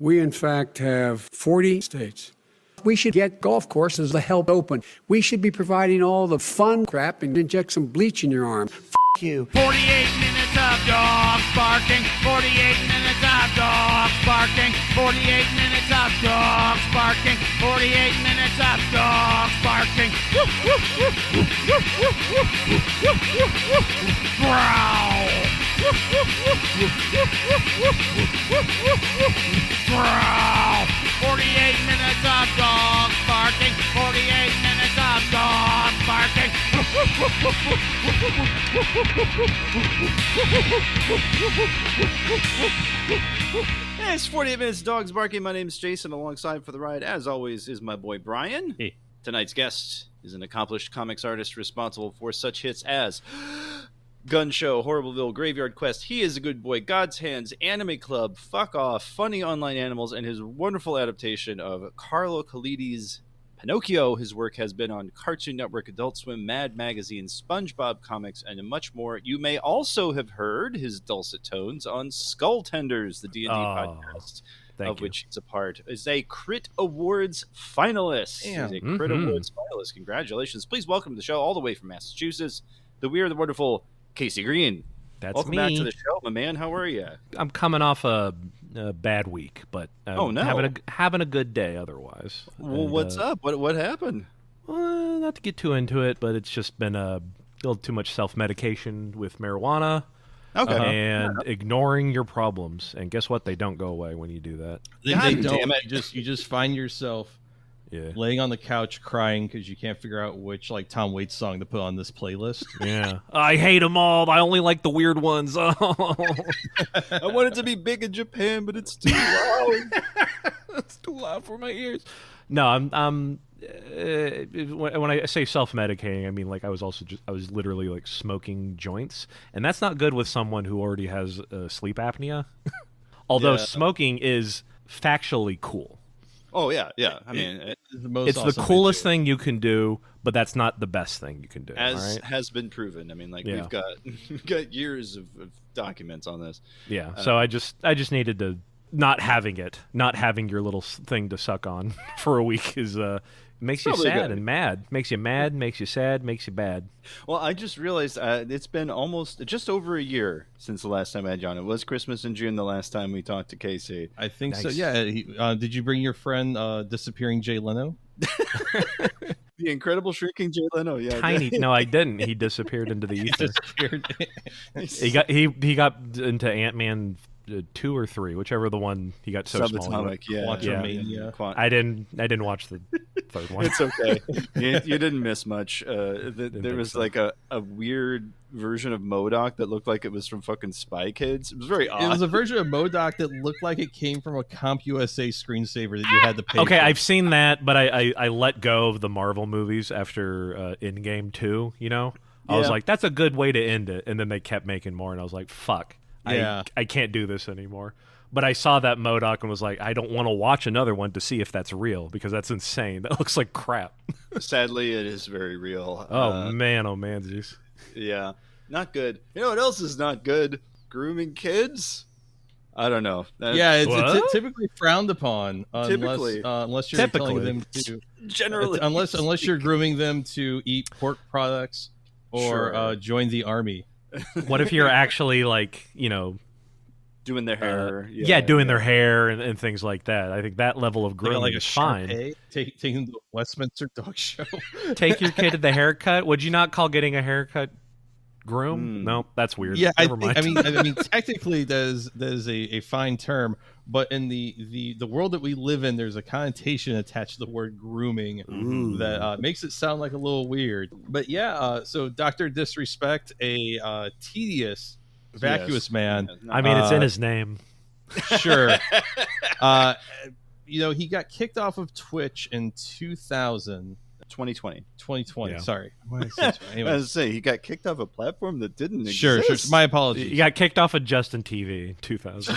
We, in fact, have 40 states. We should get golf courses the hell open. We should be providing all the fun crap and inject some bleach in your arm. F*** you. 48 minutes of dogs barking. 48 minutes of dogs barking. 48 minutes of dogs barking. 48 minutes of dogs barking. Growl. Growl. 48 minutes of dogs barking. 48 minutes of dogs barking. Hey, it's 48 Minutes Dogs Barking. My name is Jason. Alongside for the ride, as always, is my boy Brian. Hey. Tonight's guest is an accomplished comics artist responsible for such hits as Gun Show, Horribleville, Graveyard Quest, He is a Good Boy, God's Hands, Anime Club, Fuck Off, Funny Online Animals, and his wonderful adaptation of Carlo Collodi's Pinocchio. His work has been on Cartoon Network, Adult Swim, Mad Magazine, SpongeBob Comics, and much more. You may also have heard his dulcet tones on Skull Tenders, the D&D podcast, of which he's a part. Is a Crit Awards finalist. Damn. He's a Crit Awards finalist. Congratulations. Please welcome to the show all the way from Massachusetts, the weird, the wonderful Casey Green. That's welcome me. back to the show, my man. How are you? I'm coming off a bad week, but having a good day otherwise. Well, And, what's up? What happened? Not to get too into it, but it's just been a little too much self-medication with marijuana. Okay. And ignoring your problems. And guess what? They don't go away when you do that. They God don't. damn it. You just find yourself laying on the couch crying because you can't figure out which Tom Waits song to put on this playlist. Yeah. I hate them all. I only like the weird ones. Oh. I want it to be big in Japan, but it's too loud. It's too loud for my ears. No, I'm when I say self-medicating, I mean I was literally smoking joints, and that's not good with someone who already has sleep apnea. Although smoking is factually cool. Oh yeah. I mean, It's the coolest thing you can do, but that's not the best thing you can do. as right? has been proven. I mean, we've got years of documents on this. Yeah. So I just needed to not having your little thing to suck on for a week is makes you Probably sad good. and mad. Makes you mad, makes you sad, makes you bad. Well, I just realized it's been just over a year since the last time I had you on. It was Christmas in June the last time we talked to Casey. I think so. Nice. Yeah. Did you bring your friend disappearing Jay Leno? The Incredible Shrinking Jay Leno. Yeah. Tiny. No, I didn't. He disappeared into the ether. He got into Ant-Man 2 or 3, whichever the one he got so small. Subatomic. Yeah. Quantumania. I didn't watch the third one. It's okay. you didn't miss much. There was a weird version of MODOK that looked like it was from fucking Spy Kids. It was very odd. It was a version of MODOK that looked like it came from a CompUSA screensaver that you had to pay Okay, for. I've seen that, but I let go of the Marvel movies after Endgame 2, I was like, that's a good way to end it. And then they kept making more, and I was like, fuck. Yeah. I can't do this anymore. But I saw that MODOK and was like, I don't want to watch another one to see if that's real, because that's insane. That looks like crap. Sadly, it is very real. Oh man, jeez. Yeah, not good. You know what else is not good? Grooming kids. I don't know. It's typically frowned upon Typically. unless you're telling them to Generally, unless you're grooming them to eat pork products or Sure. join the army. What if you're actually doing their hair. doing their hair and things like that. I think that level of grooming Like a is fine. Sharpay, take them to the Westminster Dog Show. Take your kid to the haircut. Would you not call getting a haircut groom? No, that's weird. Yeah, Never mind. I mean, technically, that is a fine term, but in the world that we live in, there's a connotation attached to the word grooming that makes it sound like a little weird. But yeah, so Dr. Disrespect, a tedious, vacuous man. I mean, it's in his name. Sure. He got kicked off of Twitch in 2020. 2020. Yeah. Sorry. What did I say? I was Anyway. to say he got kicked off a platform that didn't Sure. exist. My apologies. He got kicked off of Justin TV 2000.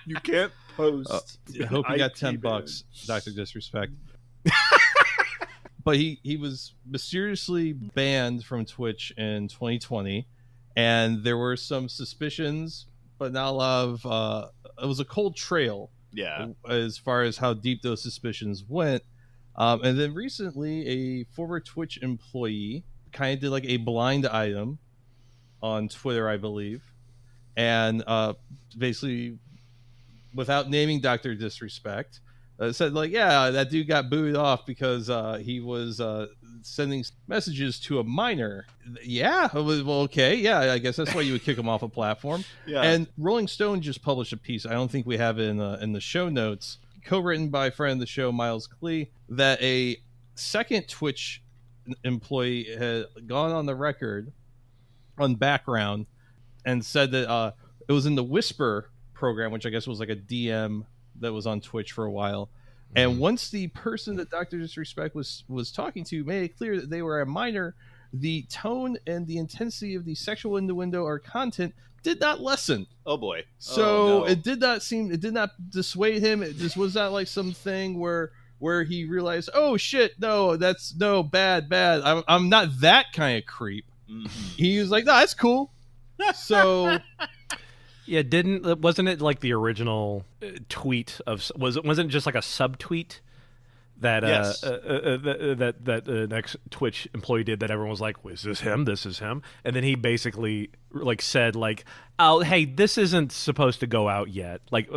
You can't post. I hope you got IP $10, Dr. Disrespect. But he was mysteriously banned from Twitch in 2020, and there were some suspicions, but not a lot of a cold trail. Yeah. As far as how deep those suspicions went. And then recently, a former Twitch employee kind of did like a blind item on Twitter, I believe, and basically, without naming Dr. Disrespect, said like, yeah, that dude got booted off because he was sending messages to a minor. Yeah, well, okay, yeah, I guess that's why you would kick him off a platform. Yeah. And Rolling Stone just published a piece. I don't think we have it in the show notes, co-written by a friend of the show, Miles Klee, that a second Twitch employee had gone on the record on background and said that it was in the Whisper program, which I guess was like a DM that was on Twitch for a while. And once the person that Dr. Disrespect was talking to made it clear that they were a minor, the tone and the intensity of the sexual innuendo or content did not lessen. Oh boy. So it did not dissuade him. It just was not like something where he realized, oh shit, no, that's no bad. I'm not that kind of creep. Mm-hmm. He was like, no, that's cool. So Yeah, wasn't it like the original tweet of wasn't it just like a subtweet that Yes. that next Twitch employee did that everyone was like, "Is this him? This is him." And then he basically like said like, "Oh, hey, this isn't supposed to go out yet." Like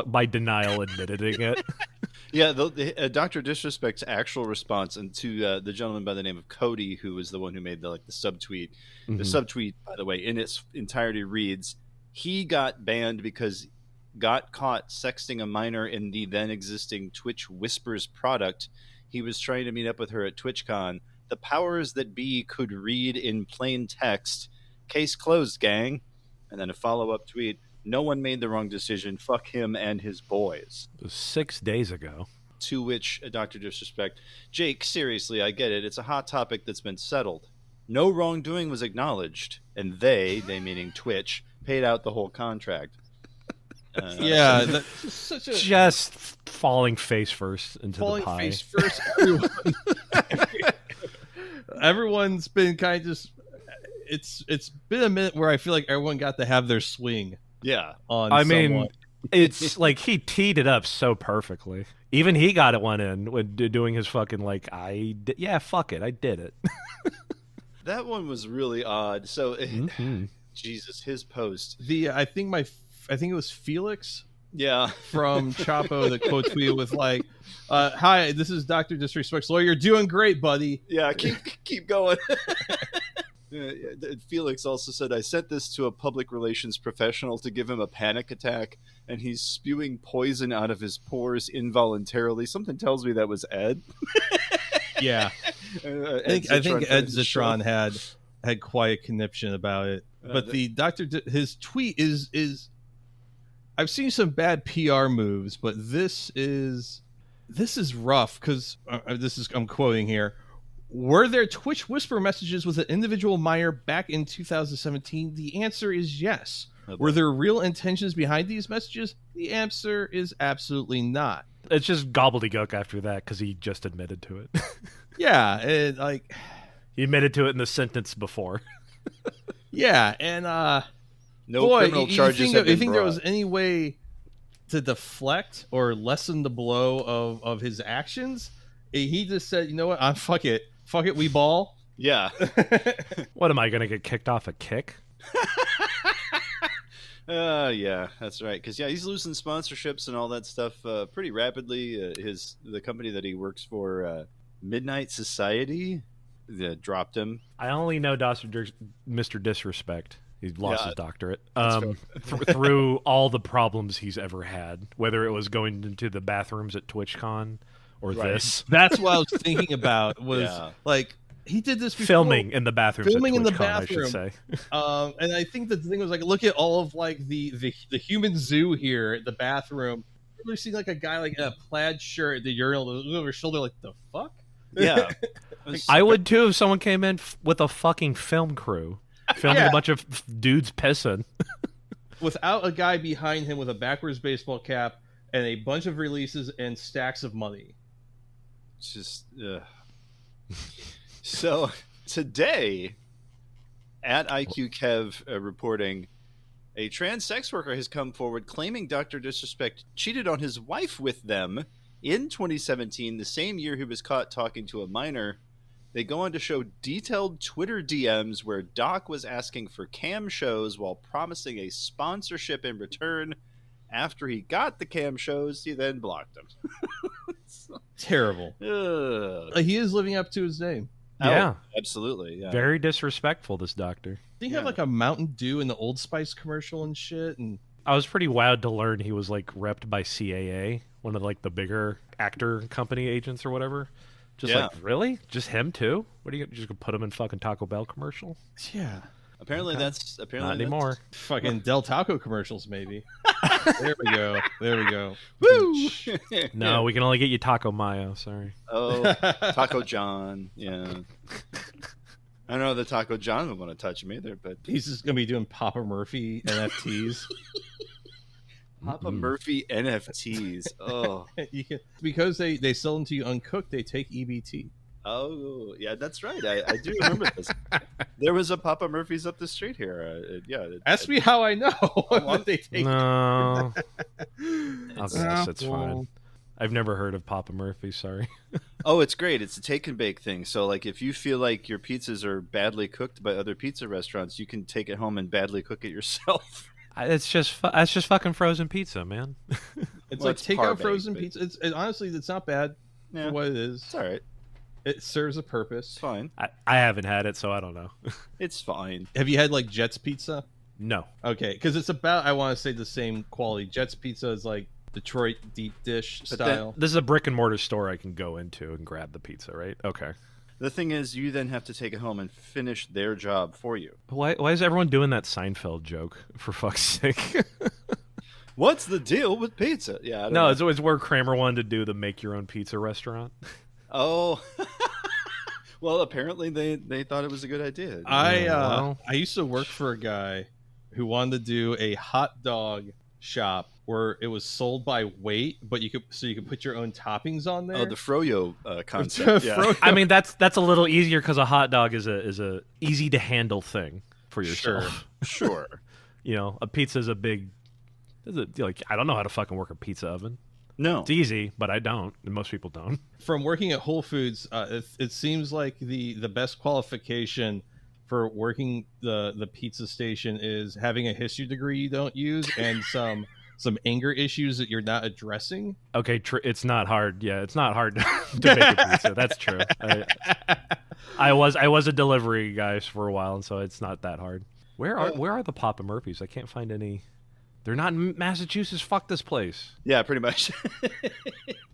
by denial admitting it. Yeah, Dr. Disrespect's actual response and to the gentleman by the name of Cody, who was the one who made the subtweet. Mm-hmm. The subtweet, by the way, in its entirety reads, he got banned because got caught sexting a minor in the then existing Twitch Whispers product. He was trying to meet up with her at TwitchCon. The powers that be could read in plain text. Case closed, gang. And then a follow-up tweet. No one made the wrong decision. Fuck him and his boys. It was 6 days ago. To which Dr. Disrespect, Jake, seriously, I get it. It's a hot topic that's been settled. No wrongdoing was acknowledged, and they meaning Twitch, paid out the whole contract. yeah, that's such a Just falling face first into falling the pie. face first. Everyone's been kind of just. It's been a minute where I feel like everyone got to have their swing. Yeah. On I someone. mean, it's like he teed it up so perfectly. Even he got it one in when doing his fucking like, fuck it, I did it. That one was really odd. So, Jesus, his post. I think it was Felix. Yeah. From Chapo that quote tweeted with like, "Hi, this is Dr. Disrespect's lawyer. You're doing great, buddy." Yeah, keep going. Felix also said, I sent this to a public relations professional to give him a panic attack, and he's spewing poison out of his pores involuntarily. Something tells me that was Ed. Yeah. I think Ed Zitron had quite a conniption about it. But his tweet is I've seen some bad PR moves, but this is rough because I'm quoting here. Were there Twitch Whisper messages with an individual minor back in 2017? The answer is yes. Okay. Were there real intentions behind these messages? The answer is absolutely not. It's just gobbledygook after that because he just admitted to it. Yeah, and he admitted to it in the sentence before. Yeah, and criminal charges have been you think there brought. was any way to deflect or lessen the blow of his actions? He just said, "You know what? Fuck it, we ball." Yeah. What am I going to get kicked off a kick? Yeah, that's right. Because he's losing sponsorships and all that stuff pretty rapidly. The company that he works for, Midnight Society, dropped him. I only know Mr. Disrespect. He lost his doctorate through all the problems he's ever had, whether it was going into the bathrooms at TwitchCon or this. That's what I was thinking about. Was like he did this before. Filming in the bathrooms. Filming at in the TwitchCon, bathroom. I should say. And I think the thing was like, look at all of like the human zoo here at the bathroom. I've really seen like a guy like in a plaid shirt at the urinal looking over his shoulder like, the fuck? Yeah. I would too if someone came in with a fucking film crew. Filming a bunch of dudes pissing. Without a guy behind him with a backwards baseball cap and a bunch of releases and stacks of money. It's just So today at IQ Kev reporting A trans sex worker has come forward claiming Dr. Disrespect cheated on his wife with them in 2017, the same year he was caught talking to a minor. They go on to show detailed Twitter DMs where Doc was asking for cam shows while promising a sponsorship in return. After he got the cam shows, he then blocked them. Terrible. He is living up to his name. Yeah. Oh, absolutely. Yeah. Very disrespectful, this doctor. Did he have like a Mountain Dew in the Old Spice commercial and shit? And I was pretty wowed to learn he was like repped by CAA, one of like the bigger actor company agents or whatever. Just like, really? Just him too? What are you just gonna put him in fucking Taco Bell commercial? yeah. Apparently that's Not anymore. Fucking Del Taco commercials, maybe. There we go. There we go. Woo! No, we can only get you Taco Mayo. Sorry. Oh, Taco John. Yeah. I don't know that Taco John would want to touch him either, but He's just gonna be doing Papa Murphy NFTs. Papa Murphy NFTs. Oh. Because they sell them to you uncooked, they take EBT. Oh, yeah, that's right. I do remember this. There was a Papa Murphy's up the street here. Ask me how I know what they take. No. I'll guess it's fine. I've never heard of Papa Murphy, sorry. Oh, it's great. It's a take and bake thing. So, like, if you feel like your pizzas are badly cooked by other pizza restaurants, you can take it home and badly cook it yourself. It's just fucking frozen pizza, man. It's Well, like it's take out par-baked, frozen but- pizza. Honestly, it's not bad for what it is. It's all right. It serves a purpose. It's fine. I haven't had it, so I don't know. It's fine. Have you had like Jet's Pizza? No. Okay, because it's about, I want to say, the same quality. Jet's Pizza is like Detroit deep dish But style. This is a brick and mortar store I can go into and grab the pizza, right? Okay. The thing is, you then have to take it home and finish their job for you. Why is everyone doing that Seinfeld joke, for fuck's sake? What's the deal with pizza? Yeah, I don't No, know. it's where Kramer wanted to do the make your own pizza restaurant. Oh. Well, apparently they thought it was a good idea. I used to work for a guy who wanted to do a hot dog shop where it was sold by weight, but you could put your own toppings on there. Oh, the Froyo concept. Yeah. I mean, that's a little easier because a hot dog is a easy to handle thing for yourself. Sure. You know, a pizza is a big. Like, I don't know how to fucking work a pizza oven. No. It's easy, but I don't. And most people don't. From working at Whole Foods, it seems like the best qualification for working the pizza station is having a history degree you don't use and some anger issues that you're not addressing. Okay, it's not hard. Yeah, it's not hard to make a pizza. That's true. I was a delivery guy for a while, and so it's not that hard. Where are the Papa Murphys? I can't find any. They're not in Massachusetts. Fuck this place. Yeah, pretty much.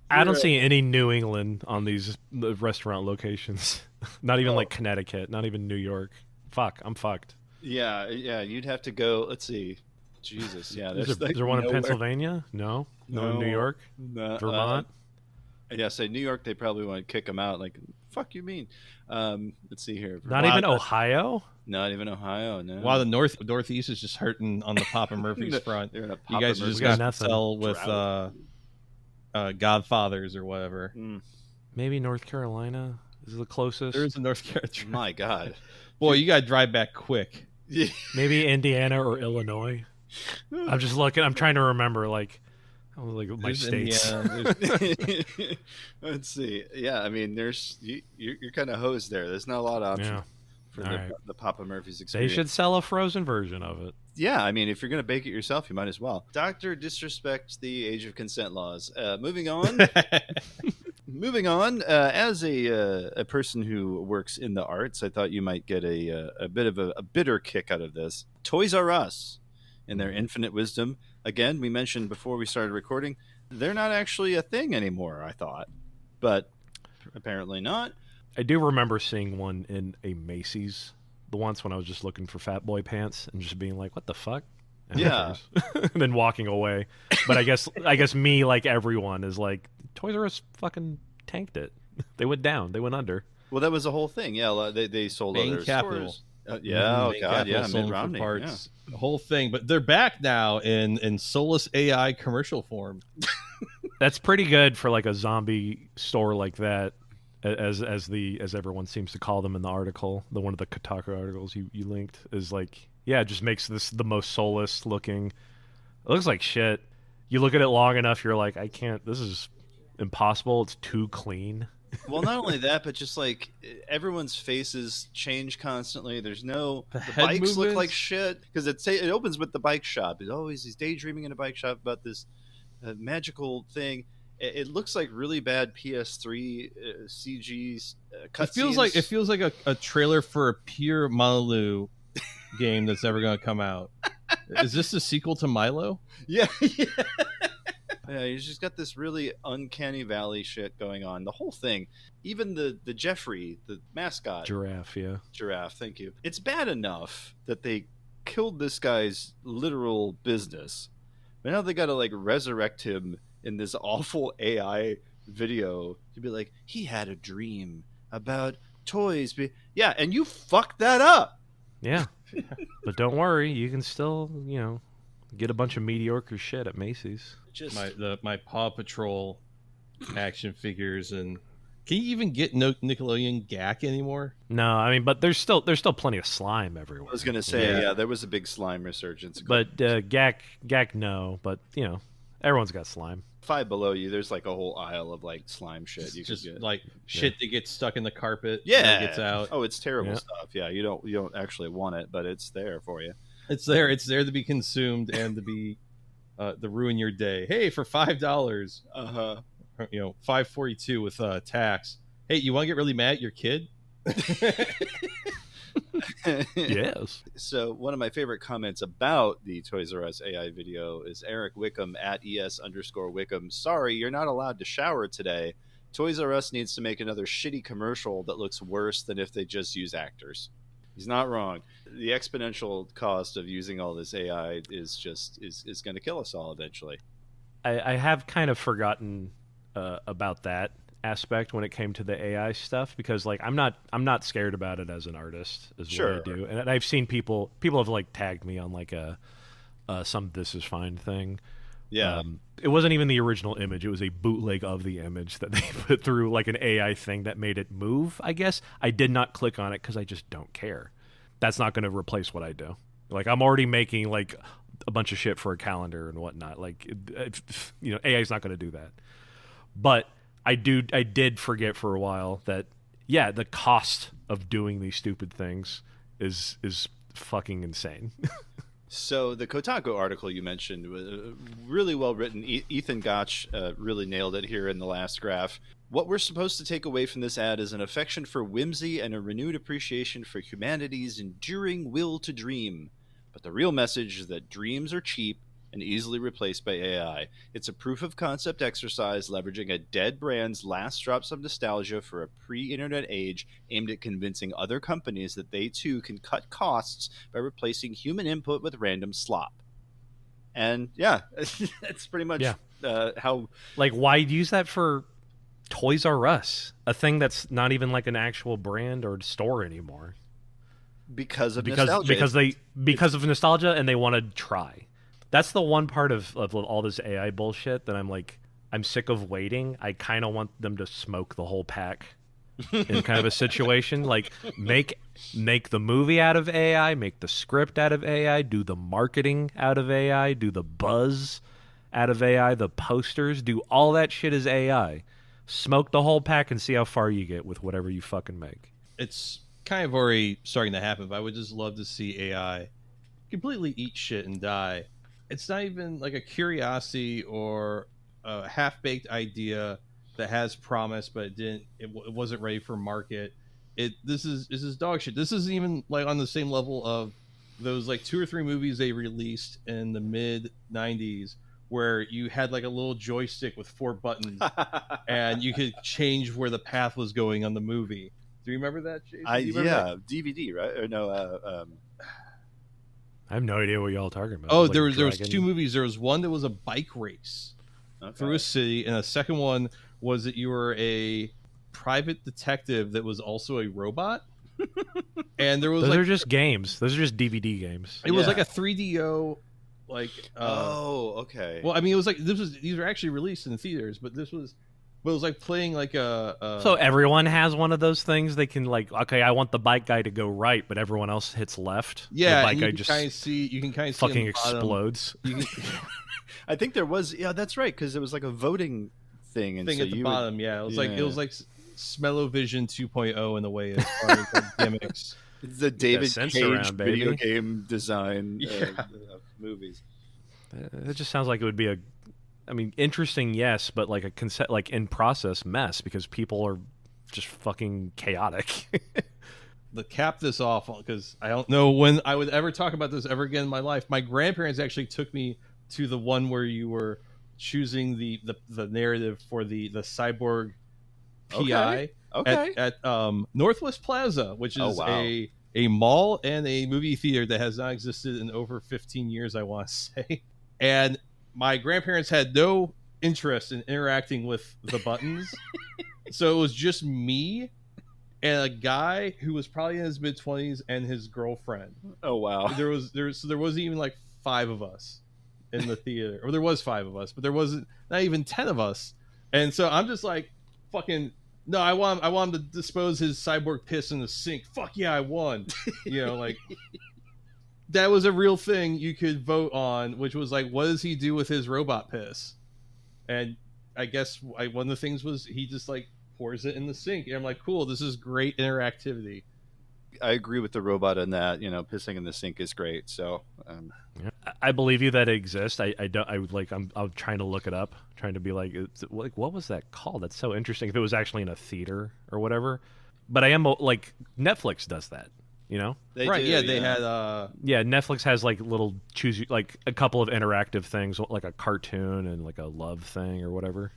I don't see any New England on these restaurant locations. Not even like Connecticut. Not even New York. Fuck, I'm fucked. Yeah. You'd have to go. Let's see. Jesus. Yeah. Is there one in Pennsylvania? No. No in New York. No, Vermont. Yeah. Say New York. They probably want to kick them out. Like, fuck you mean? Let's see here. Not even Ohio. Not even Ohio. No. Wow, the Northeast is just hurting on the Papa Murphy's front. They're in a You Papa guys Murphy's just got to nothing. sell with drought. Godfathers or whatever. Maybe North Carolina is the closest. There's a North Carolina. My God. Boy, you got to drive back quick. Maybe Indiana or Illinois. I'm just looking. I'm trying to remember my There's states. Indiana, Let's see. Yeah, I mean, you're kind of hosed there. There's not a lot of options Yeah. for All right. the Papa Murphy's They experience. should sell a frozen version of it. Yeah, I mean, if you're going to bake it yourself, you might as well. Doctor disrespects the age of consent laws. Moving on. Moving on. As a person who works in the arts, I thought you might get a bit of a bitter kick out of this. Toys R Us, in their infinite wisdom, again, we mentioned before we started recording, they're not actually a thing anymore, I thought. But apparently not. I do remember seeing one in a Macy's the once when I was just looking for Fat Boy pants and just being like, "What the fuck?" And Yeah. and then walking away. But I guess me, like everyone, is like Toys R Us fucking tanked it. They went down. They went under. Well, that was the whole thing. Yeah, they sold Bain other Capital. stores. Yeah, oh Bain God, Capital yeah, sold Mitt them for Romney. parts. The whole thing, but they're back now in soulless AI commercial form. That's pretty good for like a zombie store like that, as everyone seems to call them in the article. One of the Kotaku articles you linked is like Yeah, it just makes this the most soulless looking. It looks like shit. You look at it long enough, you're like, I can't. This is impossible. It's too clean. Well, not only that, but just like everyone's faces change constantly. There's no the head bikes look movements? like shit because it opens with the bike shop. He's daydreaming in a bike shop about this magical thing. It looks like really bad PS3 CG cut. It feels like a trailer for a pure Milo game that's never going to come out. Is this a sequel to Milo? Yeah, yeah. Yeah, he's just got this really uncanny valley shit going on. The whole thing, even the Jeffrey, the mascot. Giraffe, yeah. Giraffe, thank you. It's bad enough that they killed this guy's literal business. But now they got to like resurrect him in this awful AI video to be like, he had a dream about toys. Yeah, and you fucked that up. Yeah. But don't worry, you can still, get a bunch of mediocre shit at Macy's. Just My Paw Patrol action figures, and can you even get Nickelodeon Gak anymore? No, I mean, but there's still plenty of slime everywhere. I was gonna say, yeah, there was a big slime resurgence. But Gak, no. But everyone's got slime. 5 below you, there's like a whole aisle of like slime shit you Just could get. like shit that gets stuck in the carpet. Yeah, and gets out. Oh, it's terrible Yeah. stuff. Yeah, you don't actually want it, but it's there for you. It's there to be consumed and to be to ruin your day. Hey, for $5, $5.42 with tax. Hey, you want to get really mad at your kid? Yes. So one of my favorite comments about the Toys R Us AI video is Eric Wickham at ES_Wickham. Sorry, you're not allowed to shower today. Toys R Us needs to make another shitty commercial that looks worse than if they just use actors. He's not wrong. The exponential cost of using all this AI is going to kill us all eventually. I have kind of forgotten about that aspect when it came to the AI stuff, because like I'm not scared about it as an artist is Sure. what I do, and I've seen people have like tagged me on like a some This Is Fine thing. Yeah. It wasn't even the original image. It was a bootleg of the image that they put through like an AI thing that made it move, I guess. I did not click on it because I just don't care. That's not going to replace what I do. Like, I'm already making like a bunch of shit for a calendar and whatnot. Like, AI is not going to do that. But I did forget for a while that, yeah, the cost of doing these stupid things is fucking insane. So the Kotaku article you mentioned was really well written. Ethan Gotch really nailed it here in the last graph. What we're supposed to take away from this ad is an affection for whimsy and a renewed appreciation for humanity's enduring will to dream. But the real message is that dreams are cheap and easily replaced by AI. It's a proof of concept exercise leveraging a dead brand's last drops of nostalgia for a pre-internet age, aimed at convincing other companies that they too can cut costs by replacing human input with random slop. And yeah, that's pretty much how... Like, why use that for Toys R Us? A thing that's not even like an actual brand or store anymore. Because of nostalgia. Because of nostalgia, and they want to try. That's the one part of all this AI bullshit that I'm like, I'm sick of waiting. I kind of want them to smoke the whole pack in kind of a situation. Like, make the movie out of AI, make the script out of AI, do the marketing out of AI, do the buzz out of AI, the posters, do all that shit as AI. Smoke the whole pack and see how far you get with whatever you fucking make. It's kind of already starting to happen, but I would just love to see AI completely eat shit and die. It's not even like a curiosity or a half-baked idea that has promise, but it wasn't ready for market. This is dog shit. This isn't even like on the same level of those like 2 or 3 movies they released in the mid 90s where you had like a little joystick with 4 buttons and you could change where the path was going on the movie. Do you remember that, Jason? Yeah, DVD, right? Or no, I have no idea what y'all are talking about. Oh, Like there was 2 2 movies. There was one that was a bike race through a city, and a second one was that you were a private detective that was also a robot. And there was Those like, are just games. Those are just DVD games. it was like a 3DO, like okay. well, I mean, it was like these were actually released in the theaters, but this was But it was like playing like a So everyone has one of those things. They can like, okay, I want the bike guy to go right, but everyone else hits left. yeah, the bike and guy you can just kind of see fucking on the bottom. explodes. You can, I think there was. Yeah, that's right. Because it was like a voting thing, and thing so at the you bottom. Yeah, it was like Smell-O-Vision 2.0 in the way as far as like gimmicks. It's the David sense Cage around, baby. video game design of movies. It just sounds like it would be interesting, yes, but like a concept, like in process mess because people are just fucking chaotic. To cap this off, because I don't know when I would ever talk about this ever again in my life. My grandparents actually took me to the one where you were choosing the narrative for the cyborg PI Okay. at Northwest Plaza, which is Oh, wow. a mall and a movie theater that has not existed in over 15 years, I want to say. And my grandparents had no interest in interacting with the buttons. So it was just me and a guy who was probably in his mid-20s and his girlfriend. Oh wow. There wasn't even like 5 of us in the theater. Or there was 5 of us, but there wasn't not even 10 of us. And so I'm just like, fucking no, I want him to dispose his cyborg piss in the sink. Fuck yeah, I won. Like that was a real thing you could vote on, which was like, what does he do with his robot piss? And I guess one of the things was he just like pours it in the sink. And I'm like, cool, this is great interactivity. I agree with the robot on that. Pissing in the sink is great. So I believe you that it exists. I'm trying to look it up, trying to be like what was that called? That's so interesting. If it was actually in a theater or whatever. But I am like Netflix does that. they Right? do, Yeah, they had Yeah, Netflix has like little like a couple of interactive things, like a cartoon and like a love thing or whatever.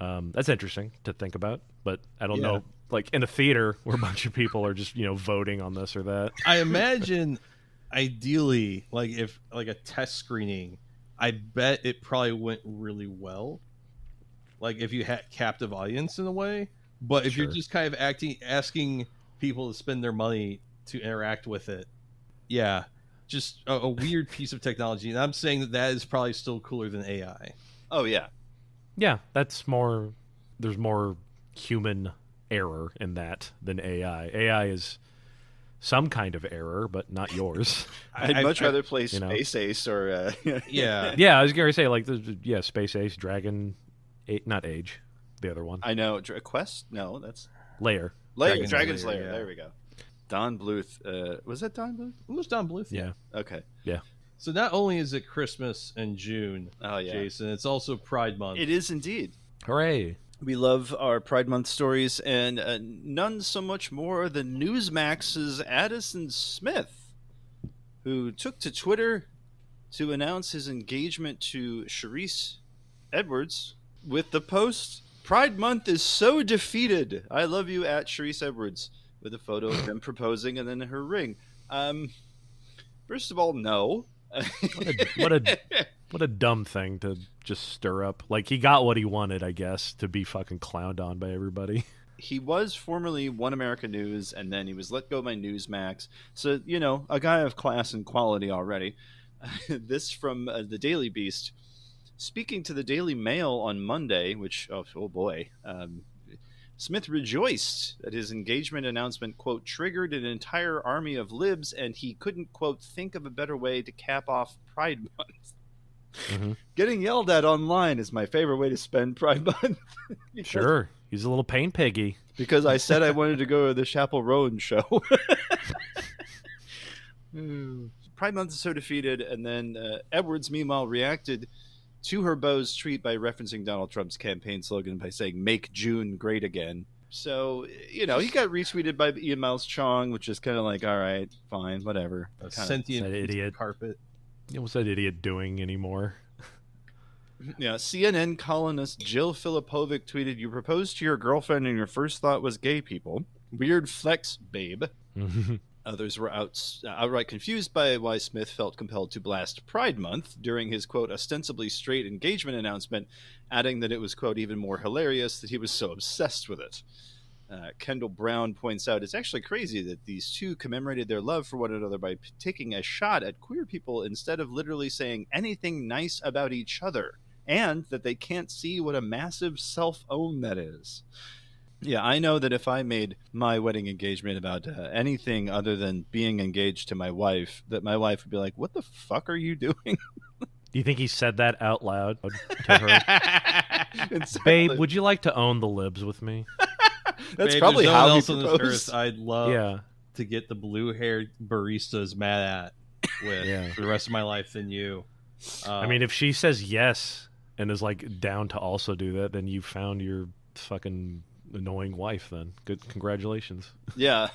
That's interesting to think about, but I don't know. Like in a theater where a bunch of people are just voting on this or that. I imagine, ideally, like if like a test screening, I bet it probably went really well. Like if you had captive audience in a way, but if Sure. you're just kind of asking people to spend their money to interact with it, yeah, just a weird piece of technology. And I'm saying that is probably still cooler than AI. Oh yeah. Yeah, that's more. There's more human error in that than AI. AI is some kind of error, but not yours. I'd much rather play Space Ace or Yeah. Yeah, I was gonna say like Space Ace, Dragon, not Age, the other one. I know. Quest? No, that's Layer. Dragon's Lair. yeah. There we go. Don Bluth. Was that Don Bluth? It was Don Bluth. Yeah. Okay. Yeah. So not only is it Christmas in June, Oh yeah. Jason, it's also Pride Month. It is indeed. Hooray. We love our Pride Month stories, and none so much more than Newsmax's Addison Smith, who took to Twitter to announce his engagement to Charisse Edwards with the post, "Pride Month is so defeated. I love you," at Charisse Edwards, with a photo of them proposing and then her ring. First of all, no. What a dumb thing to just stir up. Like he got what he wanted, I guess, to be fucking clowned on by everybody. He was formerly One America News, and then he was let go by Newsmax. So, a guy of class and quality already. This from the Daily Beast. Speaking to the Daily Mail on Monday, which, oh boy, Smith rejoiced that his engagement announcement, quote, triggered an entire army of libs, and he couldn't, quote, think of a better way to cap off Pride Month. Mm-hmm. Getting yelled at online is my favorite way to spend Pride Month. Sure. He's a little pain piggy. Because I said I wanted to go to the Chapel Roan show. Pride Month is so defeated, and then Edwards, meanwhile, reacted to her beau's tweet by referencing Donald Trump's campaign slogan by saying, "Make June great again." So, he got retweeted by Ian Miles Chong, which is kind of like, all right, fine, whatever. A sentient That idiot. carpet. What's that idiot doing anymore? Yeah, CNN columnist Jill Filipovic tweeted, "You proposed to your girlfriend and your first thought was gay people. Weird flex, babe." Others were outright confused by why Smith felt compelled to blast Pride Month during his, quote, ostensibly straight engagement announcement, adding that it was, quote, even more hilarious that he was so obsessed with it. Kendall Brown points out it's actually crazy that these two commemorated their love for one another by taking a shot at queer people instead of literally saying anything nice about each other. and that they can't see what a massive self-own that is. Yeah, I know that if I made my wedding engagement about anything other than being engaged to my wife, that my wife would be like, what the fuck are you doing? Do you think he said that out loud to her? Babe, would you like to own the libs with me? That's Babe, probably there's no how one he else on this proposed. earth I'd love to get the blue-haired baristas mad at with for the rest of my life than you. I mean, if she says yes and is like down to also do that, then you found your fucking annoying wife. Then good, congratulations. Yeah,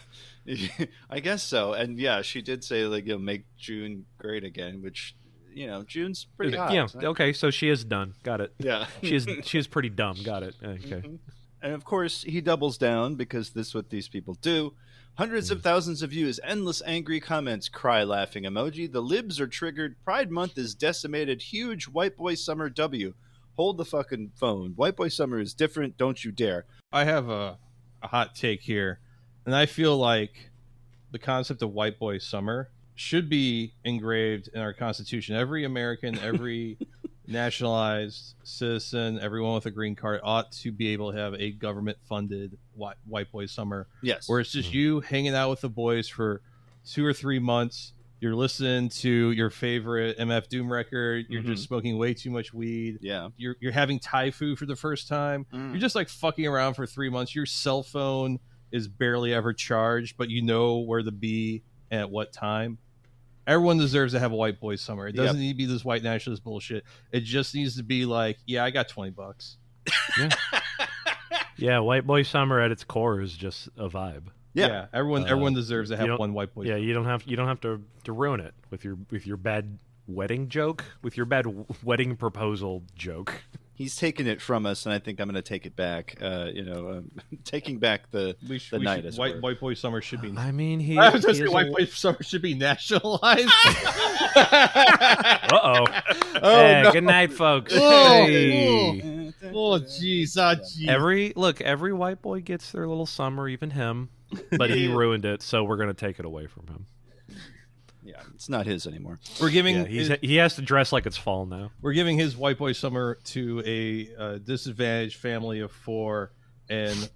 I guess so. And yeah, she did say like, make June great again, which June's pretty hot. Yeah. Right? Okay, so she is done. Got it. Yeah, she is pretty dumb. Got it. Okay. And of course, he doubles down because this is what these people do. Hundreds of thousands of views, endless angry comments, cry laughing emoji. The libs are triggered. Pride Month is decimated. Huge White Boy Summer W. Hold the fucking phone. White Boy Summer is different. Don't you dare. I have a hot take here, and I feel like the concept of White Boy Summer should be engraved in our Constitution. Every American, every nationalized citizen, everyone with a green card ought to be able to have a government-funded White Boy Summer. Yes. Where it's just you hanging out with the boys for 2 or 3 months. You're listening to your favorite MF Doom record. You're just smoking way too much weed. Yeah. You're having Thai food for the first time. You're just like fucking around for 3 months. Your cell phone is barely ever charged, but you know where to be and at what time. Everyone deserves to have a White Boy Summer. It doesn't need to be this white nationalist bullshit. It just needs to be like, yeah, I got $20. Yeah. Yeah, White Boy Summer at its core is just a vibe. Yeah, everyone deserves to have one White Boy. Yeah, you don't have to ruin it with your bad wedding joke, with your bad wedding proposal joke. He's taken it from us, and I think I'm going to take it back. Taking back the night. White Boy Summer should be. I mean, White Boy Summer should be nationalized. Uh-oh. Oh, no. Good night, folks. Oh, Hey. Oh, jeez. Every white boy gets their little summer, even him, but he ruined it, so we're going to take it away from him. Yeah, it's not his anymore. We're giving he has to dress like it's fall now. We're giving his White Boy Summer to a disadvantaged family of 4, and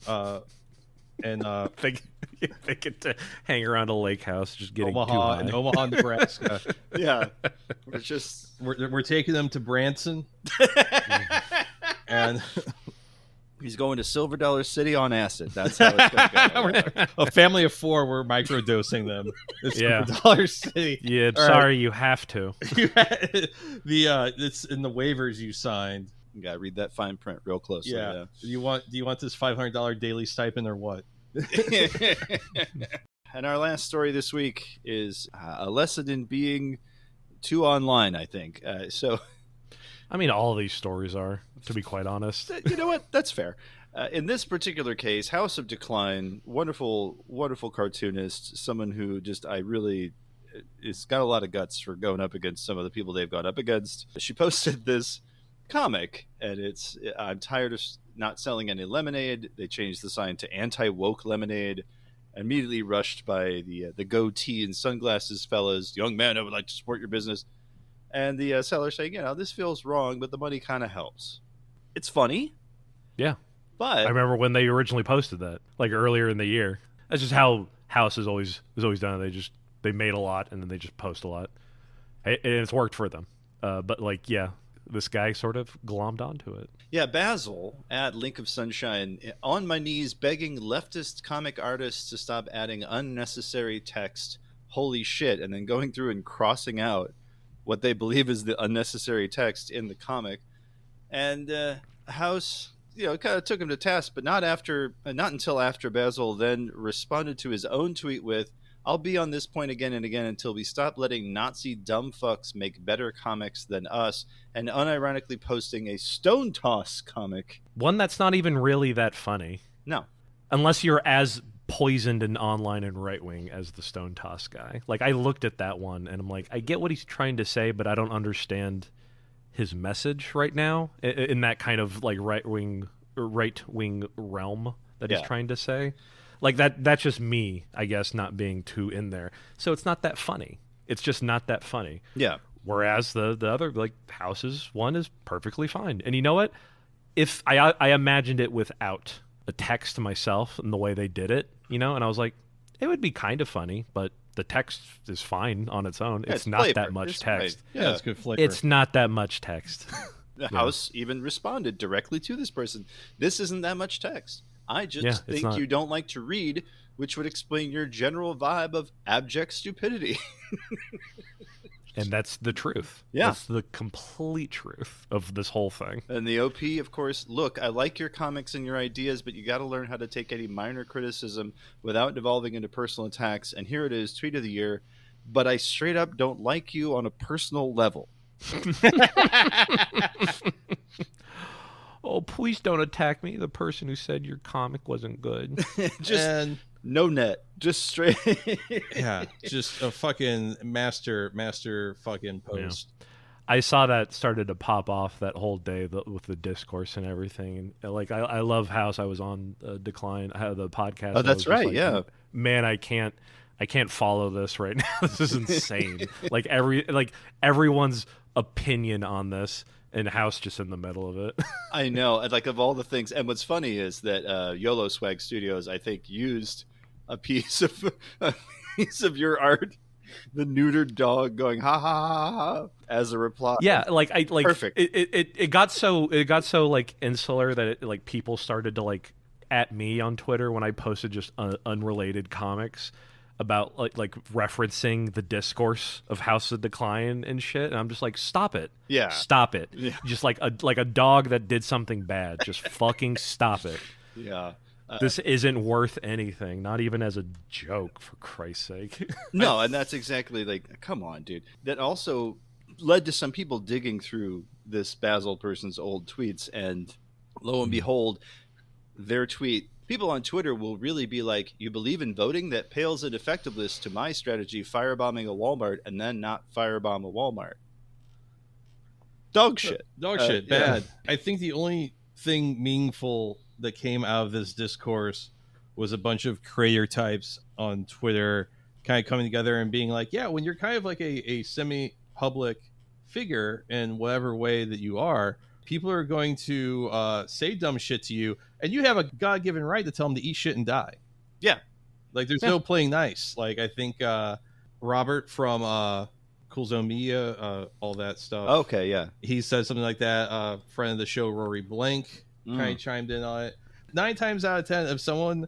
they get to hang around a lake house, just getting Omaha, too high. Omaha, Nebraska. Yeah, we're taking them to Branson, and he's going to Silver Dollar City on acid. That's how it's going to go. A family of 4, we're microdosing them. It's Yeah. Silver Dollar City. Yeah, All sorry, you have to. It's in the waivers you signed. You got to read that fine print real closely. Yeah. Do you want this $500 daily stipend or what? And our last story this week is a lesson in being too online, I think. I mean, all of these stories are, to be quite honest. You know what? That's fair. In this particular case, House of Decline, wonderful, wonderful cartoonist, someone who it's got a lot of guts for going up against some of the people they've gone up against. She posted this comic, and I'm tired of not selling any lemonade. They changed the sign to anti-woke lemonade. Immediately rushed by the goatee and sunglasses fellas. Young man, I would like to support your business. And the seller saying, this feels wrong, but the money kind of helps. It's funny. Yeah. But I remember when they originally posted that, like earlier in the year. That's just how House is always done. They made a lot and then they just post a lot. And it's worked for them. But this guy sort of glommed onto it. Yeah, Basil at Link of Sunshine, on my knees begging leftist comic artists to stop adding unnecessary text. Holy shit. And then going through and crossing out what they believe is the unnecessary text in the comic. And House, kind of took him to task, but not until after Basil then responded to his own tweet with, I'll be on this point again and again until we stop letting Nazi dumb fucks make better comics than us, and unironically posting a Stone Toss comic. One that's not even really that funny. No. Unless you're as poisoned and online and right-wing as the Stone Toss guy. Like, I looked at that one, and I'm like, I get what he's trying to say, but I don't understand his message right now in that kind of, like, right-wing realm that he's trying to say. Like, that's just me, I guess, not being too in there. So it's not that funny. It's just not that funny. Yeah. Whereas the other, like, House's one is perfectly fine. And you know what? If I imagined it without a text myself and the way they did it, and I was like, it would be kind of funny, but the text is fine on its own. Yeah, it's not flavor. that much It's text. right. Yeah, it's good flavor. It's not that much text. The House even responded directly to this person. This isn't that much text. I just think you don't like to read, which would explain your general vibe of abject stupidity. And that's the truth. Yeah. That's the complete truth of this whole thing. And the OP, of course, look, I like your comics and your ideas, but you got to learn how to take any minor criticism without devolving into personal attacks. And here it is, tweet of the year. But I straight up don't like you on a personal level. Oh, please don't attack me, the person who said your comic wasn't good. No net, just straight. Yeah, just a fucking master fucking post. Yeah. I saw that started to pop off that whole day with the discourse and everything. And like, I love House. I was on Decline, the podcast. Oh, that's right. Yeah, man, I can't follow this right now. This is insane. like everyone's opinion on this. And House just in the middle of it. I know. Like, of all the things, and what's funny is that YOLO Swag Studios, I think, used a piece of your art, the neutered dog going ha ha ha ha, as a reply. Yeah, perfect. It got so like insular that it, like, people started to like at me on Twitter when I posted just unrelated comics about like referencing the discourse of House of Decline and shit, and I'm just like, stop it. Yeah. Stop it. Yeah. Just like a dog that did something bad. Just fucking stop it. Yeah. This isn't worth anything, not even as a joke, for Christ's sake. No, and that's exactly like, come on, dude. That also led to some people digging through this Basil person's old tweets, and lo and behold, their tweet, people on Twitter will really be like, you believe in voting? That pales in effectiveness to my strategy, firebombing a Walmart and then not firebomb a Walmart. Dog shit. Bad. Yeah. I think the only thing meaningful that came out of this discourse was a bunch of creator types on Twitter kind of coming together and being like, yeah, when you're kind of like a semi-public figure in whatever way that you are, people are going to say dumb shit to you, and you have a God-given right to tell them to eat shit and die. Yeah. Like, there's no playing nice. Like, I think Robert from Cool Zone Media, all that stuff. Okay, yeah. He said something like that. Friend of the show, Rory Blank, kind of chimed in on it. 9 times out of 10, if someone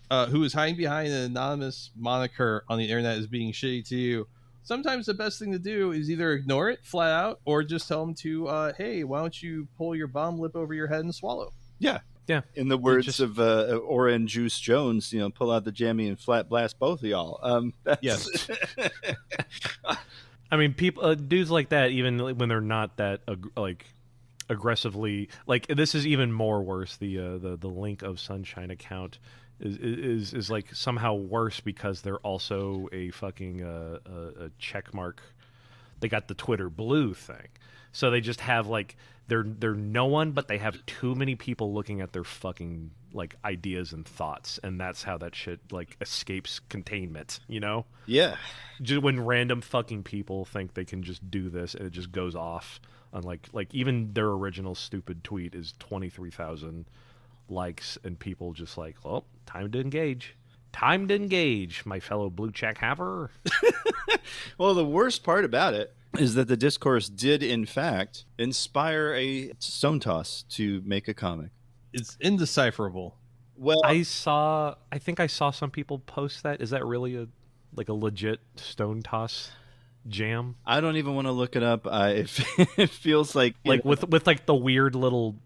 who is hiding behind an anonymous moniker on the internet is being shitty to you, sometimes the best thing to do is either ignore it flat out or just tell them to, hey, why don't you pull your bomb lip over your head and swallow? Yeah. Yeah. In the words of Orange Juice Jones, pull out the jammy and flat blast both of y'all. Yes. I mean, people, dudes like that, even when they're not that aggressively, like, this is even more worse. The Link of Sunshine account is like somehow worse because they're also a fucking a check mark. They got the Twitter blue thing, so they just have like they're no one, but they have too many people looking at their fucking like ideas and thoughts, and that's how that shit like escapes containment. Yeah. Just when random fucking people think they can just do this, and it just goes off on like even their original stupid tweet is 23,000 likes, and people just like, well, time to engage, my fellow blue check haver. Well, the worst part about it is that the discourse did in fact inspire a Stone Toss to make a comic. It's indecipherable. Well, I think I saw some people post that. Is that really a legit Stone Toss jam? I don't even want to look it up. It feels like with like the weird little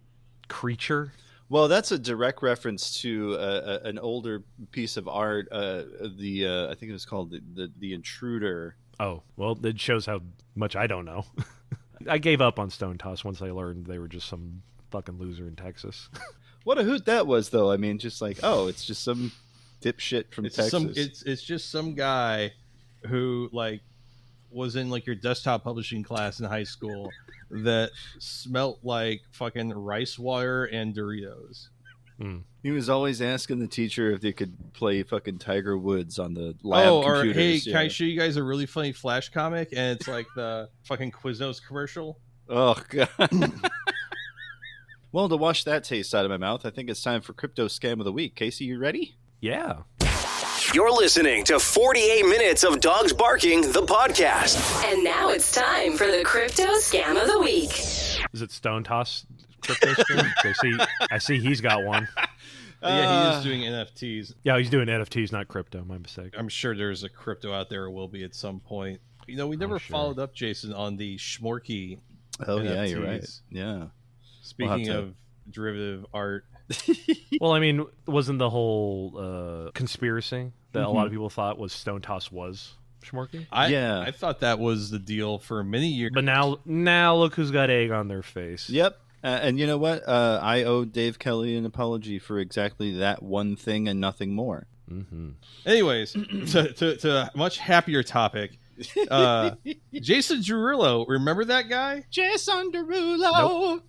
creature. Well, that's a direct reference to an older piece of art. I think it was called the Intruder. Oh, well, it shows how much I don't know. I gave up on Stone Toss once I learned they were just some fucking loser in Texas. What a hoot that was, though. I mean, just like, oh, it's just some dipshit from Texas. It's just some guy who like was in like your desktop publishing class in high school that smelt like fucking rice water and Doritos. He was always asking the teacher if they could play fucking Tiger Woods on the lab computers. Or hey, can I show you guys a really funny Flash comic? And it's like the fucking Quiznos commercial. Oh, God. Well, to wash that taste out of my mouth, I think it's time for Crypto Scam of the Week. Casey, you ready? Yeah. You're listening to 48 Minutes of Dogs Barking, the podcast. And now it's time for the Crypto Scam of the Week. Is it Stone Toss crypto scam? I see he's got one. Yeah, he is doing NFTs. Yeah, he's doing NFTs, not crypto. My mistake. I'm sure there's a crypto out there, or will be at some point. You know, we never sure. followed up, Jason, on the Schmorky. Oh, NFTs. yeah, you're right. Yeah. Speaking of derivative art. Well, I mean, wasn't the whole conspiracy that a lot of people thought was Stone Toss was Schmorky? I thought that was the deal for many years. But now look who's got egg on their face. Yep. And you know what? I owe Dave Kelly an apology for exactly that one thing and nothing more. Mm-hmm. Anyways, to a much happier topic. Jason Derulo, remember that guy? Jason Derulo. Nope.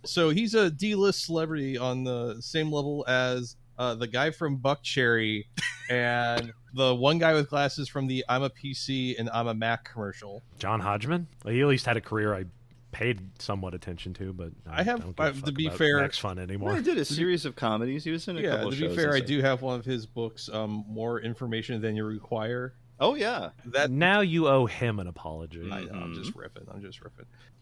So he's a D-list celebrity on the same level as the guy from Buck Cherry and the one guy with glasses from the I'm a PC and I'm a Mac commercial. John Hodgman? Well, he at least had a career I paid somewhat attention to, but I have, don't give a fuck to be about fair, Max Fun anymore. Well, he did a series of comedies. He was in a couple of shows. To be fair, I do have one of his books, More Information Than You Require. Oh, yeah. Now you owe him an apology. I know, I'm just riffing.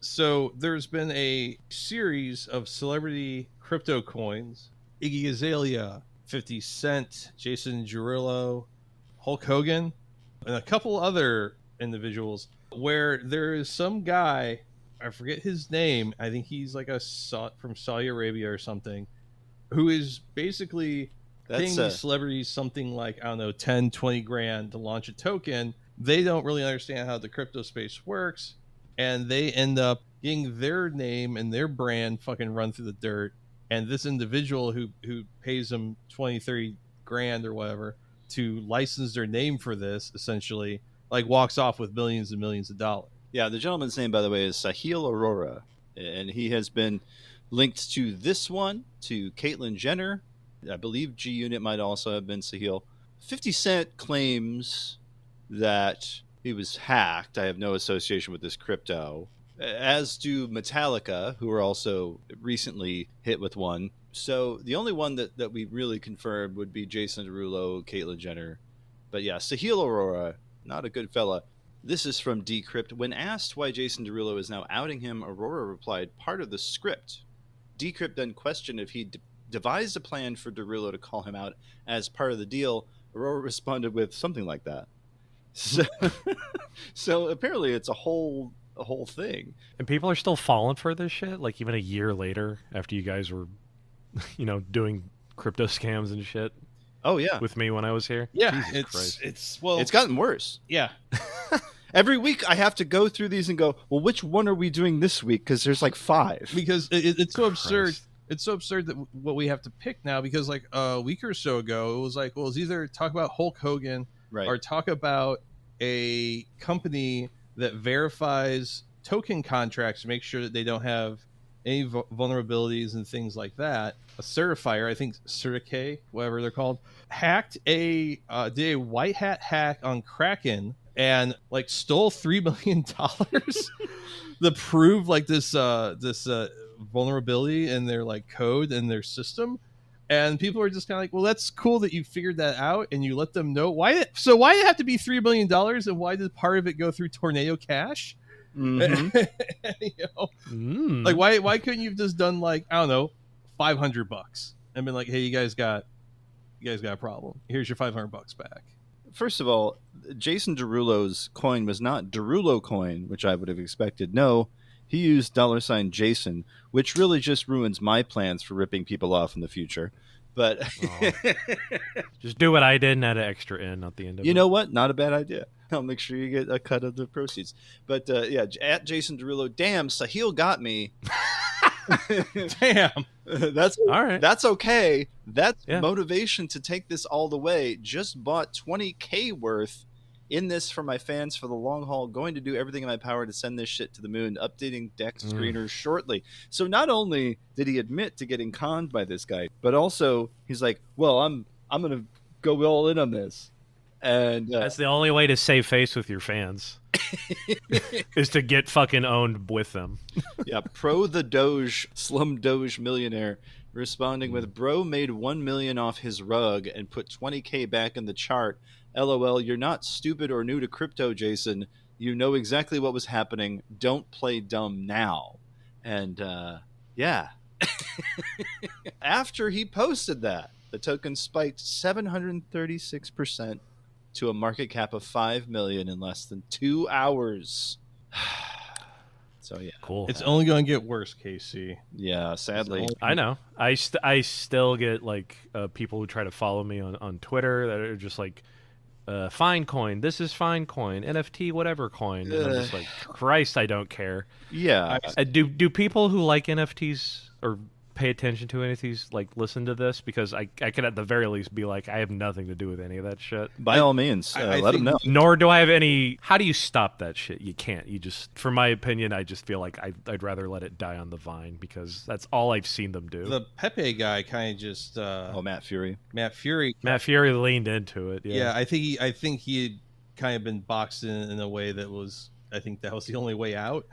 So there's been a series of celebrity crypto coins. Iggy Azalea, 50 Cent, Jason Derulo, Hulk Hogan, and a couple other individuals where there is some guy, I forget his name, I think he's like from Saudi Arabia or something, who is basically paying these celebrities something like, I don't know, 10, 20 grand to launch a token. They don't really understand how the crypto space works, and they end up getting their name and their brand fucking run through the dirt. And this individual who pays them 20, 30 grand or whatever to license their name for this, essentially, like walks off with millions and millions of dollars. Yeah, the gentleman's name, by the way, is Sahil Arora, and he has been linked to this one, to Caitlyn Jenner. I believe G Unit might also have been Sahil. 50 Cent claims that he was hacked. I have no association with this crypto, as do Metallica, who were also recently hit with one. So the only one that we really confirmed would be Jason Derulo, Caitlyn Jenner. But yeah, Sahil Arora, not a good fella. This is from Decrypt. When asked why Jason Derulo is now outing him, Arora replied, part of the script. Decrypt then questioned if he devised a plan for Derulo to call him out as part of the deal. Arora responded with something like that. So apparently it's a whole thing. And people are still falling for this shit, like even a year later after you guys were, doing crypto scams and shit. Oh, yeah. With me when I was here. Yeah, Jesus it's gotten worse. Yeah. Every week I have to go through these and go, well, which one are we doing this week? Because there's like 5. Because it's so absurd. It's so absurd that what we have to pick now, because like a week or so ago, it was like, well, it's either talk about Hulk Hogan or talk about a company that verifies token contracts to make sure that they don't have any vulnerabilities and things like that. A certifier, I think Certicay, whatever they're called, did a white hat hack on Kraken and like stole $3 million to prove like this vulnerability in their like code and their system. And people are just kind of like, well, that's cool that you figured that out and you let them know. Why did it have to be $3 million, and why did part of it go through Tornado Cash? Mm-hmm. Like why couldn't you have just done like, I don't know, $500 and been like, hey, you guys got a problem. Here's your $500 back. First of all, Jason Derulo's coin was not Derulo coin, which I would have expected. No, he used $ Jason, which really just ruins my plans for ripping people off in the future. But just do what I did and add an extra in at the end of it. You know what? Not a bad idea. I'll make sure you get a cut of the proceeds. But yeah, at Jason Derulo, damn, Sahil got me. Damn. That's all right. That's okay. That's motivation to take this all the way. Just bought $20,000 worth In this for my fans for the long haul, going to do everything in my power to send this shit to the moon, updating deck screeners shortly. So not only did he admit to getting conned by this guy, but also he's like, well, I'm going to go all in on this. And that's the only way to save face with your fans is to get fucking owned with them. Yeah, Pro the Doge, Slum Doge millionaire, responding with, bro made $1 million off his rug and put $20K back in the chart. LOL, you're not stupid or new to crypto, Jason. You know exactly what was happening. Don't play dumb now. And yeah. After he posted that, the token spiked 736% to a market cap of 5 million in less than 2 hours. So yeah, cool. It's only going to get worse, KC. Yeah, sadly. I know. I still get like people who try to follow me on Twitter that are just like, fine coin. This is fine coin. NFT whatever coin. And I'm just like, Christ, I don't care. Yeah. Do people who like NFTs or pay attention to NFTs like listen to this? Because I could at the very least be like, I have nothing to do with any of that shit. By all means, let them know. Nor do I have any. How do you stop that shit? You can't. You just, for my opinion, I just feel like I'd rather let it die on the vine because that's all I've seen them do. The Pepe guy kind of just. Matt Fury. Matt Fury leaned into it. Yeah, I think he had kind of been boxed in a way that was. I think that was the only way out,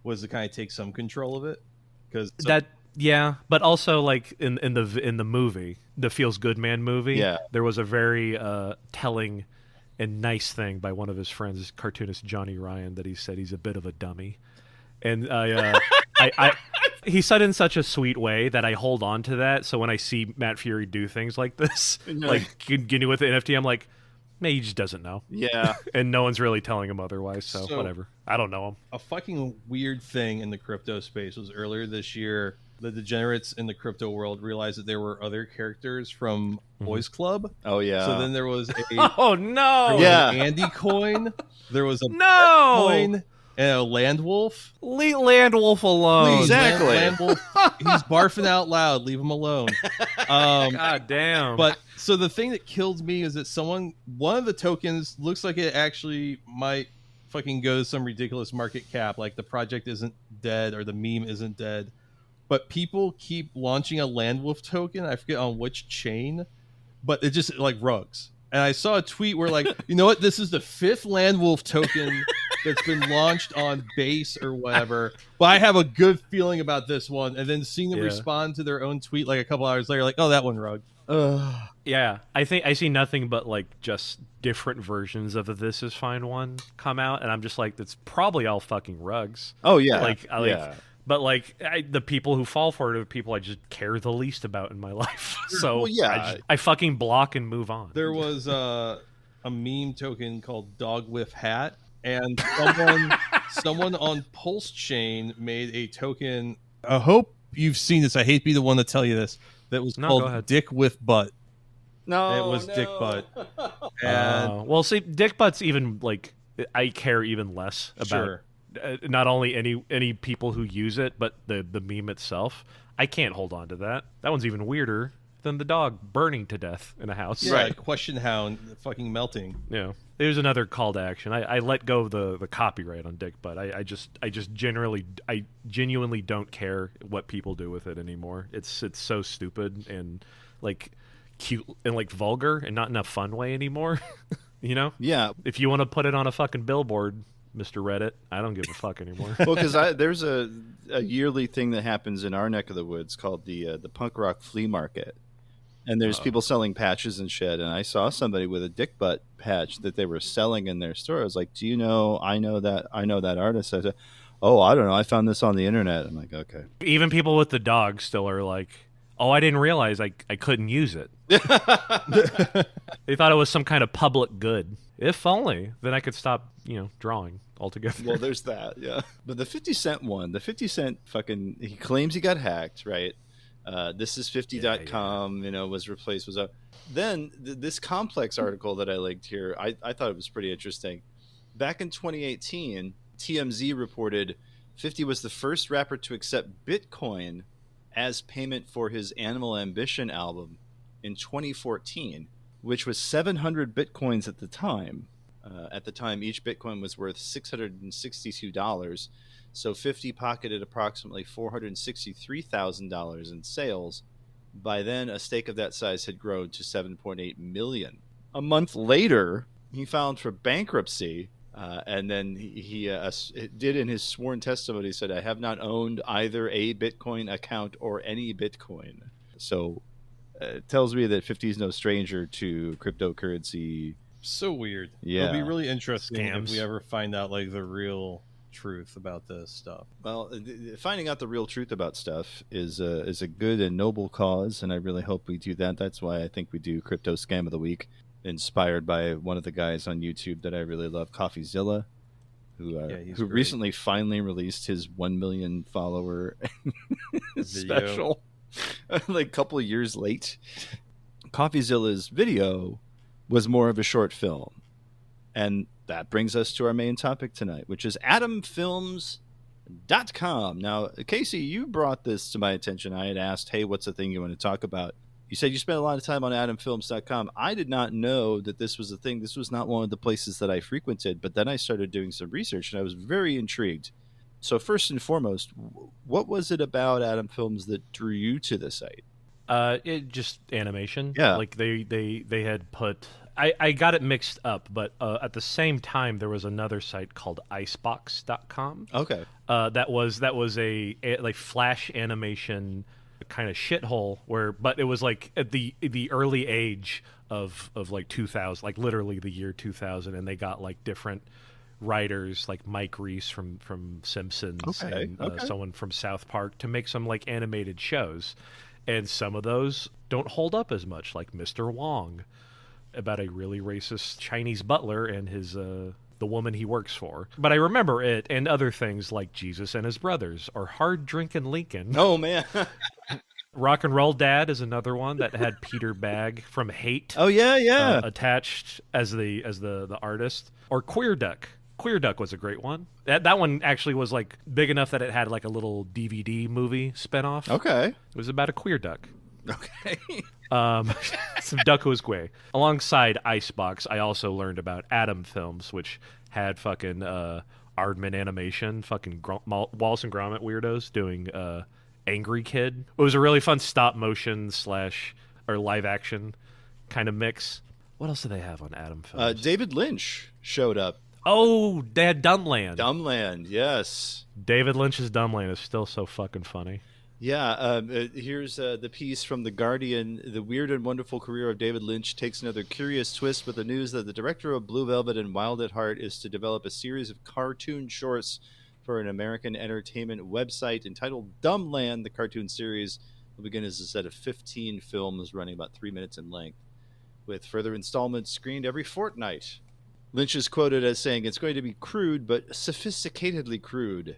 was to kind of take some control of it, because that. Yeah, but also like in the movie, the Feels Good Man movie, there was a very telling and nice thing by one of his friends, cartoonist Johnny Ryan, that he said he's a bit of a dummy, and he said in such a sweet way that I hold on to that. So when I see Matt Fury do things like this, like continue with the NFT, I'm like, he just doesn't know. Yeah. And no one's really telling him otherwise, so whatever. I don't know him. A fucking weird thing in the crypto space was earlier this year, the degenerates in the crypto world realized that there were other characters from Boys Club. Oh, yeah. So then there was a... Oh, no! An Andy coin. There was a coin. And a land wolf. Leave land wolf alone. Please, exactly. Land wolf, he's barfing out loud. Leave him alone. God damn. But so the thing that killed me is that one of the tokens looks like it actually might fucking go to some ridiculous market cap. Like the project isn't dead or the meme isn't dead. But people keep launching a land wolf token. I forget on which chain, but it just like rugs. And I saw a tweet where like, you know what? This is the 5th land wolf token that's been launched on Base or whatever. But I have a good feeling about this one. And then seeing them respond to their own tweet like a couple hours later, like, oh, that one rug. Yeah, I think I see nothing but like just different versions of the This Is Fine one come out, and I'm just like, that's probably all fucking rugs. Oh yeah, yeah. But like the people who fall for it are the people I just care the least about in my life. So I fucking block and move on. There was a meme token called Dog Whiff Hat, and someone on Pulse Chain made a token. I hope you've seen this. I hate to be the one to tell you this. That was called Dick with Butt. No, it was Dick Butt. And well, see, Dick Butt's even like I care even less about. Sure. Not only any people who use it, but the meme itself. I can't hold on to that. That one's even weirder than the dog burning to death in a house. Yeah, right. Question hound fucking melting. Yeah. There's another call to action. I let go of the copyright on Dick Butt. I genuinely don't care what people do with it anymore. It's so stupid and like cute and like vulgar and not in a fun way anymore. You know? Yeah. If you want to put it on a fucking billboard, Mr. Reddit, I don't give a fuck anymore. Well, because there's a yearly thing that happens in our neck of the woods called the punk rock flea market, and there's people selling patches and shit. And I saw somebody with a Dick Butt patch that they were selling in their store. I was like, "Do you know? I know that artist." I said, "Oh, I don't know. I found this on the internet." I'm like, "Okay." Even people with the dog still are like, "Oh, I didn't realize I couldn't use it." They thought it was some kind of public good. If only, then I could stop, drawing altogether. Well, there's that, yeah. But the 50 Cent one, the 50 Cent fucking, he claims he got hacked, right? This is 50.com, was replaced, was up. Then this Complex article that I linked here, I thought it was pretty interesting. Back in 2018, TMZ reported 50 was the first rapper to accept Bitcoin as payment for his Animal Ambition album in 2014, which was 700 Bitcoins at the time. At the time, each Bitcoin was worth $662, so 50 pocketed approximately $463,000 in sales. By then, a stake of that size had grown to $7.8 million. A month later, he filed for bankruptcy, and then he did in his sworn testimony, said, "I have not owned either a Bitcoin account or any Bitcoin." So it tells me that 50 is no stranger to cryptocurrency. So weird. Yeah. It'll be really interesting Scams. if we ever find out like the real truth about this stuff. Well, finding out the real truth about stuff is a good and noble cause, and I really hope we do that. That's why I think we do Crypto Scam of the Week, inspired by one of the guys on YouTube that I really love, CoffeeZilla, who he's who great. recently finally released his 1 million follower special, like a couple of years late. CoffeeZilla's video was more of a short film. And that brings us to our main topic tonight, which is AtomFilms.com. Now, Casey, you brought this to my attention. I had asked, hey, what's the thing you want to talk about? You said you spent a lot of time on AtomFilms.com. I did not know that this was a thing. This was not one of the places that I frequented, but then I started doing some research, and I was very intrigued. So first and foremost, what was it about Atom Films that drew you to the site? It just animation. Yeah. Like they had put. I got it mixed up, but at the same time there was another site called Icebox.com. Okay. That was a like Flash animation kind of shithole but it was like at the early age of like 2000, like literally the year 2000, and they got like different writers like Mike Reese from Simpsons and someone from South Park to make some like animated shows, and some of those don't hold up as much, like Mr. Wong, about a really racist Chinese butler and his the woman he works for. But I remember it, and other things like Jesus and His Brothers or Hard Drinkin' Lincoln. Oh, man. Rock and Roll Dad is another one that had Peter Bagg from Hate. Oh, yeah. Attached as the artist. Or Queer Duck. Queer Duck was a great one. That one actually was like big enough that it had like a little DVD movie spinoff. Okay. It was about a queer duck. Okay. Some Duckosque. Alongside Icebox, I also learned about AtomFilms, which had fucking Aardman Animation, fucking Wallace and Gromit weirdos doing Angry Kid. It was a really fun stop motion / or live action kind of mix. What else do they have on AtomFilms? David Lynch showed up. Oh, they had Dumbland. Dumbland, yes. David Lynch's Dumbland is still so fucking funny. Yeah, here's the piece from The Guardian. The weird and wonderful career of David Lynch takes another curious twist with the news that the director of Blue Velvet and Wild at Heart is to develop a series of cartoon shorts for an American entertainment website entitled Dumbland. The cartoon series will begin as a set of 15 films running about 3 minutes in length, with further installments screened every fortnight. Lynch is quoted as saying, "It's going to be crude, but sophisticatedly crude.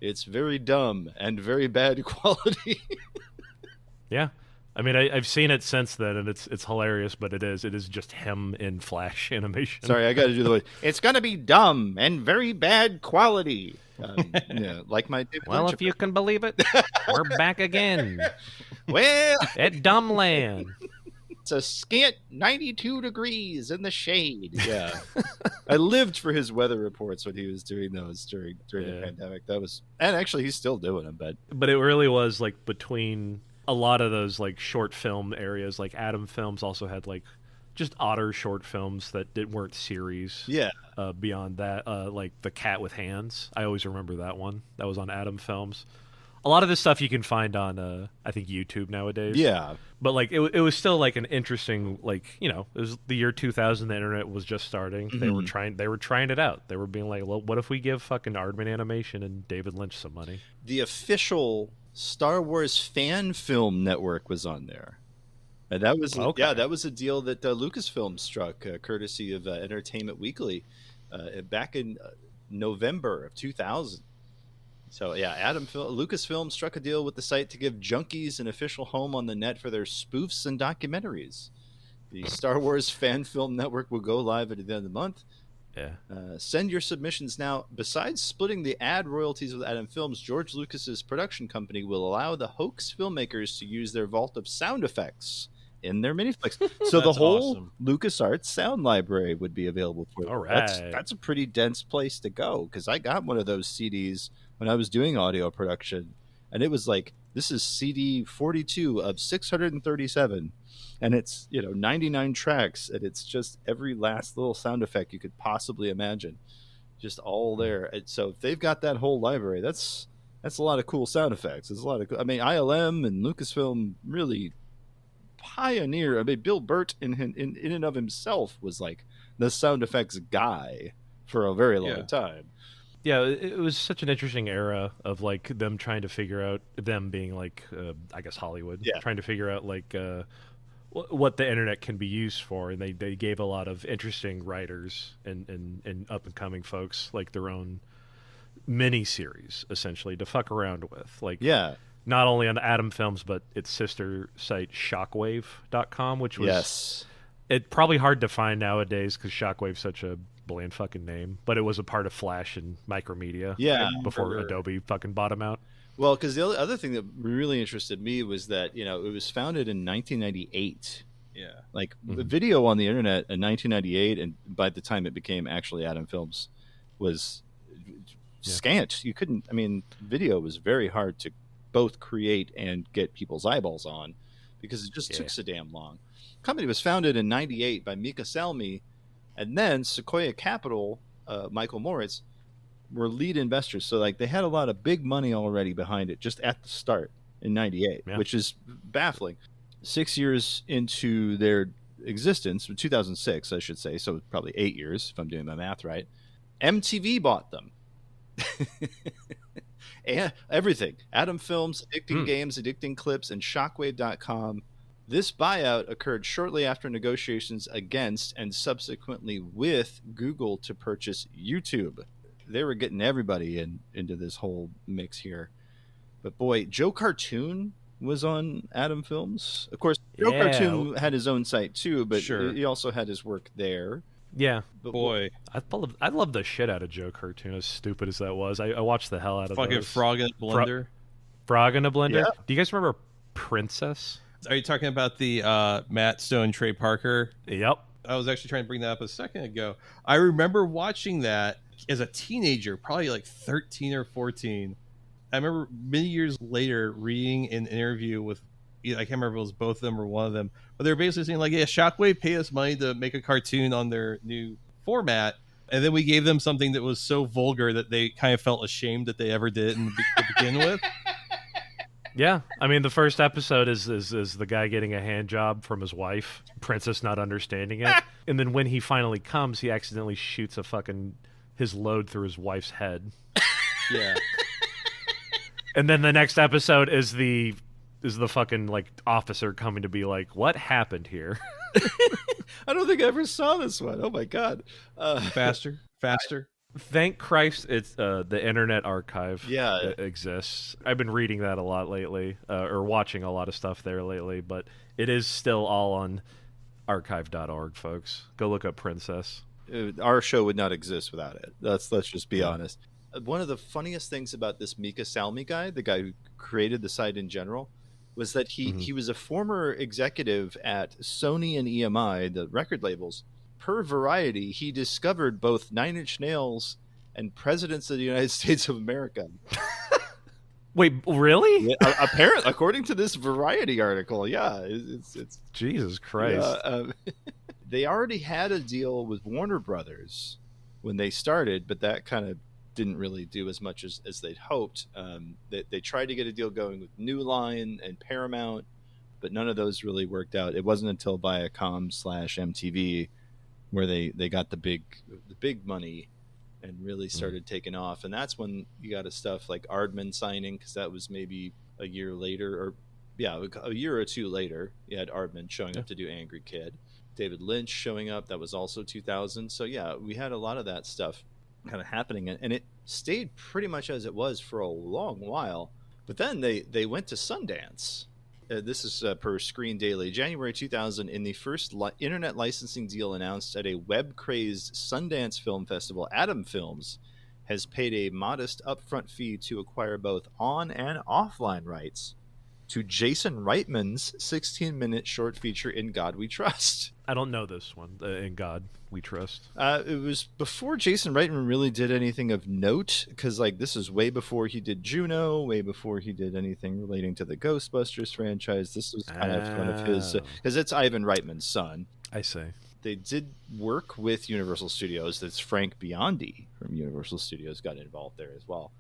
It's very dumb and very bad quality." Yeah. I mean, I've seen it since then, and it's hilarious, but it is just him in Flash animation. Sorry, I got to do the voice. It's going to be dumb and very bad quality. Yeah, like my David Well, Lynch if you can believe it, we're back again Well, at Dumbland. it's a scant 92 degrees in the shade. Yeah. I lived for his weather reports when he was doing those during the pandemic. That was, and actually he's still doing them, but it really was like between a lot of those like short film areas, like Atom Films also had like just odder short films that weren't series. yeah. Beyond that, like The Cat with Hands. I always remember that one. That was on Atom Films. A lot of this stuff you can find on, I think, YouTube nowadays. Yeah. But like it was still like an interesting, like, you know, it was the year 2000. The internet was just starting. Mm-hmm. They were trying it out. They were being like, well, what if we give fucking Aardman Animation and David Lynch some money? The official Star Wars fan film network was on there. And that was that was a deal that Lucasfilm struck, courtesy of Entertainment Weekly, back in November of 2000. So yeah, Lucasfilm struck a deal with the site to give junkies an official home on the net for their spoofs and documentaries. The Star Wars Fan Film Network will go live at the end of the month. Yeah. Send your submissions now. Besides splitting the ad royalties with Atom Films, George Lucas's production company will allow the hoax filmmakers to use their vault of sound effects in their miniflex. So the That's whole awesome. LucasArts sound library would be available for you. All right. That's a pretty dense place to go, because I got one of those CDs when I was doing audio production, and it was like, this is CD 42 of 637, and it's 99 tracks, and it's just every last little sound effect you could possibly imagine, just all there. And so if they've got that whole library, that's a lot of cool sound effects. There's a lot of, ILM and Lucasfilm really pioneer. Bill Burt in and of himself was like the sound effects guy for a very long time. Yeah, it was such an interesting era of like them trying to figure out, them being like, I guess Hollywood, trying to figure out like what the internet can be used for, and they gave a lot of interesting writers and up and coming folks like their own mini series essentially to fuck around with, like not only on AtomFilms but its sister site Shockwave.com, which was it probably hard to find nowadays because Shockwave's such a bland fucking name, but it was a part of Flash and Micromedia before Adobe fucking bought them out. Well, because the other thing that really interested me was that it was founded in 1998. Like the video on the internet in 1998, and by the time it became actually AtomFilms, was scant. You couldn't. Video was very hard to both create and get people's eyeballs on, because it just took so damn long. The company was founded in 98 by Mika Salmi, and then Sequoia Capital, Michael Moritz, were lead investors. So like they had a lot of big money already behind it just at the start in 98, which is baffling. 6 years into their existence, 2006, I should say, so probably 8 years if I'm doing my math right, MTV bought them. And everything. AtomFilms, Addicting Games, Addicting Clips, and Shockwave.com. This buyout occurred shortly after negotiations against and subsequently with Google to purchase YouTube. They were getting everybody into this whole mix here. But boy, Joe Cartoon was on AtomFilms. Of course, Joe Cartoon had his own site too, but he also had his work there. Yeah, but boy, I love the shit out of Joe Cartoon. As stupid as that was, I watched the hell out of fucking those. Frog in a Blender. Frog in a Blender. Yeah. Do you guys remember Princess? Are you talking about the Matt Stone, Trey Parker? Yep. I was actually trying to bring that up a second ago. I remember watching that as a teenager, probably like 13 or 14. I remember many years later reading an interview with, I can't remember if it was both of them or one of them, but they were basically saying like, yeah, Shockwave paid us money to make a cartoon on their new format, and then we gave them something that was so vulgar that they kind of felt ashamed that they ever did it to begin with. Yeah, the first episode is the guy getting a hand job from his wife, Princess not understanding it, and then when he finally comes, he accidentally shoots his load through his wife's head. Yeah. And then the next episode is the fucking like officer coming to be like, what happened here? I don't think I ever saw this one. Oh my god. Faster. Thank Christ it's the Internet Archive exists. I've been reading that a lot lately, or watching a lot of stuff there lately, but it is still all on archive.org, folks. Go look up Princess. Our show would not exist without it. Let's just be honest. One of the funniest things about this Mika Salmi guy, the guy who created the site in general, was that he was a former executive at Sony and EMI, the record labels. Per Variety, he discovered both Nine Inch Nails and Presidents of the United States of America. Wait, really? Yeah, apparently, according to this Variety article, it's Jesus Christ. They already had a deal with Warner Brothers when they started, but that kind of didn't really do as much as they'd hoped. They tried to get a deal going with New Line and Paramount, but none of those really worked out. It wasn't until Viacom/MTV where they got the big money and really started taking off. And that's when you got stuff like Aardman signing, because that was maybe a year later, a year or two later. You had Aardman showing up to do Angry Kid. David Lynch showing up. That was also 2000. So yeah, we had a lot of that stuff kind of happening, and it stayed pretty much as it was for a long while. But then they went to Sundance. This is per Screen Daily. January 2000, in the first internet licensing deal announced at a web-crazed Sundance Film Festival, AtomFilms has paid a modest upfront fee to acquire both on and offline rights to Jason Reitman's 16-minute short feature In God We Trust. I don't know this one. In God We Trust. It was before Jason Reitman really did anything of note, because like this is way before he did Juno, way before he did anything relating to the Ghostbusters franchise. This was kind of one of his, because it's Ivan Reitman's son. I see. They did work with Universal Studios. That's Frank Biondi from Universal Studios got involved there as well.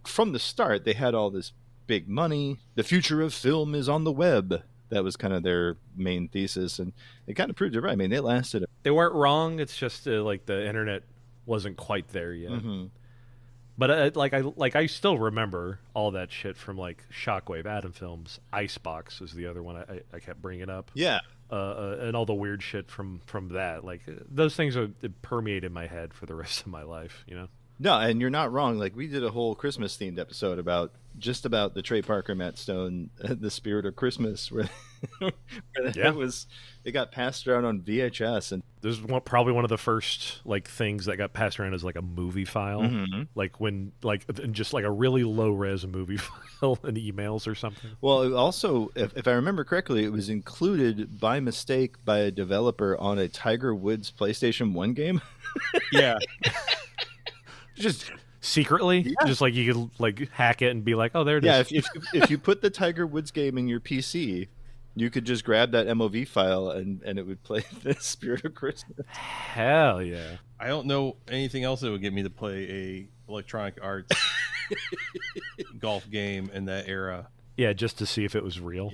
From the start, they had all this big money. The future of film is on the web. That was kind of their main thesis, and they kind of proved it right. I mean, they lasted. They weren't wrong. It's just like the internet wasn't quite there yet. Mm-hmm. But I still remember all that shit from like Shockwave, AtomFilms, Icebox was the other one I kept bringing up. Yeah. And all the weird shit from that. Like those things are permeated my head for the rest of my life, you know? No, and you're not wrong. Like we did a whole Christmas themed episode about the Trey Parker, Matt Stone, The Spirit of Christmas, where it got passed around on VHS, and this is probably one of the first like things that got passed around as like a movie file, like when like just like a really low res movie file in emails or something. Well, it also, if I remember correctly, it was included by mistake by a developer on a Tiger Woods PlayStation 1 game. Yeah. Just secretly, just like you could like hack it and be like, oh, there it is. Yeah, if you put the Tiger Woods game in your PC, you could just grab that MOV file and it would play The Spirit of Christmas. Hell yeah. I don't know anything else that would get me to play a Electronic Arts golf game in that era. Yeah, just to see if it was real.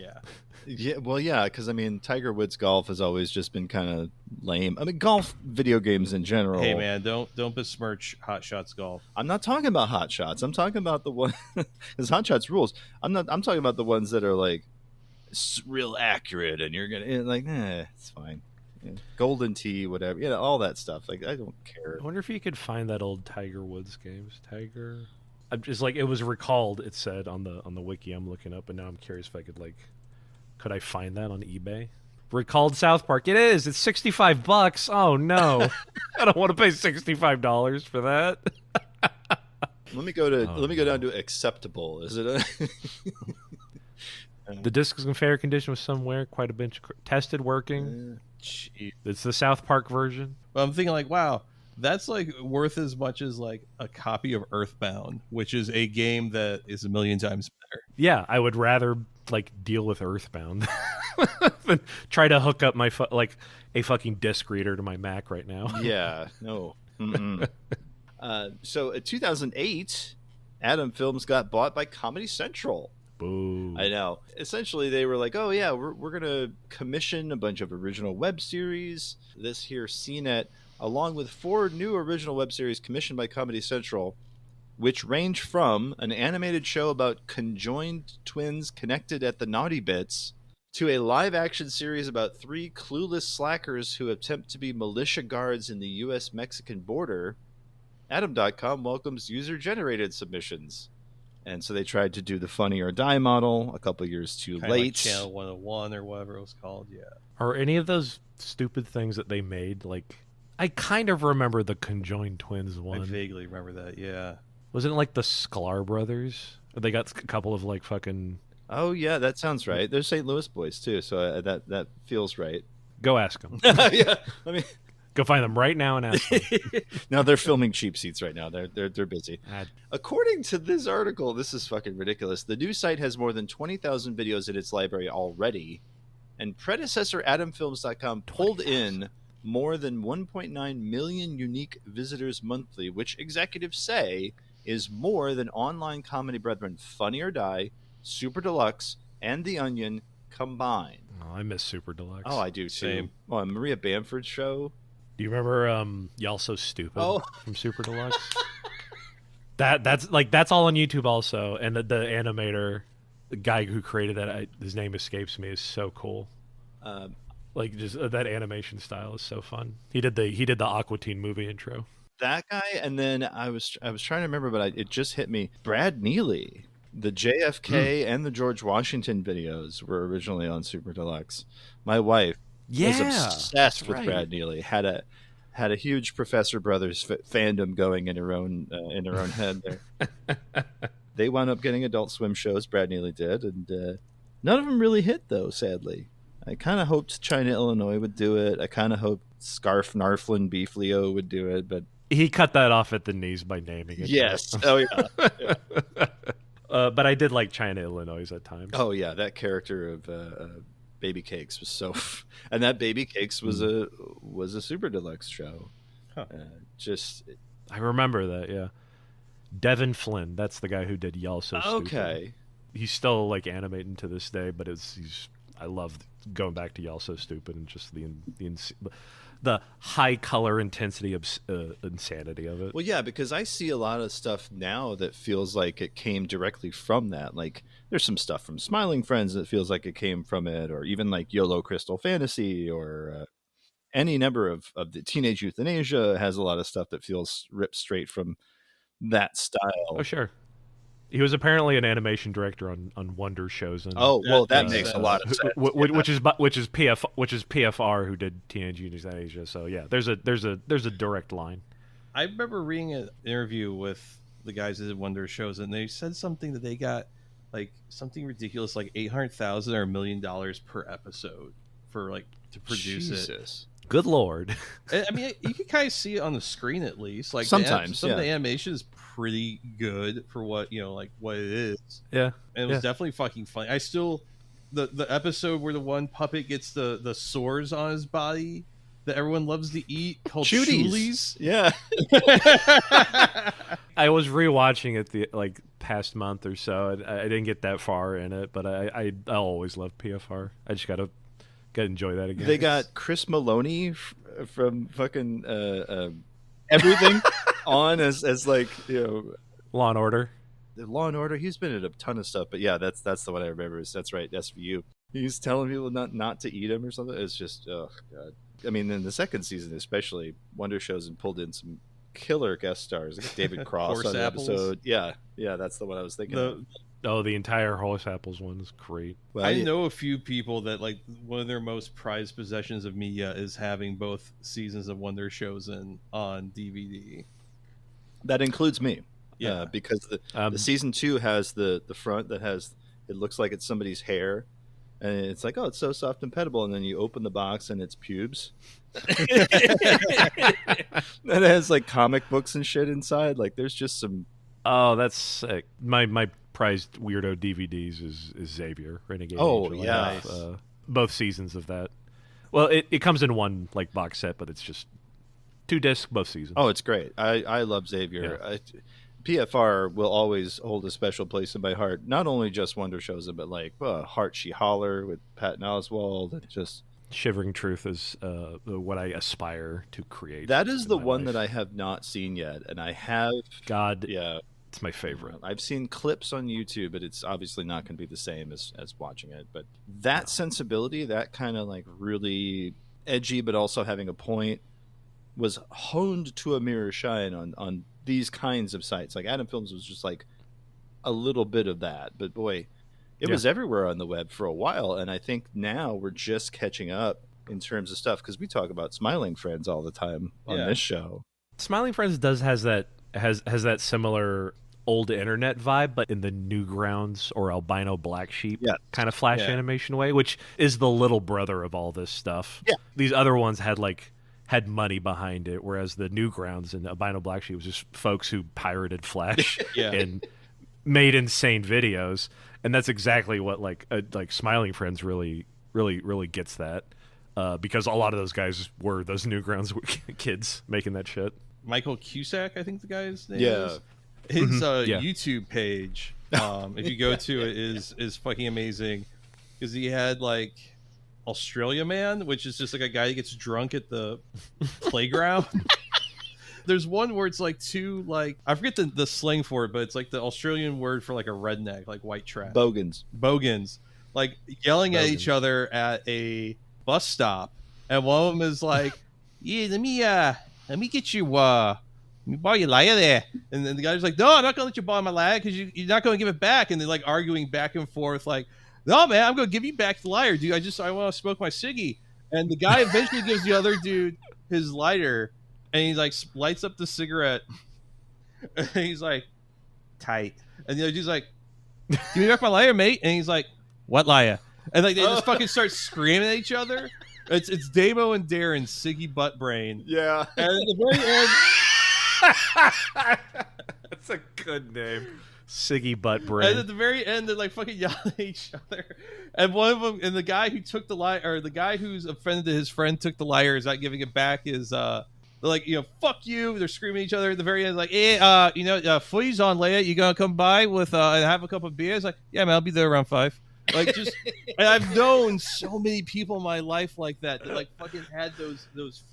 Yeah, well, yeah, because I mean, Tiger Woods golf has always just been kind of lame. I mean, golf video games in general. Hey, man, don't besmirch Hot Shots golf. I'm not talking about Hot Shots. I'm talking about the one because Hot Shots rules. I'm talking about the ones that are like real accurate, and you're gonna like, it's fine. Yeah. Golden Tee, whatever, all that stuff. Like, I don't care. I wonder if you could find that old Tiger Woods games. I'm just like, it was recalled. It said on the wiki I'm looking up, and now I'm curious if I could I find that on eBay? Recalled South Park. It is. It's $65. Oh no, I don't want to pay $65 for that. Let me go down to acceptable. Is it? The disc is in fair condition with somewhere. Quite a bunch tested working. It's the South Park version. Well, I'm thinking like, wow, that's like worth as much as like a copy of Earthbound, which is a game that is a million times better. Yeah, I would rather like deal with Earthbound than try to hook up my like a fucking disc reader to my Mac right now. Yeah, no. So in 2008, AtomFilms got bought by Comedy Central. Boo. I know. Essentially, they were like, oh, yeah, we're going to commission a bunch of original web series. This here CNET, along with 4 new original web series commissioned by Comedy Central, which range from an animated show about conjoined twins connected at the naughty bits to a live-action series about 3 clueless slackers who attempt to be militia guards in the U.S.-Mexican border. Atom.com welcomes user-generated submissions. And so they tried to do the Funny or Die model a couple years too late. Like Channel 101 or whatever it was called, yeah. Are any of those stupid things that they made, like, I kind of remember the conjoined twins one. I vaguely remember that, yeah. Wasn't it like the Sklar brothers? They got a couple of like fucking... Oh, yeah, that sounds right. They're St. Louis boys, too, so that feels right. Go ask them. Yeah, let me... Go find them right now and ask them. No, they're filming Cheap Seats right now. They're busy. According to this article, this is fucking ridiculous. The new site has more than 20,000 videos in its library already, and predecessor AtomFilms.com pulled in more than 1.9 million unique visitors monthly, which executives say is more than online comedy brethren Funny or Die, Super Deluxe, and The Onion combined. Oh, I miss Super Deluxe. Oh, I do too. Same. Oh, Maria Bamford's show. Do you remember Y'all So Stupid from Super Deluxe? That's all on YouTube also, and the animator, the guy who created that, his name escapes me, is so cool. Like just that animation style is so fun. He did the Aqua Teen movie intro. That guy, and then I was trying to remember, but it just hit me. Brad Neely, the JFK and the George Washington videos were originally on Super Deluxe. My wife was obsessed with Brad Neely. Had a huge Professor Brothers fandom going in her own head there. They wound up getting Adult Swim shows. Brad Neely did, and None of them really hit, though, sadly. I kind of hoped China, Illinois would do it. I kind of hoped Scarf Narflin Beef Leo would do it, but... He cut that off at the knees by naming it. Yes. Oh, yeah. But I did like China, Illinois at times. Oh, yeah. That character of Baby Cakes was so... And that Baby Cakes was a Super Deluxe show. Huh. I remember that, yeah. Devin Flynn, that's the guy who did Y'all So Stupid. Okay. He's still like animating to this day, but I love going back to Y'all So Stupid and just the high color intensity of insanity of it. Well, yeah, because I see a lot of stuff now that feels like it came directly from that. Like, there's some stuff from Smiling Friends that feels like it came from it, or even like YOLO Crystal Fantasy, or any number of the Teenage Euthanasia has a lot of stuff that feels ripped straight from that style. Oh, sure. He was apparently an animation director on Wonder shows. And, That makes a lot of sense. Which is PFR who did Teenage Euthanasia. So yeah, there's a direct line. I remember reading an interview with the guys that did Wonder shows, and they said something that they got like something ridiculous, like $800,000 or $1 million per episode for like to produce it. Good Lord. I mean, you can kind of see it on the screen at least. Like sometimes some of the animation is pretty good for what what it is. Yeah, and it was definitely fucking funny. I still the episode where the one puppet gets the sores on his body that everyone loves to eat called Chulies. Yeah. I was rewatching it the past month or so. I didn't get that far in it, but I always loved PFR. I just gotta enjoy that again. They got Chris Maloney from fucking everything on as like, Law and Order. Law and Order. He's been in a ton of stuff, but yeah, that's the one I remember. That's right. That's for you. He's telling people not to eat him or something. It's just, oh god. I mean, in the second season especially, Wonder Shows and pulled in some killer guest stars, like David Cross on the episode. Yeah, that's the one I was thinking of. The entire Horse Apples one is great. Well, I know a few people that like one of their most prized possessions of media is having both seasons of Wonder Shows on DVD. That includes me. Yeah, because the season 2 has the front that has, it looks like it's somebody's hair, and it's like, oh, it's so soft and petable, and then you open the box and it's pubes. That has like comic books and shit inside. Like, there's just some. Oh, that's sick. My prized weirdo DVDs is Xavier Renegade. Oh, Angel. yeah. I have, both seasons of that. Well, it comes in one like box set, but it's just 2 discs, both seasons. Oh, it's great. I love Xavier. Yeah. PFR will always hold a special place in my heart. Not only just Wonder Shows, but like Heart She Holler with Patton Oswalt, and just Shivering Truth is what I aspire to create. That is the one that I have not seen yet, and I have. God, yeah, it's my favorite. I've seen clips on YouTube, but it's obviously not going to be the same as watching it. But that sensibility, that kind of like really edgy, but also having a point, was honed to a mirror shine on these kinds of sites. Like AtomFilms was just like a little bit of that, but boy, it was everywhere on the web for a while, and I think now we're just catching up in terms of stuff, because we talk about Smiling Friends all the time on this show. Smiling Friends has that similar old internet vibe, but in the Newgrounds or albino black sheep kind of flash animation way, which is the little brother of all this stuff. Yeah, these other ones had money behind it, whereas the Newgrounds and albino black sheep was just folks who pirated Flash and made insane videos. And that's exactly what like Smiling Friends really gets that, because a lot of those guys were those Newgrounds kids making that shit. Michael Cusack, I think the guy's name is. His YouTube page, if you go to it, is fucking amazing, because he had like Australia Man, which is just like a guy that gets drunk at the playground. There's one where it's like two, like, I forget the slang for it, but it's like the Australian word for like a redneck, like white trash. Bogans, like yelling at each other at a bus stop, and one of them is like, "Yeah, let me get you, let me borrow your lighter there." And then the guy's like, "No, I'm not gonna let you borrow my lighter because you're not gonna give it back." And they're like arguing back and forth, like, "No, man, I'm gonna give you back the lighter, dude. I want to smoke my ciggy." And the guy eventually gives the other dude his lighter. And he like lights up the cigarette, and he's like, "Tight." And the other dude's like, "Give me back my lighter, mate." And he's like, What liar? And like they just fucking start screaming at each other. It's Damo and Darren, Siggy Butt Brain. Yeah. And at the very end, That's a good name. Siggy Butt Brain. and at the very end, they're like fucking yelling at each other. And one of them, and the guy who took the liar, or the guy who's offended that his friend took the liar, is not giving it back. Is they're like, fuck you. They're screaming at each other at the very end, like, hey, footy's on, Leia. You gonna come by with and have a couple of beers? Like, yeah, man, I'll be there around 5. Like, just, and I've known so many people in my life like that like fucking had those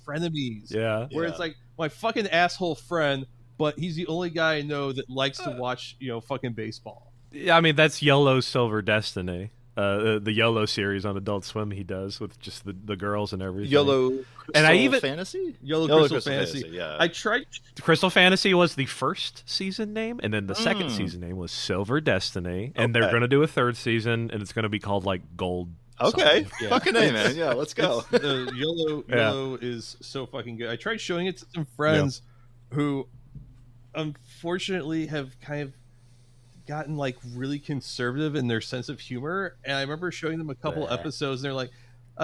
frenemies. Yeah. Where it's like my fucking asshole friend, but he's the only guy I know that likes to watch, fucking baseball. Yeah, I mean, that's YOLO Silver Destiny. The YOLO series on Adult Swim he does with just the girls and everything. YOLO Crystal And I even- Fantasy? YOLO Crystal Fantasy. Yeah. I tried. Crystal Fantasy was the first season name, and then the second season name was Silver Destiny, and they're Okay. going to do a third season, and it's going to be called like Gold. Okay. something. Yeah. Fucking A, man. Yeah, let's go. The YOLO Yeah. is so fucking good. I tried showing it to some friends who unfortunately have kind of gotten like really conservative in their sense of humor, and I remember showing them a couple episodes and they're like,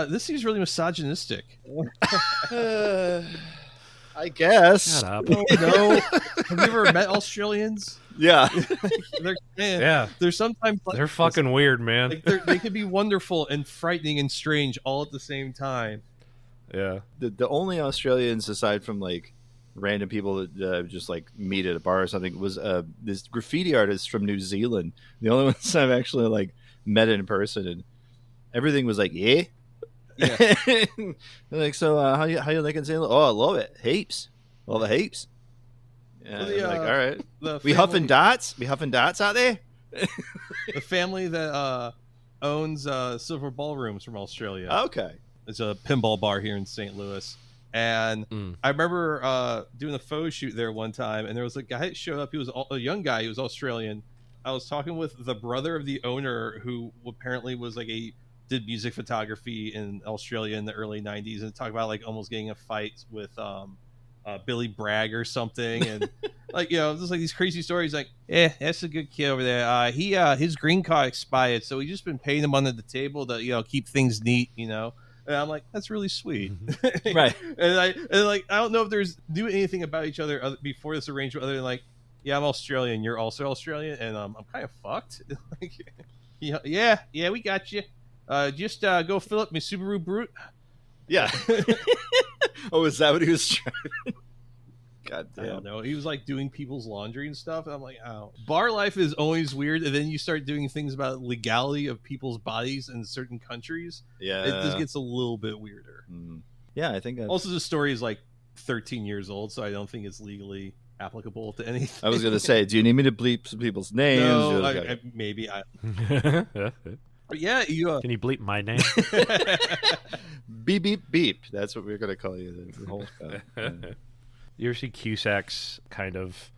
this seems really misogynistic. I guess. Shut up. No. Have you ever met Australians? Yeah. Yeah. They're sometimes like They're fucking weird, man. like they can be wonderful and frightening and strange all at the same time. Yeah. The only Australians aside from like random people that just like meet at a bar or something was this graffiti artist from New Zealand. The only ones I've actually like met in person, and everything was like, yeah. They're like, so how you liking St. Louis? Oh, I love it, heaps, all the heaps. Yeah, Well, the, like, all right, The we huffing dots out there. The family that owns Silver Ballrooms from Australia. Okay. It's a pinball bar here in St. Louis. And I remember doing a photo shoot there one time, and there was a guy that showed up. He was a young guy. He was Australian. I was talking with the brother of the owner, who apparently was like did music photography in Australia in the early 90s, and talked about like almost getting a fight with Billy Bragg or something. And like, just like these crazy stories like, that's a good kid over there. His green card expired, so we just been paying him under the table to, keep things neat, And I'm like, that's really sweet. Right. and I don't know if there's knew anything about each other before this arrangement other than like, yeah, I'm Australian, you're also Australian, and I'm kind of fucked. Like, yeah, we got you. Just go fill up my Subaru Brute. Yeah. Oh, is that what he was trying? God I damn. don't know. He was like doing people's laundry and stuff. And I'm like, oh. Bar life is always weird. And then you start doing things about legality of people's bodies in certain countries. Yeah. It just gets a little bit weirder. Yeah, I think Also, the story is like 13 years old, so I don't think it's legally applicable to anything. I was going to say, do you need me to bleep some people's names? No, maybe. But yeah, you. Can you bleep my name? Beep, beep, beep. That's what we're going to call you. The whole You ever see Cusack's kind of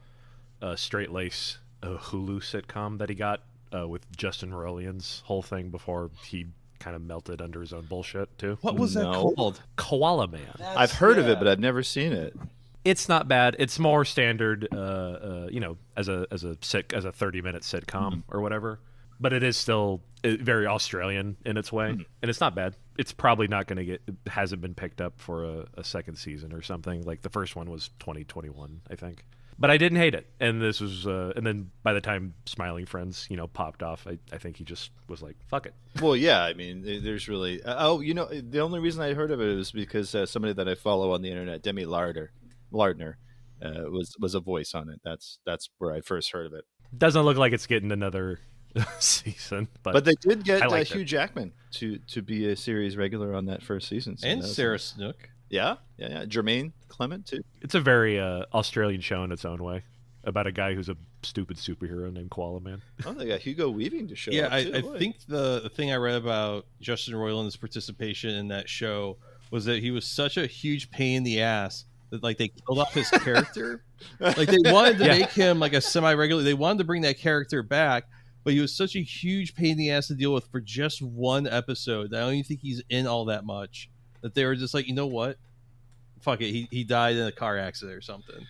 straight lace Hulu sitcom that he got with Justin Roiland's whole thing before he kind of melted under his own bullshit too? What was that called? Koala Man. I've heard of it, but I've never seen it. It's not bad. It's more standard, as a 30-minute sitcom or whatever. But it is still very Australian in its way, and it's not bad. It's probably not going to get. It hasn't been picked up for a second season or something. Like the first one was 2021, I think. But I didn't hate it, and this was. And then by the time Smiling Friends, popped off, I think he just was like, "Fuck it." Well, yeah. I mean, there's really. The only reason I heard of it was because somebody that I follow on the internet, Demi Lardner, was a voice on it. That's where I first heard of it. Doesn't look like it's getting another season, but they did get Hugh Jackman to be a series regular on that first season, so And Sarah Snook. Yeah. Jermaine Clement too. it's a very Australian show in its own way about a guy who's a stupid superhero named Koala Man. Oh, they got Hugo Weaving to show Yeah, up too. I think the thing I read about Justin Roiland's participation in that show was that he was such a huge pain in the ass that like they killed off his character. Like they wanted to make him like a semi-regular. They wanted to bring that character back, but he was such a huge pain in the ass to deal with for just one episode. I don't even think he's in all that much. That they were just like, you know what? Fuck it. He died in a car accident or something.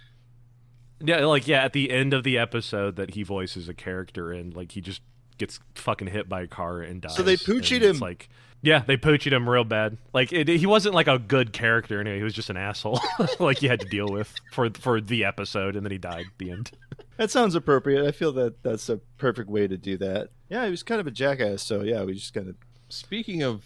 Yeah, at the end of the episode that he voices a character in, like he just gets fucking hit by a car and dies. So they poochied And him. It's like, yeah, they poochied him real bad. Like he wasn't like a good character anyway. He was just an asshole. Like you had to deal with for the episode, and then he died at the end. That sounds appropriate. I feel that that's a perfect way to do that. Yeah, he was kind of a jackass. So yeah, we just kind of. Speaking of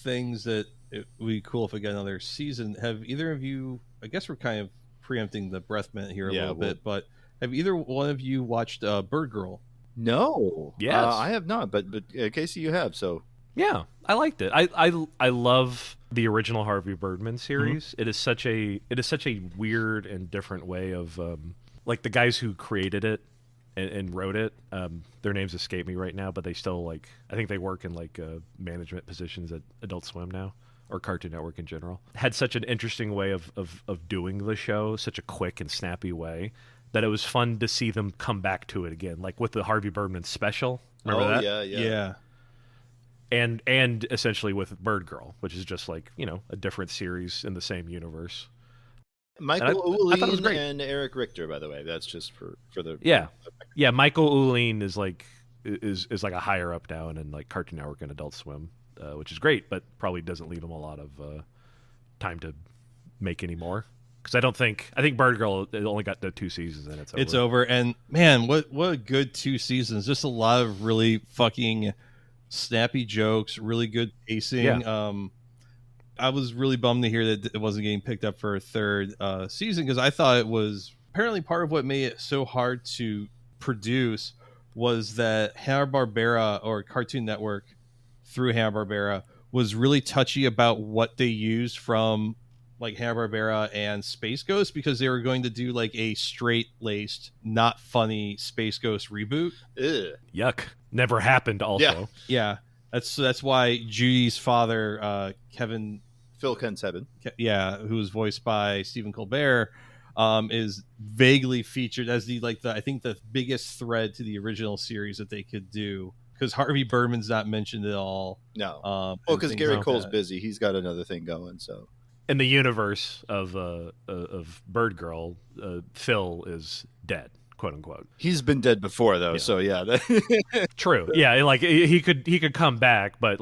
things that it would be cool if we got another season, have either of you? I guess we're kind of preempting the breath mint here a little bit, but have either one of you watched Bird Girl? No. Yes. I have not. But Casey, you have. So Yeah, I liked it. I love the original Harvey Birdman series. It is such a weird and different way of like the guys who created it and wrote it. Their names escape me right now, but they still I think they work in management positions at Adult Swim now, or Cartoon Network in general. Had such an interesting way of doing the show, such a quick and snappy way, that it was fun to see them come back to it again, like with the Harvey Birdman special. Remember that? Yeah. And essentially with Bird Girl, which is just a different series in the same universe. Michael I thought it was Ouweleen great. and Eric Richter, by the way. That's just for the Yeah. Michael Ouweleen is is a higher up now in Cartoon Network and Adult Swim, which is great, but probably doesn't leave him a lot of time to make any more. Because I think Bird Girl only got the 2 seasons and it's over. It's over, and man, what a good 2 seasons! Just a lot of really fucking snappy jokes, really good pacing. Yeah. I was really bummed to hear that it wasn't getting picked up for a 3rd season, because I thought it was apparently part of what made it so hard to produce was that Hanna-Barbera, or Cartoon Network through Hanna-Barbera, was really touchy about what they used from Hanna-Barbera and Space Ghost, because they were going to do a straight-laced, not funny Space Ghost reboot. Ugh. Yuck. Never happened also. Yeah. That's why Judy's father, Kevin, Phil Kenseben. who was voiced by Stephen Colbert, is vaguely featured as I think the biggest thread to the original series that they could do, because Harvey Birdman's not mentioned at all. No. Well, Because Gary Cole's busy. He's got another thing going, so. In the universe of Bird Girl, Phil is dead, quote unquote. He's been dead before, though, so yeah. True. Yeah, he could come back, but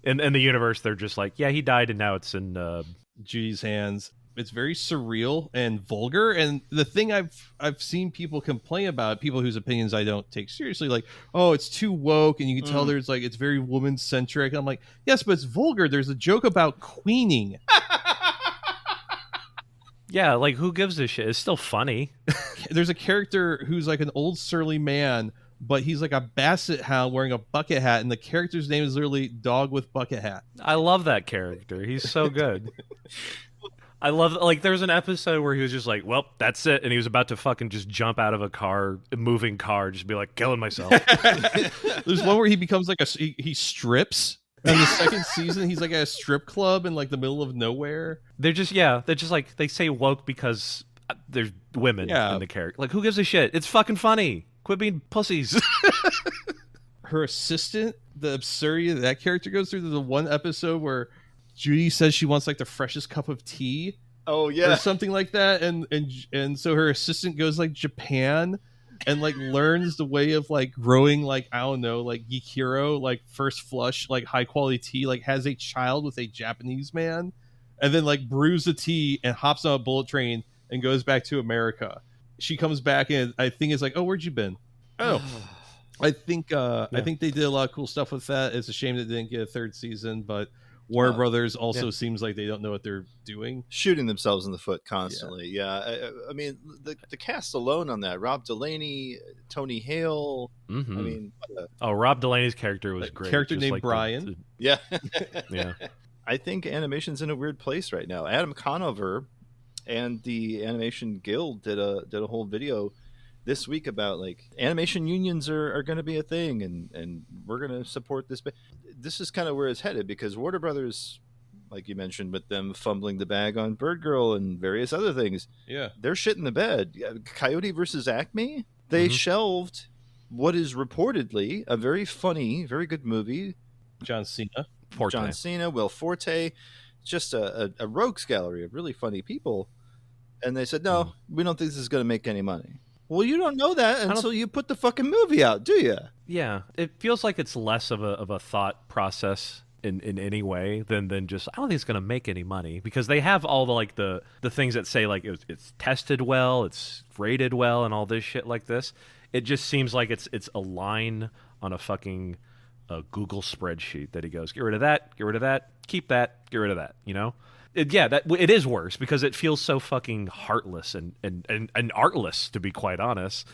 in the universe, they're just he died, and now it's in Judy's hands. It's very surreal and vulgar, and the thing I've seen people complain about, people whose opinions I don't take seriously, oh, it's too woke, and you can tell there's it's very woman centric. I'm like, yes, but it's vulgar. There's a joke about queening. Yeah, who gives a shit? It's still funny. There's a character who's an old surly man, but he's a basset hound wearing a bucket hat, and the character's name is literally Dog with Bucket Hat. I love that character. He's so good. I love there's an episode where he was just well, that's it, and he was about to fucking just jump out of a moving car, just be killing myself. There's one where he becomes he strips. In the 2nd season, he's at a strip club in the middle of nowhere. They're just they say woke because there's women in the character. Who gives a shit? It's fucking funny. Quit being pussies. Her assistant, the absurdity that character goes through. There's the one episode where Judy says she wants the freshest cup of tea. Oh yeah, or something like that, and so her assistant goes Japan and learns the way of growing I don't know Gikiro first flush high quality tea, has a child with a Japanese man, and then brews the tea and hops on a bullet train and goes back to America. She comes back and I think it's oh, where'd you been? Oh, I think they did a lot of cool stuff with that. It's a shame that they didn't get a 3rd season, but Warner Brothers also seems like they don't know what they're doing. Shooting themselves in the foot constantly. Yeah. I mean, the cast alone on that, Rob Delaney, Tony Hale. Mm-hmm. I mean, Rob Delaney's character was great. Character named Brian. Yeah. Yeah. I think animation's in a weird place right now. Adam Conover and the Animation Guild did a whole video this week about animation unions are going to be a thing, and we're going to support this. This is kind of where it's headed, because Warner Brothers, like you mentioned, with them fumbling the bag on Bird Girl and various other things, they're shit in the bed. Coyote versus Acme, they shelved what is reportedly a very funny, very good movie. John Cena, Will Forte, just a rogues gallery of really funny people, and they said no, we don't think this is going to make any money. Well, you don't know that until you put the fucking movie out, do you? Yeah, it feels like it's less of a thought process in any way than just, I don't think it's going to make any money, because they have all the things that say like it's tested well, it's rated well, and all this shit like this. It just seems like it's a line on a fucking Google spreadsheet that he goes, get rid of that, keep that, get rid of that, you know? It is worse because it feels so fucking heartless and artless, to be quite honest.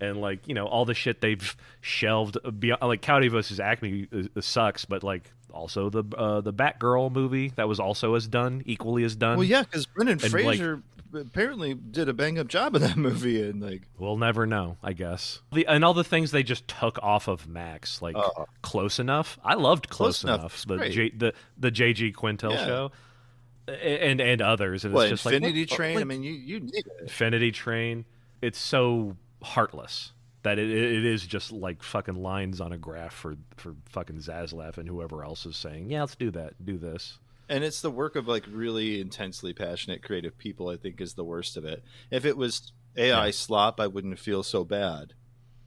And like, you know, all the shit they've shelved beyond, like Cowdy vs. Acme sucks, but like also the Batgirl movie that was also equally as done. Well, yeah, because Brendan And, Fraser apparently did a bang up job in that movie, and like we'll never know, I guess. And all the things they just took off of Max, like Close Enough. I loved Close Enough. The JG Quintel show. And others, and it's just Infinity like Train. I mean, you need it. Infinity Train. It's so heartless that it is just like fucking lines on a graph for fucking Zaslav and whoever else is saying, yeah, let's do that, do this. And it's the work of like really intensely passionate creative people. I think is the worst of it. If it was AI slop, I wouldn't feel so bad.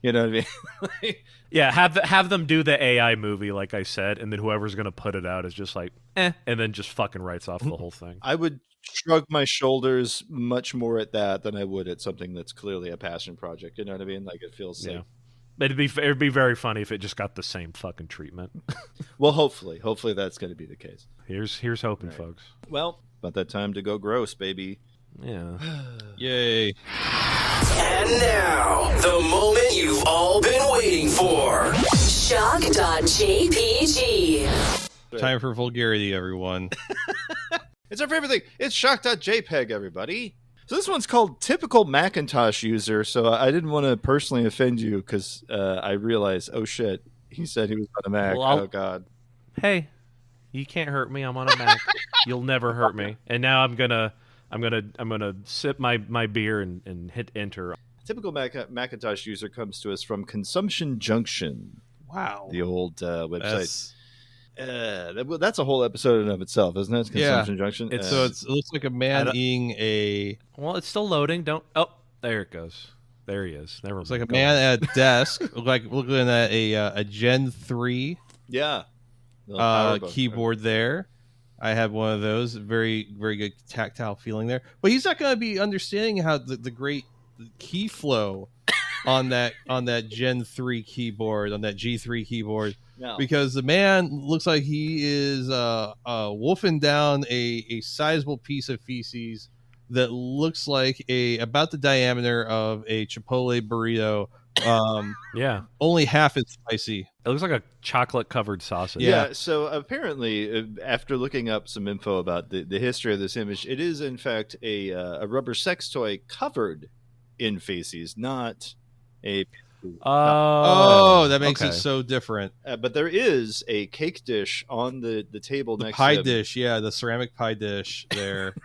You know what I mean? Yeah, have them do the AI movie, like I said, and then whoever's gonna put it out is just like, and then just fucking writes off the whole thing. I would shrug my shoulders much more at that than I would at something that's clearly a passion project. You know what I mean? Like it feels like. It'd be very funny if it just got the same fucking treatment. Well, hopefully that's going to be the case. Here's hoping, folks. Well, about that time to go gross, baby. Yeah. Yay. And now, the moment you've all been waiting for. Shock.jpg. Time for vulgarity, everyone. It's our favorite thing. It's shock.jpg, everybody. So this one's called Typical Macintosh User. So I didn't want to personally offend you because I realized, oh shit, he said he was on a Mac. Well, oh god. Hey, you can't hurt me. I'm on a Mac. You'll never hurt me. And now I'm gonna sip my beer and hit enter. Typical Macintosh User comes to us from Consumption Junction. Wow. The old website. That's a whole episode in of itself, isn't it? Consumption Junction. It looks like a man eating a. Well, it's still loading. There it goes. There he is. Never. It's like a man at a desk, looking at a Gen 3. Yeah. Keyboard there. I have one of those. Very, very good tactile feeling there. But he's not going to be understanding how the great key flow on that Gen 3 keyboard, on that G3 keyboard. No. Because the man looks like he is wolfing down a sizable piece of feces that looks like about the diameter of a Chipotle burrito. Only half as spicy. It looks like a chocolate covered sausage. Yeah. So apparently, after looking up some info about the history of this image, it is in fact a rubber sex toy covered in feces, not a. That makes it so different. But there is a cake dish on the table next to pie dish. Yeah, the ceramic pie dish there.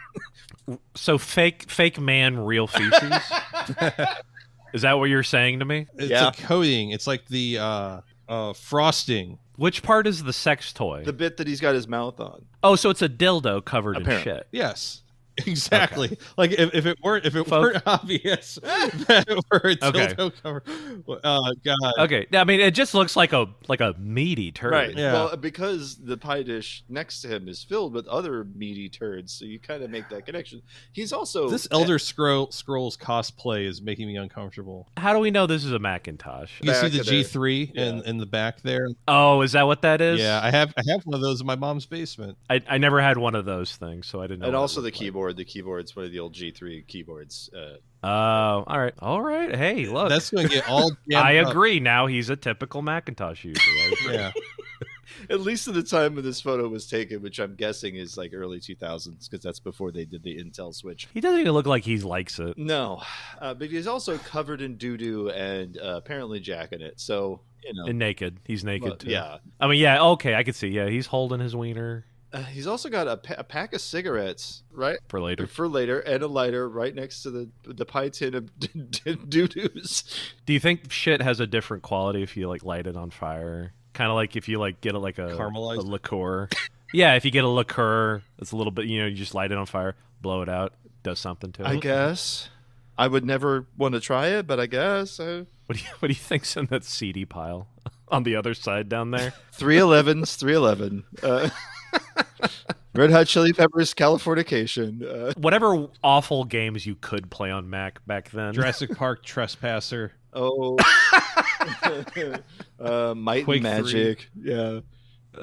So fake man, real feces. Is that what you're saying to me? It's a coating. It's like the frosting. Which part is the sex toy? The bit that he's got his mouth on. Oh, so it's a dildo covered in shit. Yes. Exactly. Okay. Like if it weren't obvious that it were a dildo cover. God. Okay. I mean, it just looks like a meaty turd. Right. Yeah. Well, because the pie dish next to him is filled with other meaty turds, so you kind of make that connection. He's also this Elder Scrolls cosplay is making me uncomfortable. How do we know this is a Macintosh? You see the G3 in the back there. Oh, is that what that is? Yeah, I have one of those in my mom's basement. I never had one of those things, so I didn't know. And also the keyboard. The keyboard's one of the old G3 keyboards. All right. Hey, look, that's going to get all. I agree. Now he's a typical Macintosh user. Yeah. At least at the time when this photo was taken, which I'm guessing is like early 2000s, because that's before they did the Intel switch. He doesn't even look like he likes it. No, but he's also covered in doo-doo and apparently jacking it. So, you know. And naked. He's naked, too. Yeah. I mean, yeah, okay, I could see. Yeah, he's holding his wiener. He's also got a pack of cigarettes, right? For later, and a lighter right next to the pie tin of doo-doos. Do you think shit has a different quality if you like light it on fire? Kind of like if you like get a caramelized liqueur. Yeah, if you get a liqueur, it's a little bit. You just light it on fire, blow it out, does something to it. I guess. I would never want to try it, but I guess. What do you think's in that CD pile on the other side down there? 311's 311. Red Hot Chili Peppers, Californication. Whatever awful games you could play on Mac back then. Jurassic Park Trespasser. Oh. Might Quake and Magic. 3. Yeah.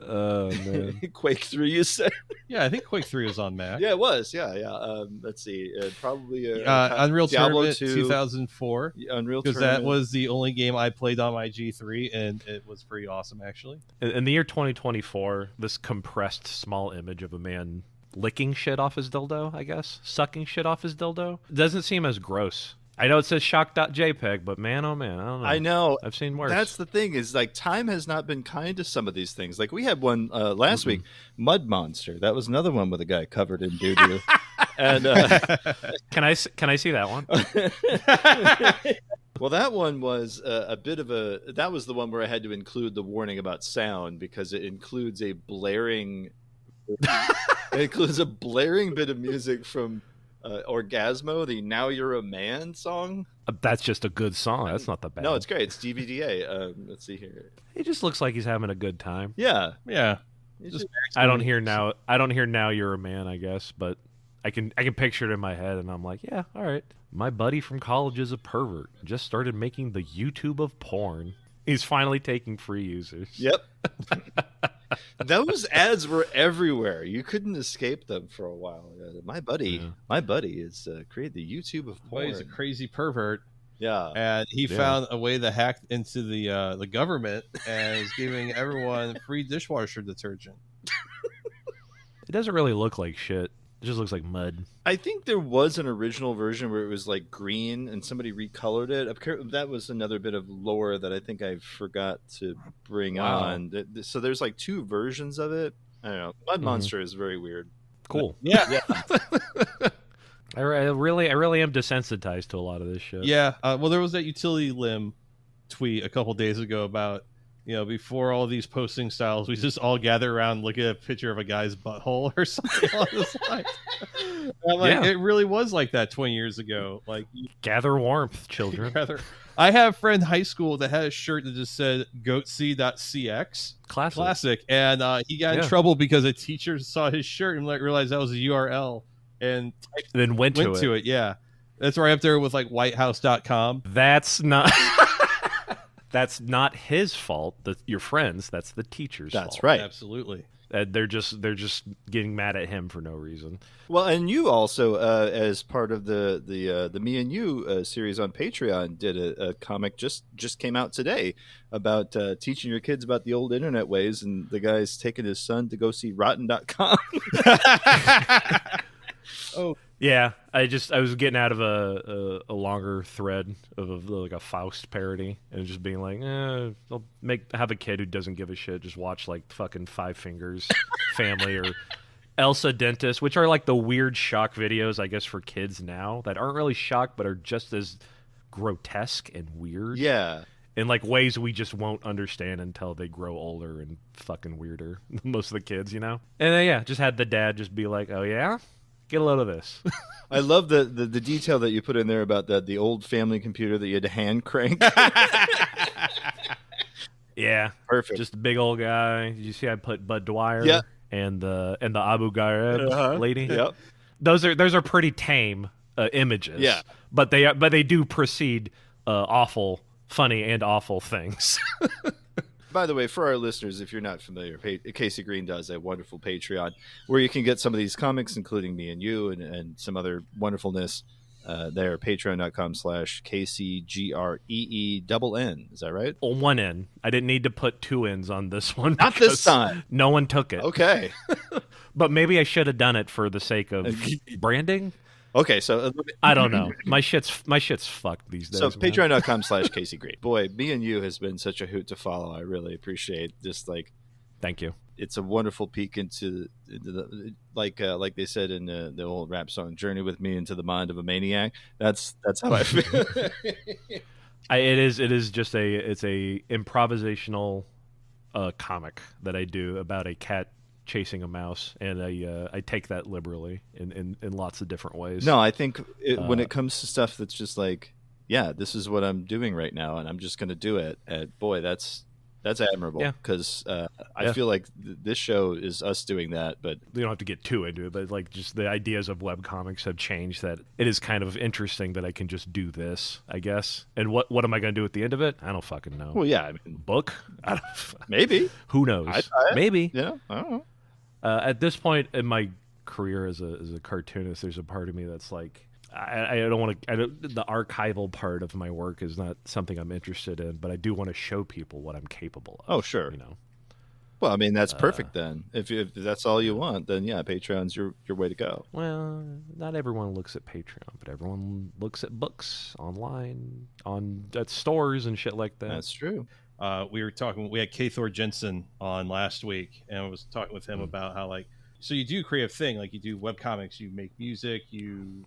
Oh, man. Quake 3, you said? Yeah, I think Quake 3 was on Mac. Yeah, it was. Yeah. Let's see. Probably Unreal Diablo Tournament 2, 2004. Unreal Because Tournament. that was the only game I played on my G3, and it was pretty awesome, actually. In the year 2024, this compressed small image of a man licking shit off his dildo, I guess, sucking shit off his dildo, doesn't seem as gross. I know it says shock.jpg, but man, oh man, I don't know. I know. I've seen worse. That's the thing is like time has not been kind to some of these things. Like we had one last week, Mud Monster. That was another one with a guy covered in doo-doo. And Can I see that one? well, that one was a bit of a. That was the one where I had to include the warning about sound because it includes a blaring. It includes a blaring bit of music from Orgasmo, the "Now You're a Man" song. That's just a good song. That's not that bad. No, it's great. It's DVDA. Let's see here. He just looks like he's having a good time. Yeah, Yeah. it's Just- just I don't hear now you're a man, I guess, but I can picture it in my head and I'm like, yeah, all right. My buddy from college is a pervert. Just started making the YouTube of porn. He's finally taking free users. Yep. Those ads were everywhere. You couldn't escape them for a while. My buddy is created the YouTube of Boy, porn. he's a crazy pervert, Yeah. and he found a way to hack into the government and is giving everyone free dishwasher detergent. It doesn't really look like shit. It just looks like mud. I think there was an original version where it was like green and somebody recolored it. That was another bit of lore that I think I forgot to bring on. So there's like two versions of it. I don't know. Mud Monster is very weird. Cool. Yeah. I really am desensitized to a lot of this shit. Yeah. Well, there was that utility limb tweet a couple days ago about, before all these posting styles, we just all gather around, look at a picture of a guy's butthole or something on the side. It really was like that 20 years ago. Like, Gather warmth, children. I have a friend in high school that had a shirt that just said goatsy.cx. Classic. And he got in trouble because a teacher saw his shirt and realized that was a URL and Then went to it. Yeah. That's right up there with like whitehouse.com. That's not that's not his fault. Your friends. That's the teacher's fault. That's right. Absolutely. They're just getting mad at him for no reason. Well, and you also, as part of the Me and You series on Patreon, did a comic just came out today about teaching your kids about the old internet ways, and the guy's taking his son to go see Rotten.com. Oh, Yeah, I was getting out of a longer thread of like a Faust parody and just being like, I'll have a kid who doesn't give a shit just watch like fucking Five Fingers Family or Elsa Dentist, which are like the weird shock videos, I guess, for kids now that aren't really shock but are just as grotesque and weird. Yeah. In like ways we just won't understand until they grow older and fucking weirder. Most of the kids, And then, just had the dad just be like, oh yeah? Get a load of this. I love the detail that you put in there about the old family computer that you had to hand crank. Yeah, Perfect. Just a big old guy. Did you see I put Bud Dwyer? Yeah. And the Abu Ghraib lady. Yep. Those are pretty tame images. Yeah. But they do precede awful, funny and awful things. By the way, for our listeners, if you're not familiar, Casey Green does a wonderful Patreon where you can get some of these comics, including Me and You and some other wonderfulness there. Patreon.com/KCGREENN. Is that right? One N. I didn't need to put two N's on this one. Not this time. No one took it. Okay. But maybe I should have done it for the sake of branding. Okay, so I don't know. My shit's fucked these days. So man. Patreon.com/Casey Green. Boy, Me and You has been such a hoot to follow. I really appreciate just like. Thank you. It's a wonderful peek into the like they said in the old rap song "Journey with Me into the Mind of a Maniac." That's how I feel. It is just a improvisational comic that I do about a cat chasing a mouse, and I take that liberally in lots of different ways. No, I think when it comes to stuff that's just like, yeah, this is what I'm doing right now, and I'm just going to do it. And boy, that's admirable. Because I feel like this show is us doing that, but you don't have to get too into it. But like, just the ideas of webcomics have changed. That it is kind of interesting that I can just do this, I guess. And what am I going to do at the end of it? I don't fucking know. Well, yeah, I mean, book? Maybe. Who knows? Maybe. Yeah, I don't know. At this point in my career as a cartoonist, there's a part of me that's like, I don't want to. The archival part of my work is not something I'm interested in, but I do want to show people what I'm capable of. Oh, sure. Well, I mean, that's perfect then. If that's all you want, then yeah, Patreon's your way to go. Well, not everyone looks at Patreon, but everyone looks at books online, at stores and shit like that. That's true. We had K-Thor Jensen on last week, and I was talking with him about how, like, so you do a creative thing, like you do webcomics, you make music, you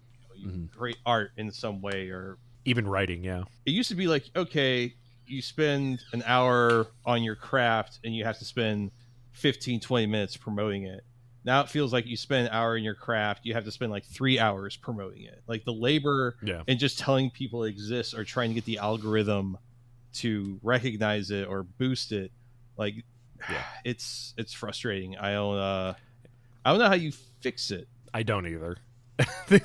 create art in some way, or even writing. Yeah, it used to be like, okay, you spend an hour on your craft and you have to spend 15-20 minutes promoting it. Now it feels like you spend an hour in your craft, you have to spend like 3 hours promoting it. Like the labor and just telling people it exists, or trying to get the algorithm to recognize it or boost it, like it's frustrating. I don't know how you fix it. I don't either.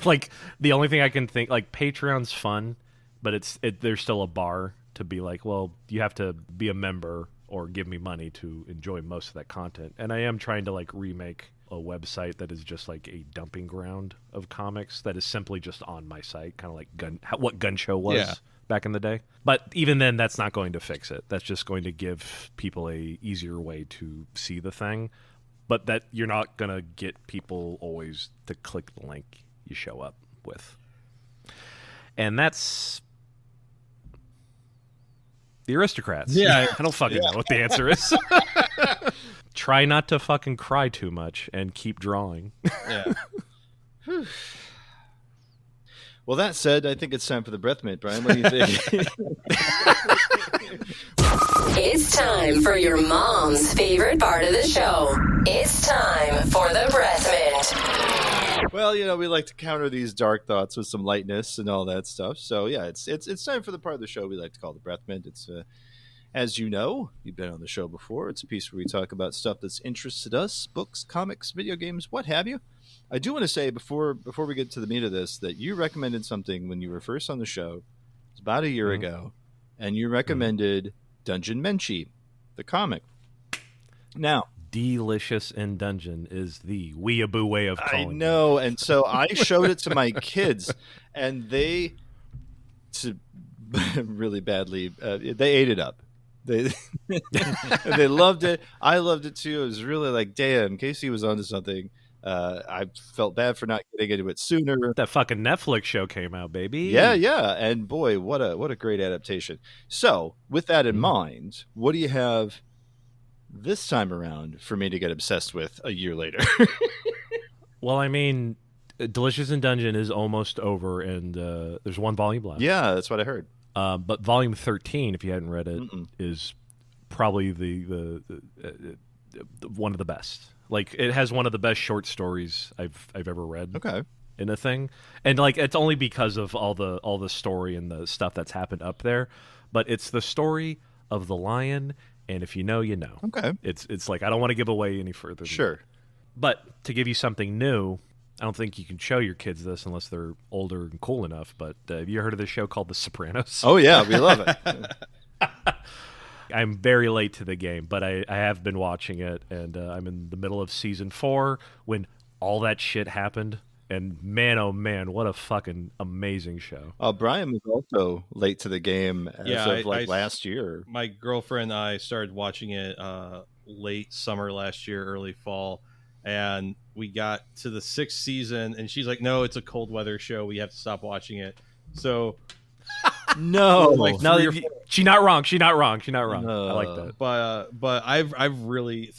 Like, the only thing I can think, like, Patreon's fun, but there's still a bar to be like, well, you have to be a member or give me money to enjoy most of that content. And I am trying to like remake a website that is just like a dumping ground of comics that is simply just on my site, kind of like what Gun Show was back in the day. But even then, that's not going to fix it. That's just going to give people a easier way to see the thing. But that you're not going to get people always to click the link you show up with. And that's the aristocrats. Yeah. I don't fucking know what the answer is. Try not to fucking cry too much and keep drawing. Yeah. Well, that said, I think it's time for the breath mint, Brian. What do you think? It's time for your mom's favorite part of the show. It's time for the breath mint. Well, we like to counter these dark thoughts with some lightness and all that stuff. So yeah, it's time for the part of the show we like to call the breath mint. It's as you know, you've been on the show before. It's a piece where we talk about stuff that's interested us: books, comics, video games, what have you. I do want to say before we get to the meat of this that you recommended something when you were first on the show. It was about a year ago, and you recommended Dungeon Menchie, the comic. Now, Delicious in Dungeon is the weeaboo way of calling I know, and so I showed it to my kids, and they really badly they ate it up. They they loved it. I loved it too. It was really like, damn, Casey was onto something. I felt bad for not getting into it sooner. That fucking Netflix show came out, baby. Yeah, and boy, what a great adaptation. So, with that in mind, what do you have this time around for me to get obsessed with a year later? Well, I mean, Delicious in Dungeon is almost over, and there's one volume left. Yeah, that's what I heard. But volume 13, if you hadn't read it, is probably the one of the best. Like, it has one of the best short stories I've ever read. Okay. In a thing, and like, it's only because of all the story and the stuff that's happened up there, but it's the story of the lion, and if you know, you know. Okay. It's like, I don't want to give away any further. Sure. But to give you something new, I don't think you can show your kids this unless they're older and cool enough. But have you heard of this show called The Sopranos? Oh yeah, we love it. I'm very late to the game, but I have been watching it, and I'm in the middle of season 4 when all that shit happened. And man, oh man, what a fucking amazing show. Brian was also late to the game as of last year. My girlfriend and I started watching it late summer last year, early fall, and we got to the 6th season, and she's like, no, it's a cold weather show. We have to stop watching it. So... No, she's not wrong. She's not wrong. I like that. But I've really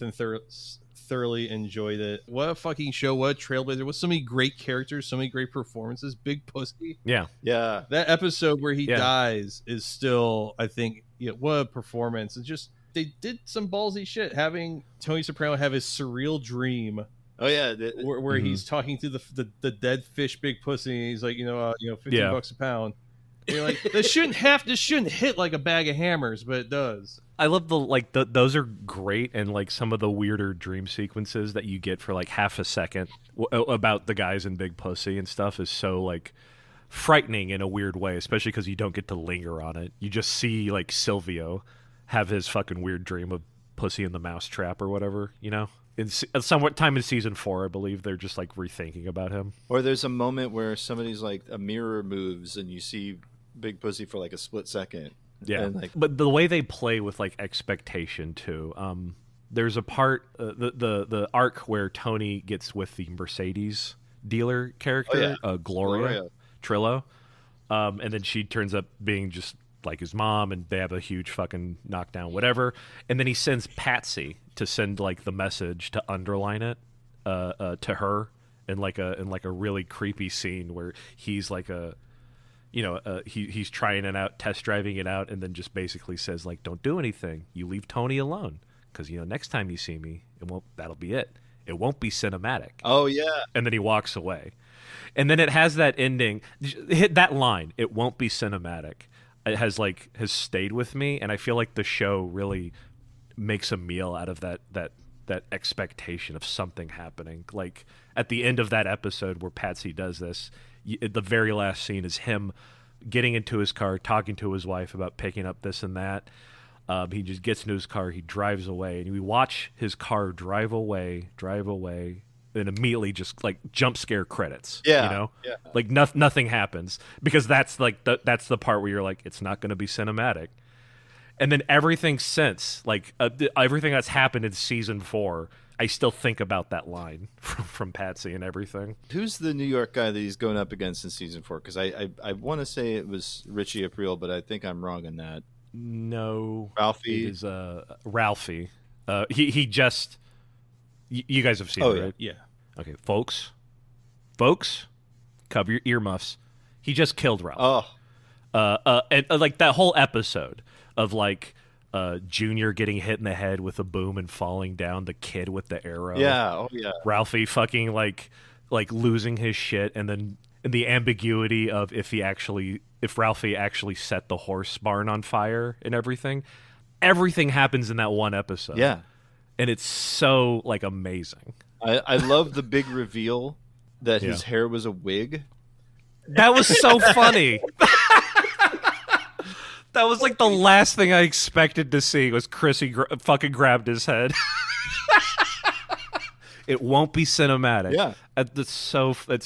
thoroughly enjoyed it. What a fucking show! What a trailblazer! With so many great characters, so many great performances. Big Pussy. Yeah. That episode where he dies is still, I think, what a performance. It's just they did some ballsy shit, having Tony Soprano have his surreal dream. Oh yeah, where he's talking to the dead fish big pussy. And he's like, $15 a pound. And you're like, this shouldn't hit like a bag of hammers, but it does. I love those are great, and like some of the weirder dream sequences that you get for like half a second about the guys in Big Pussy and stuff is so like frightening in a weird way, especially because you don't get to linger on it. You just see like Silvio have his fucking weird dream of Pussy in the Mousetrap or whatever, In somewhat time in season 4, I believe they're just like rethinking about him. Or there's a moment where somebody's like a mirror moves and you see Big Pussy for like a split second. Yeah, but the way they play with like expectation too. There's a part the arc where Tony gets with the Mercedes dealer character, Gloria Trillo, and then she turns up being just like his mom, and they have a huge fucking knockdown, whatever. And then he sends Patsy to send like the message to underline it to her in like a really creepy scene where he's like he's trying it out, test driving it out, and then just basically says like, "Don't do anything. You leave Tony alone, because next time you see me, that'll be it. It won't be cinematic." Oh yeah. And then he walks away, and then it has that ending. Hit that line. It won't be cinematic. It has stayed with me, and I feel like the show really makes a meal out of that expectation of something happening. Like at the end of that episode where Patsy does this. The very last scene is him getting into his car, talking to his wife about picking up this and that. He just gets into his car, he drives away, and we watch his car drive away, and immediately just like jump scare credits. Yeah, like nothing happens, because that's like that's the part where you're like, it's not going to be cinematic. And then everything since, like everything that's happened in season 4. I still think about that line from Patsy and everything. Who's the New York guy that he's going up against in season 4? Because I want to say it was Richie Aprile, but I think I'm wrong in that. No, Ralphie it is Ralphie. He just you guys have seen it, right? Yeah. Okay, folks, cover your earmuffs. He just killed Ralph. And like that whole episode of like. Junior getting hit in the head with a boom and falling down, the kid with the arrow. Yeah, oh yeah. Ralphie fucking like losing his shit, and then the ambiguity of if Ralphie actually set the horse barn on fire and everything. Everything happens in that one episode. Yeah. And it's so like amazing. I love the big reveal that his hair was a wig. That was so funny. That was like the last thing I expected to see was Chrissy fucking grabbed his head. It won't be cinematic. Yeah. It's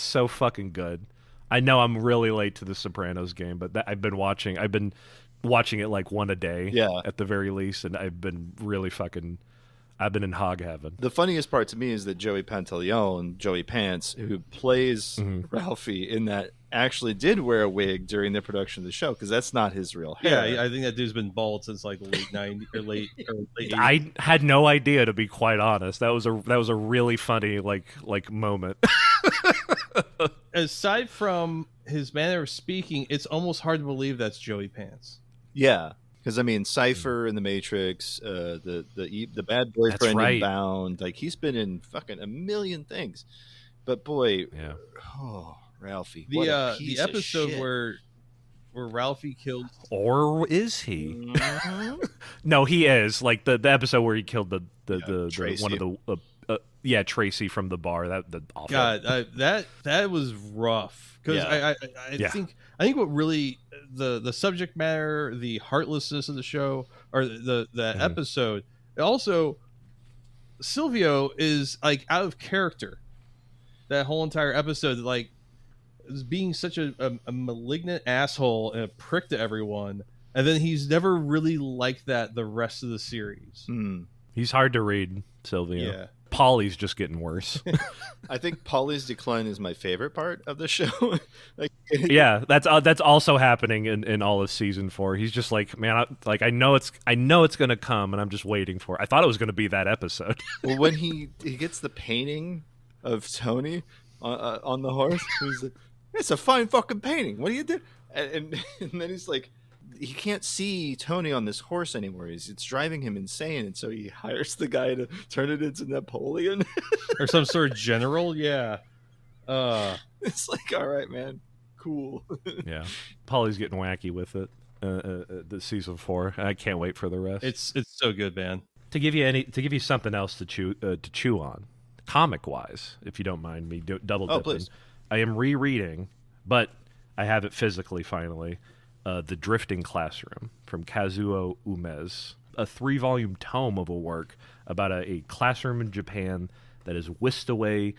so fucking good. I know I'm really late to the Sopranos game, but I've been watching it like one a day at the very least, and I've been in hog heaven. The funniest part to me is that Joey Pantaleone, Joey Pants, who plays Ralphie in that, actually did wear a wig during the production of the show, because that's not his real hair. Yeah, I think that dude's been bald since like the late 90s or late 80s. I had no idea, to be quite honest. That was a really funny like moment. Aside from his manner of speaking, it's almost hard to believe that's Joey Pants. Yeah. Because I mean, Cypher in The Matrix, the bad boyfriend in Bound, like he's been in fucking a million things. But boy, Ralphie, the episode where Ralphie killed, or is he? No, he is. Like the episode where he killed the Tracy. one of the Tracy from the bar. That awful. God, that was rough. Because I think what really the subject matter, the heartlessness of the show, or the episode, also Silvio is like out of character. That whole entire episode, like, is being such a malignant asshole and a prick to everyone, and then he's never really like that the rest of the series. He's hard to read, Silvio. Yeah. Paulie's just getting worse. I think Paulie's decline is my favorite part of the show. Yeah, that's also happening in all of season 4. He's just like, man, I know it's gonna come, and I'm just waiting for it. I thought it was gonna be that episode. Well, when he gets the painting of Tony on the horse, he's like, "It's a fine fucking painting. What do you do?" And then he's like he can't see Tony on this horse anymore. It's driving him insane, and so he hires the guy to turn it into Napoleon or some sort of general. Yeah. It's like, all right, man, cool. Yeah, Polly's getting wacky with it. The season 4. I can't wait for the rest. It's so good, man. To give you something else to chew on, comic wise, if you don't mind me double dipping. Please. I am rereading, but I have it physically finally. The Drifting Classroom from Kazuo Umezu, a 3-volume tome of a work about a classroom in Japan that is whisked away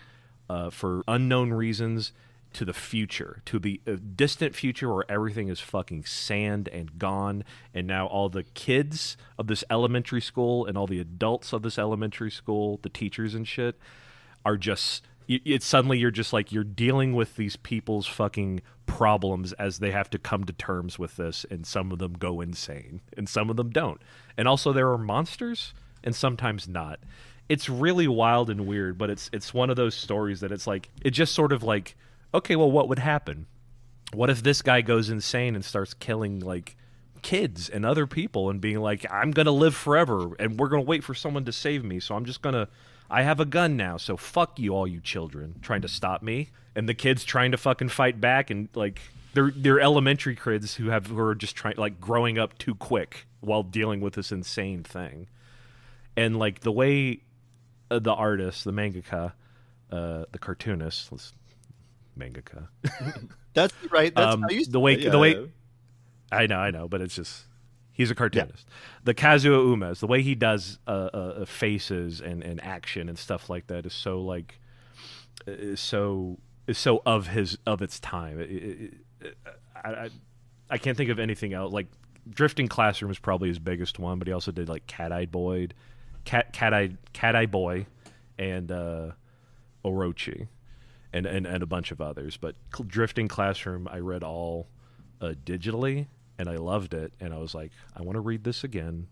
for unknown reasons to the future, to the distant future where everything is fucking sand and gone, and now all the kids of this elementary school and all the adults of this elementary school, the teachers and shit, are just... It's suddenly you're just like, you're dealing with these people's fucking problems as they have to come to terms with this, and some of them go insane and some of them don't. And also there are monsters and sometimes not. It's really wild and weird, but it's one of those stories that it's like, it just sort of like, okay, well, what would happen? What if this guy goes insane and starts killing like kids and other people and being like, I'm going to live forever and we're going to wait for someone to save me. So I'm just going to, I have a gun now. So fuck you, all you children trying to stop me. And the kids trying to fucking fight back. And like, they're elementary kids who are just trying, like, growing up too quick while dealing with this insane thing. And like the way the artist, the mangaka, the cartoonist, mangaka. That's right. That's how you the way I know, but it's just he's a cartoonist. Yeah. The Kazuo Umezu, the way he does faces and action and stuff like that is so like is so of its time. I can't think of anything else. Like Drifting Classroom is probably his biggest one, but he also did like Cat-Eyed Boy, and Orochi. And a bunch of others. But Drifting Classroom, I read all digitally, and I loved it. And I was like, I want to read this again,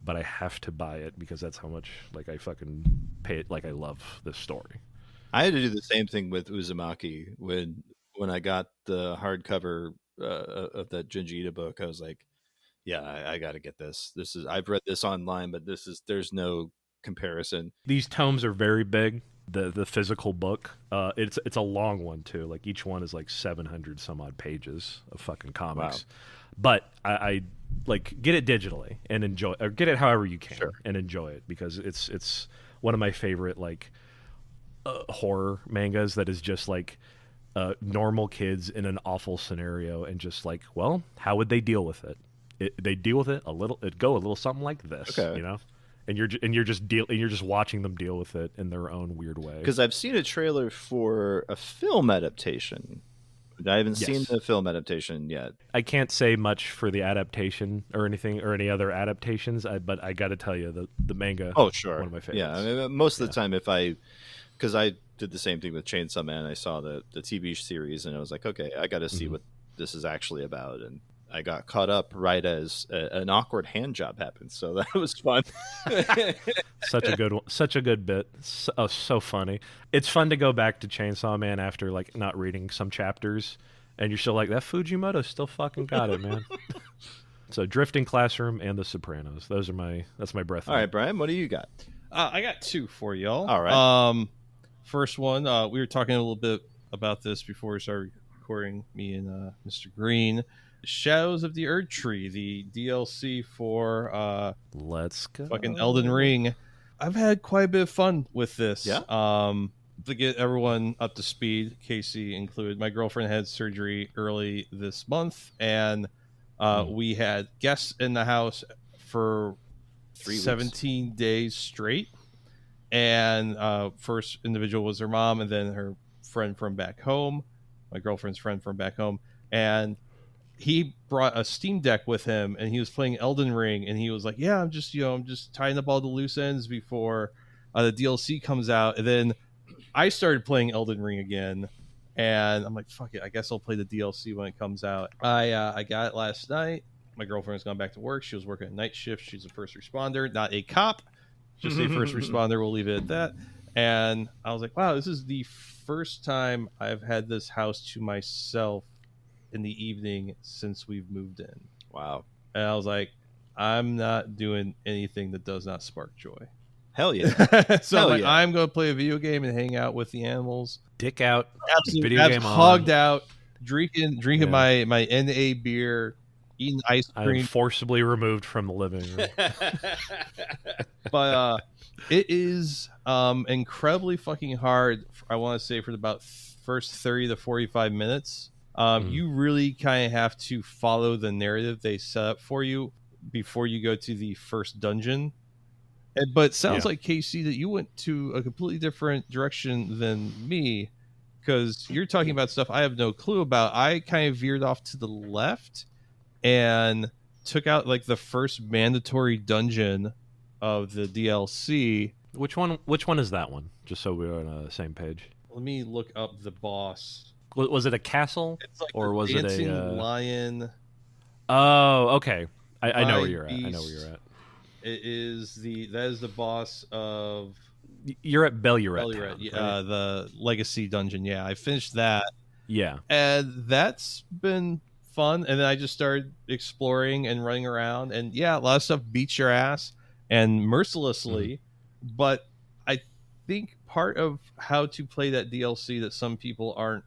but I have to buy it because that's how much like I fucking pay it. Like I love this story. I had to do the same thing with Uzumaki when I got the hardcover of that Junji Ito book. I was like, yeah, I got to get this. I've read this online, but there's no comparison. These tomes are very big. The physical book, it's a long one too. Like each one is like 700 some odd pages of fucking comics. Wow. But I like get it digitally and enjoy, or get it however you can and enjoy it, because it's one of my favorite like horror mangas that is just like normal kids in an awful scenario and just like, well, how would they deal with it? They deal with it a little something like this, you know. And you're just watching them deal with it in their own weird way. Because I've seen a trailer for a film adaptation. I haven't seen the film adaptation yet. I can't say much for the adaptation or anything or any other adaptations. But I got to tell you, the manga. Oh sure, one of my favorites. Yeah, I mean, most of the time, because I did the same thing with Chainsaw Man. I saw the TV series and I was like, okay, I got to see what this is actually about. And I got caught up right as an awkward hand job happened, so that was fun. Such a good one. Such a good bit. So funny. It's fun to go back to Chainsaw Man after like not reading some chapters, and you're still like, that Fujimoto still fucking got it, man. So Drifting Classroom and The Sopranos. That's my breath. All right, Brian, what do you got? I got 2 for y'all. All right. First one, we were talking a little bit about this before we started recording, me and Mr. Green. Shadows of the Erdtree, the DLC for Let's go fucking Elden Ring. I've had quite a bit of fun with this. Yeah. To get everyone up to speed, Casey included, my girlfriend had surgery early this month, and we had guests in the house for 17 days straight. And first individual was her mom, and then her friend from back home, my girlfriend's friend from back home, and he brought a Steam Deck with him, and he was playing Elden Ring, and he was like, yeah, I'm just tying up all the loose ends before the DLC comes out. And then I started playing Elden Ring again, and I'm like, fuck it, I guess I'll play the DLC when it comes out. I got it last night. My girlfriend's gone back to work. She was working a night shift. She's a first responder, not a cop, just a first responder. We'll leave it at that. And I was like, wow, this is the first time I've had this house to myself in the evening since we've moved in. Wow. And I was like, I'm not doing anything that does not spark joy. Hell yeah. So Hell I'm like, yeah. I'm going to play a video game and hang out with the animals. Dick out, Absolutely, video game hogged on. out, drinking Yeah. my NA beer, eating ice I'm cream. forcibly removed from the living room. But it is incredibly fucking hard. I want to say for about first 30 to 45 minutes. You really kind of have to follow the narrative they set up for you before you go to the first dungeon. But it sounds like, KC, that you went to a completely different direction than me, because you're talking about stuff I have no clue about. I kind of veered off to the left and took out like the first mandatory dungeon of the DLC. Which one is that one? Just so we're on the same page. Let me look up the boss. Was it a castle? It's like or the was it dancing a lion? Oh, okay. I know where Fly you're at. I know where beast. you're at. That is the boss of You're at Belluret. Belluret, Town, yeah, right? the Legacy dungeon. Yeah, I finished that, Yeah. and that's been fun. And then I just started exploring and running around, and yeah, a lot of stuff beats your ass and mercilessly. But I think part of how to play that DLC that some people aren't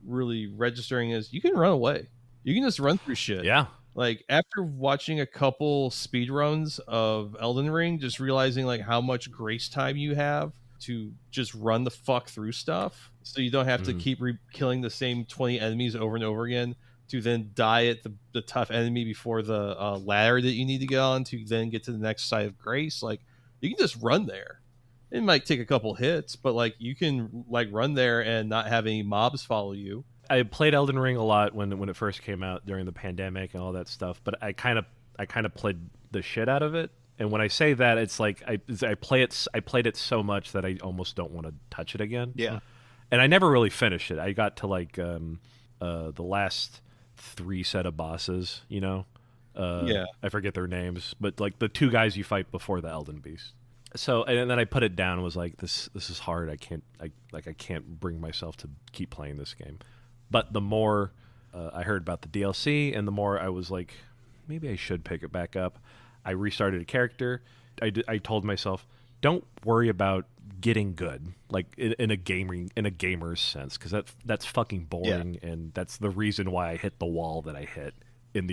really registering is you can run away. You can just run through shit. Yeah. Like, after watching a couple speed runs of Elden Ring, just realizing like how much grace time you have to just run the fuck through stuff, so you don't have to keep killing the same 20 enemies over and over again to then die at the tough enemy before the ladder that you need to get on to then get to the next side of grace. Like, you can just run there. It might take a couple hits, but like you can like run there and not have any mobs follow you. I played Elden Ring a lot when it first came out during the pandemic and all that stuff, but I kind of played the shit out of it. And when I say that, it's like I played it so much that I almost don't want to touch it again. Yeah. And I never really finished it. I got to like the last 3 set of bosses, you know. Yeah. I forget their names, but like the 2 guys you fight before the Elden Beast. So, and then I put it down and was like, this is hard. I can't bring myself to keep playing this game. But the more I heard about the DLC, and the more I was like, maybe I should pick it back up. I restarted a character. I told myself, don't worry about getting good, like in a gamer's sense, because that's fucking boring, and that's the reason why I hit the wall that I hit in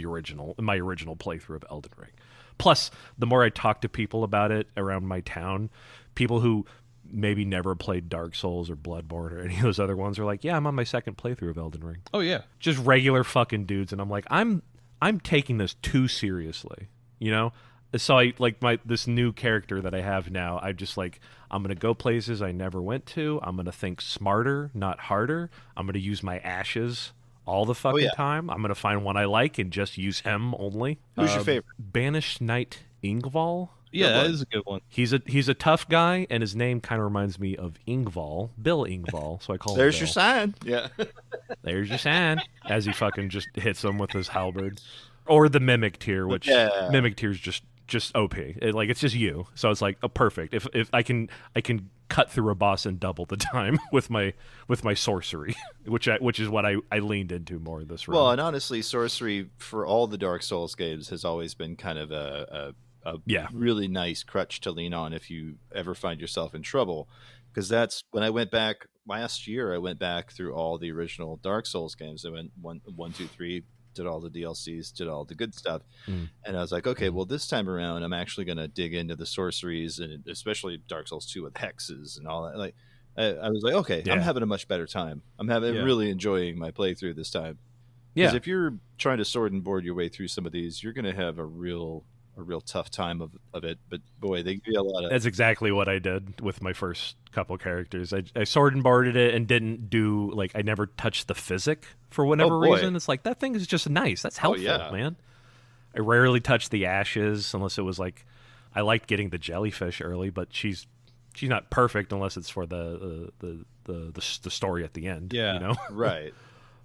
my original playthrough of Elden Ring. Plus, the more I talk to people about it around my town, people who maybe never played Dark Souls or Bloodborne or any of those other ones are like, yeah, I'm on my second playthrough of Elden Ring. Oh yeah, just regular fucking dudes, and I'm like, I'm taking this too seriously, you know. So I like this new character that I have now. I just like, I'm gonna go places I never went to. I'm gonna think smarter, not harder. I'm gonna use my ashes all the fucking time. I'm gonna find one I like and just use him only. Who's your favorite? Banished Knight Ingval. Yeah, that is a good one. He's a tough guy, and his name kind of reminds me of Ingval, Bill Ingval. So I call him There's Bill. your sign. Yeah. There's your sign. As he fucking just hits him with his halberd, or the Mimic Tier, which Mimic Tier is just OP. It's just you. So it's like, oh, perfect. If I can cut through a boss in double the time with my sorcery, which is what I leaned into more this round. Well, and honestly, sorcery for all the Dark Souls games has always been kind of a really nice crutch to lean on if you ever find yourself in trouble. Because that's when I went back last year. I went back through all the original Dark Souls games. I went 1, 2, 3, did all the DLCs, did all the good stuff, and I was like, okay, well, this time around, I'm actually going to dig into the sorceries, and especially Dark Souls 2 with hexes and all that. Like, I was like, okay, I'm having a much better time. I'm really enjoying my playthrough this time. Because if you're trying to sword and board your way through some of these, you're going to have a real tough time of it. But boy, they give you a lot of. That's exactly what I did with my first couple characters. I sword and boarded it and didn't do I never touched the physic for whatever reason. It's like, that thing is just nice. That's helpful, man. I rarely touched the ashes unless it was like, I liked getting the jellyfish early, but she's not perfect unless it's for the story at the end. Yeah, you know? Right.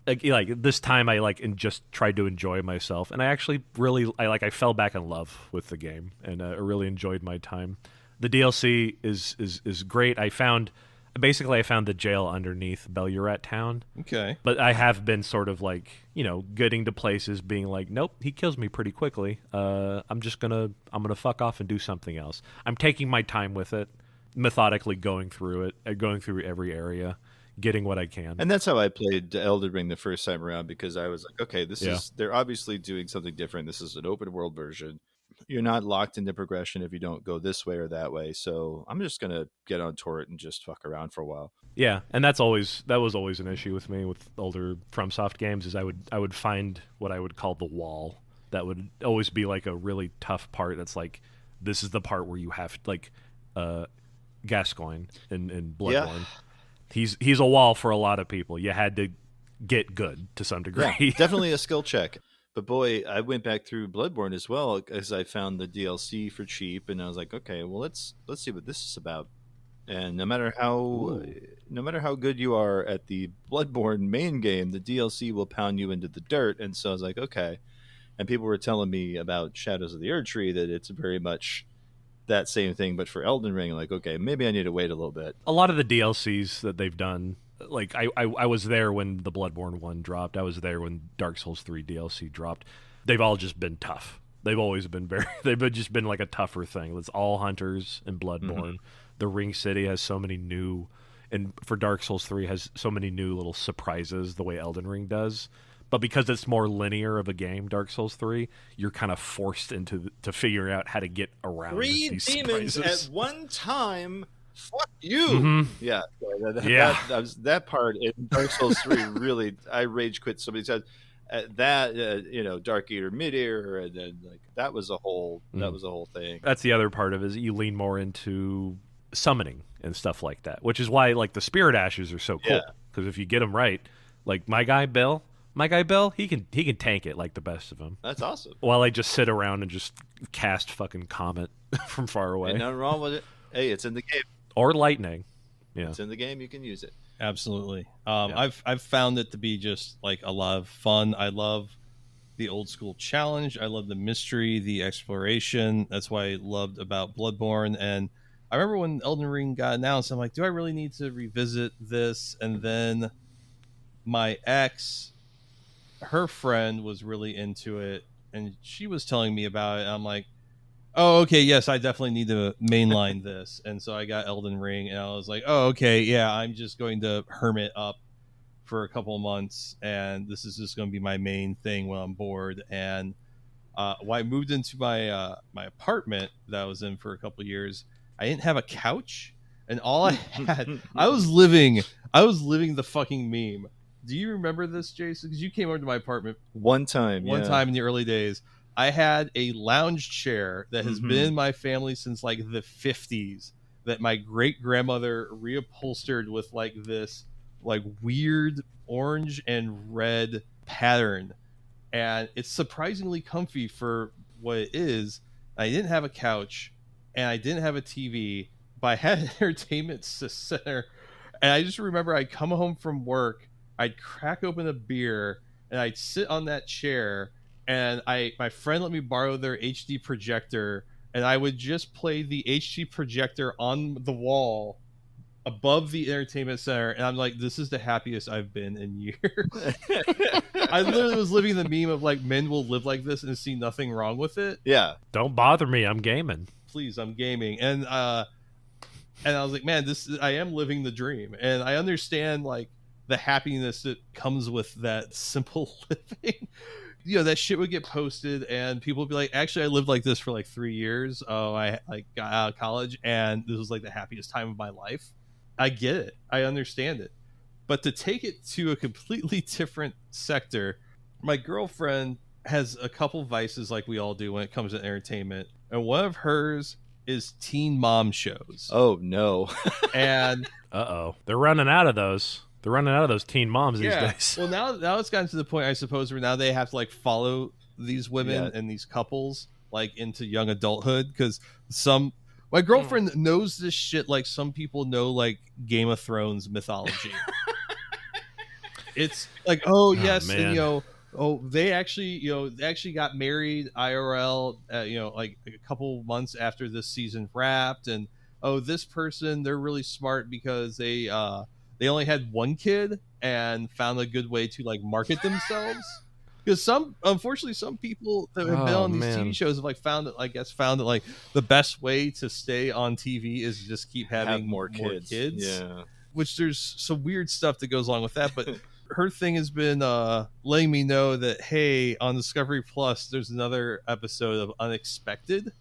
Like this time I and just tried to enjoy myself, and I actually really I fell back in love with the game, and I really enjoyed my time. The DLC is great. I found Basically, I found the jail underneath Bellurat Town. Okay. But I have been sort of like, getting to places being like, nope, he kills me pretty quickly. I'm gonna fuck off and do something else. I'm taking my time with it, methodically going through it, going through every area, getting what I can. And that's how I played Elden Ring the first time around, because I was like, okay, they're obviously doing something different. This is an open world version. You're not locked into progression if you don't go this way or that way. So I'm just going to get on Torrent and just fuck around for a while. Yeah, and that was always an issue with me with older FromSoft games, is I would find what I would call the wall. That would always be like a really tough part. That's like, this is the part where you have like Gascoigne in Bloodborne. Yeah. He's a wall for a lot of people. You had to get good to some degree. Yeah, definitely a skill check. But boy, I went back through Bloodborne as well, as I found the DLC for cheap, and I was like, okay, well let's see what this is about. And no matter how good you are at the Bloodborne main game, the DLC will pound you into the dirt. And so I was like, okay. And people were telling me about Shadows of the Erdtree, that it's very much that same thing, but for Elden Ring. Like, okay, maybe I need to wait a little bit. A lot of the DLCs that they've done, like I was there when the Bloodborne 1 dropped. I was there when Dark Souls 3 DLC dropped. They've all just been tough. They've always been they've just been like a tougher thing. It's all hunters in Bloodborne. Mm-hmm. The Ring City has so many new, and for Dark Souls 3 has so many new little surprises the way Elden Ring does. But because it's more linear of a game, Dark Souls 3, you're kind of forced to figure out how to get around these demons surprises at one time. Fuck you. Mm-hmm. Yeah. That part in Dark Souls 3 really, I rage quit so many times. Dark Eater, Mid-Ear, and then like that was a whole thing. That's the other part of it, is you lean more into summoning and stuff like that, which is why like the Spirit Ashes are so cool, because if you get them right, like my guy Bill, he can tank it like the best of them. That's awesome. While I just sit around and just cast fucking Comet from far away. Ain't nothing wrong with it. Hey, it's in the game. Or lightning. Yeah, it's in the game. You can use it. Absolutely. I've found it to be just like a lot of fun. I love the old school challenge. I love the mystery, the exploration. That's why I loved about Bloodborne. And I remember when Elden Ring got announced, I'm like, do I really need to revisit this? And then my ex, her friend was really into it, and she was telling me about it. I'm like, oh, okay, yes, I definitely need to mainline this. And so I got Elden Ring, and I was like, oh, okay, yeah, I'm just going to hermit up for a couple of months, and this is just going to be my main thing when I'm bored. And when I moved into my my apartment that I was in for a couple of years, I didn't have a couch, and all I had, I was living the fucking meme. Do you remember this, Jason? Because you came over to my apartment one time in the early days. I had a lounge chair that has been in my family since like the 50s, that my great grandmother reupholstered with like this like weird orange and red pattern, and it's surprisingly comfy for what it is. I didn't have a couch and I didn't have a TV, but I had an entertainment center. And I just remember I'd come home from work, I'd crack open a beer, and I'd sit on that chair, and my friend let me borrow their HD projector, and I would just play the HD projector on the wall above the entertainment center, and I'm like, this is the happiest I've been in years. I literally was living the meme of like, men will live like this and see nothing wrong with it. Yeah. Don't bother me, I'm gaming. Please, I'm gaming. And I was like, man, I am living the dream. And I understand like the happiness that comes with that simple living. You know, that shit would get posted and people would be like, actually, I lived like this for like 3 years. Oh, I like got out of college and this was like the happiest time of my life. I get it. I understand it. But to take it to a completely different sector, my girlfriend has a couple vices like we all do when it comes to entertainment. And one of hers is teen mom shows. Oh, no. And they're running out of those. They're running out of those teen moms these days. Well, now it's gotten to the point, I suppose, where now they have to like follow these women and these couples like into young adulthood, because my girlfriend knows this shit like some people know like Game of Thrones mythology. It's like, yes, man. and they actually got married IRL, like a couple months after this season wrapped, and oh, this person, they're really smart because they only had one kid and found a good way to like market themselves. Because unfortunately, some people that have been on these TV shows have like found that like the best way to stay on TV is just keep having more kids. Yeah. Which there's some weird stuff that goes along with that, but her thing has been letting me know that, hey, on Discovery Plus, there's another episode of Unexpected.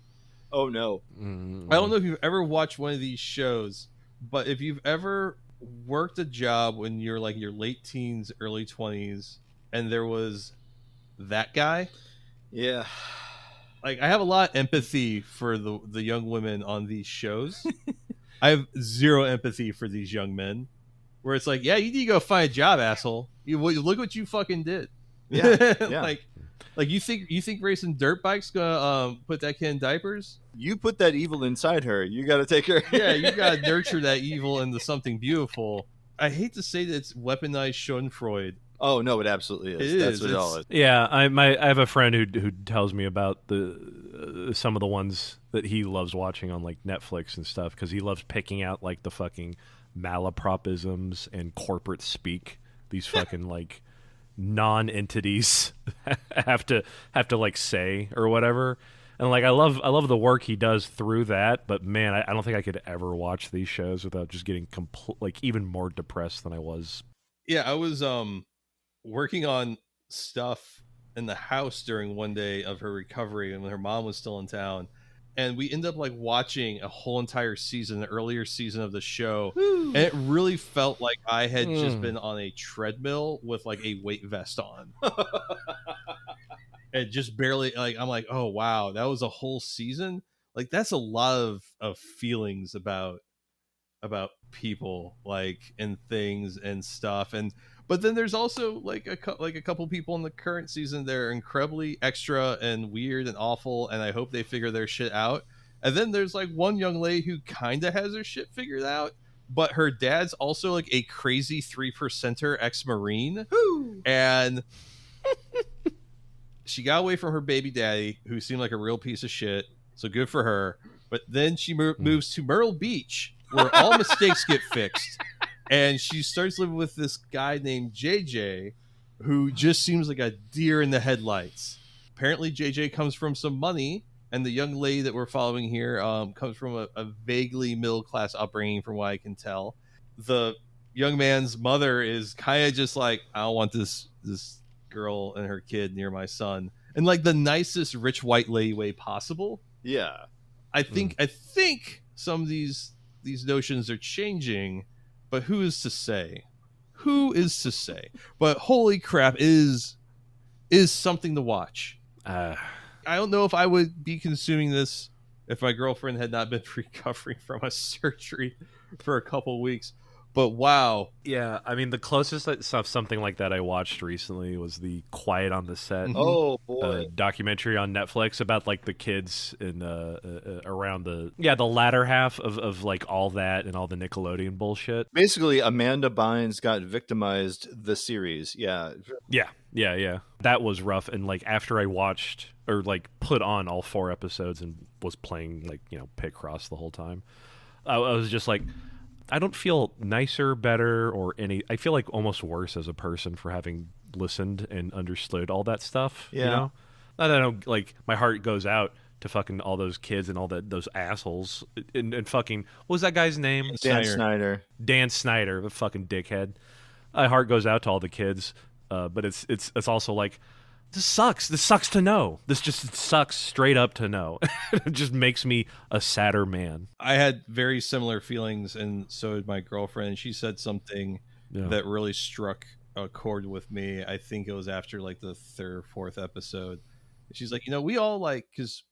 Oh no. I don't know if you've ever watched one of these shows, but if you've ever worked a job when you're like your late teens, early 20s, and there was that guy, Yeah. like I have a lot of empathy for the young women on these shows. I have zero empathy for these young men, where it's like, yeah, you need to go find a job, asshole. Look what you fucking did. Yeah, yeah. like you think racing dirt bikes gonna put that kid in diapers? You put that evil inside her. You got to take her. Yeah, you gotta nurture that evil into something beautiful. I hate to say that it's weaponized Schadenfreude. Oh no, it absolutely is. That's what it all is. Yeah, I have a friend who tells me about the some of the ones that he loves watching on like Netflix and stuff, because he loves picking out like the fucking malapropisms and corporate speak these fucking like non-entities have to like say or whatever. And like I love the work he does through that, but man, I don't think I could ever watch these shows without just getting like even more depressed than I was. Yeah, I was working on stuff in the house during one day of her recovery, and when her mom was still in town, and we ended up like watching a whole entire season, the earlier season of the show. And it really felt like I had just been on a treadmill with like a weight vest on. And just barely, like, I'm like, oh wow, that was a whole season. Like that's a lot of feelings about people, like, and things and stuff. But then there's also like a couple people in the current season that are incredibly extra and weird and awful, and I hope they figure their shit out. And then there's like one young lady who kind of has her shit figured out, but her dad's also like a crazy 3%er ex-Marine. And she got away from her baby daddy, who seemed like a real piece of shit, so good for her. But then she moves to Myrtle Beach, where all mistakes get fixed. And she starts living with this guy named JJ, who just seems like a deer in the headlights. Apparently, JJ comes from some money, and the young lady that we're following here comes from a vaguely middle-class upbringing, from what I can tell. The young man's mother is kind of just like, I don't want this girl and her kid near my son, in like the nicest rich white lady way possible. Yeah. I think some of these notions are changing. But who is to say? But holy crap, is something to watch. I don't know if I would be consuming this if my girlfriend had not been recovering from a surgery for a couple weeks. But wow. Yeah, I mean, the closest stuff, something like that I watched recently was the Quiet on the Set. Oh boy, documentary on Netflix about like the kids in around the latter half of like all that and all the Nickelodeon bullshit. Basically, Amanda Bynes got victimized the series. Yeah. That was rough. And like after I watched or like put on all 4 episodes and was playing like, you know, Picross the whole time, I was just like, I don't feel nicer, better, or I feel like almost worse as a person for having listened and understood all that stuff. Yeah. You know? I don't know, like, my heart goes out to fucking all those kids and all those assholes and fucking, what was that guy's name? Dan Snyder. Dan Snyder, the fucking dickhead. My heart goes out to all the kids, but it's also like, this sucks. This sucks to know. This just sucks straight up to know. It just makes me a sadder man. I had very similar feelings, and so did my girlfriend. She said something that really struck a chord with me. I think it was after like the 3rd or 4th episode. She's like, you know, we all like, because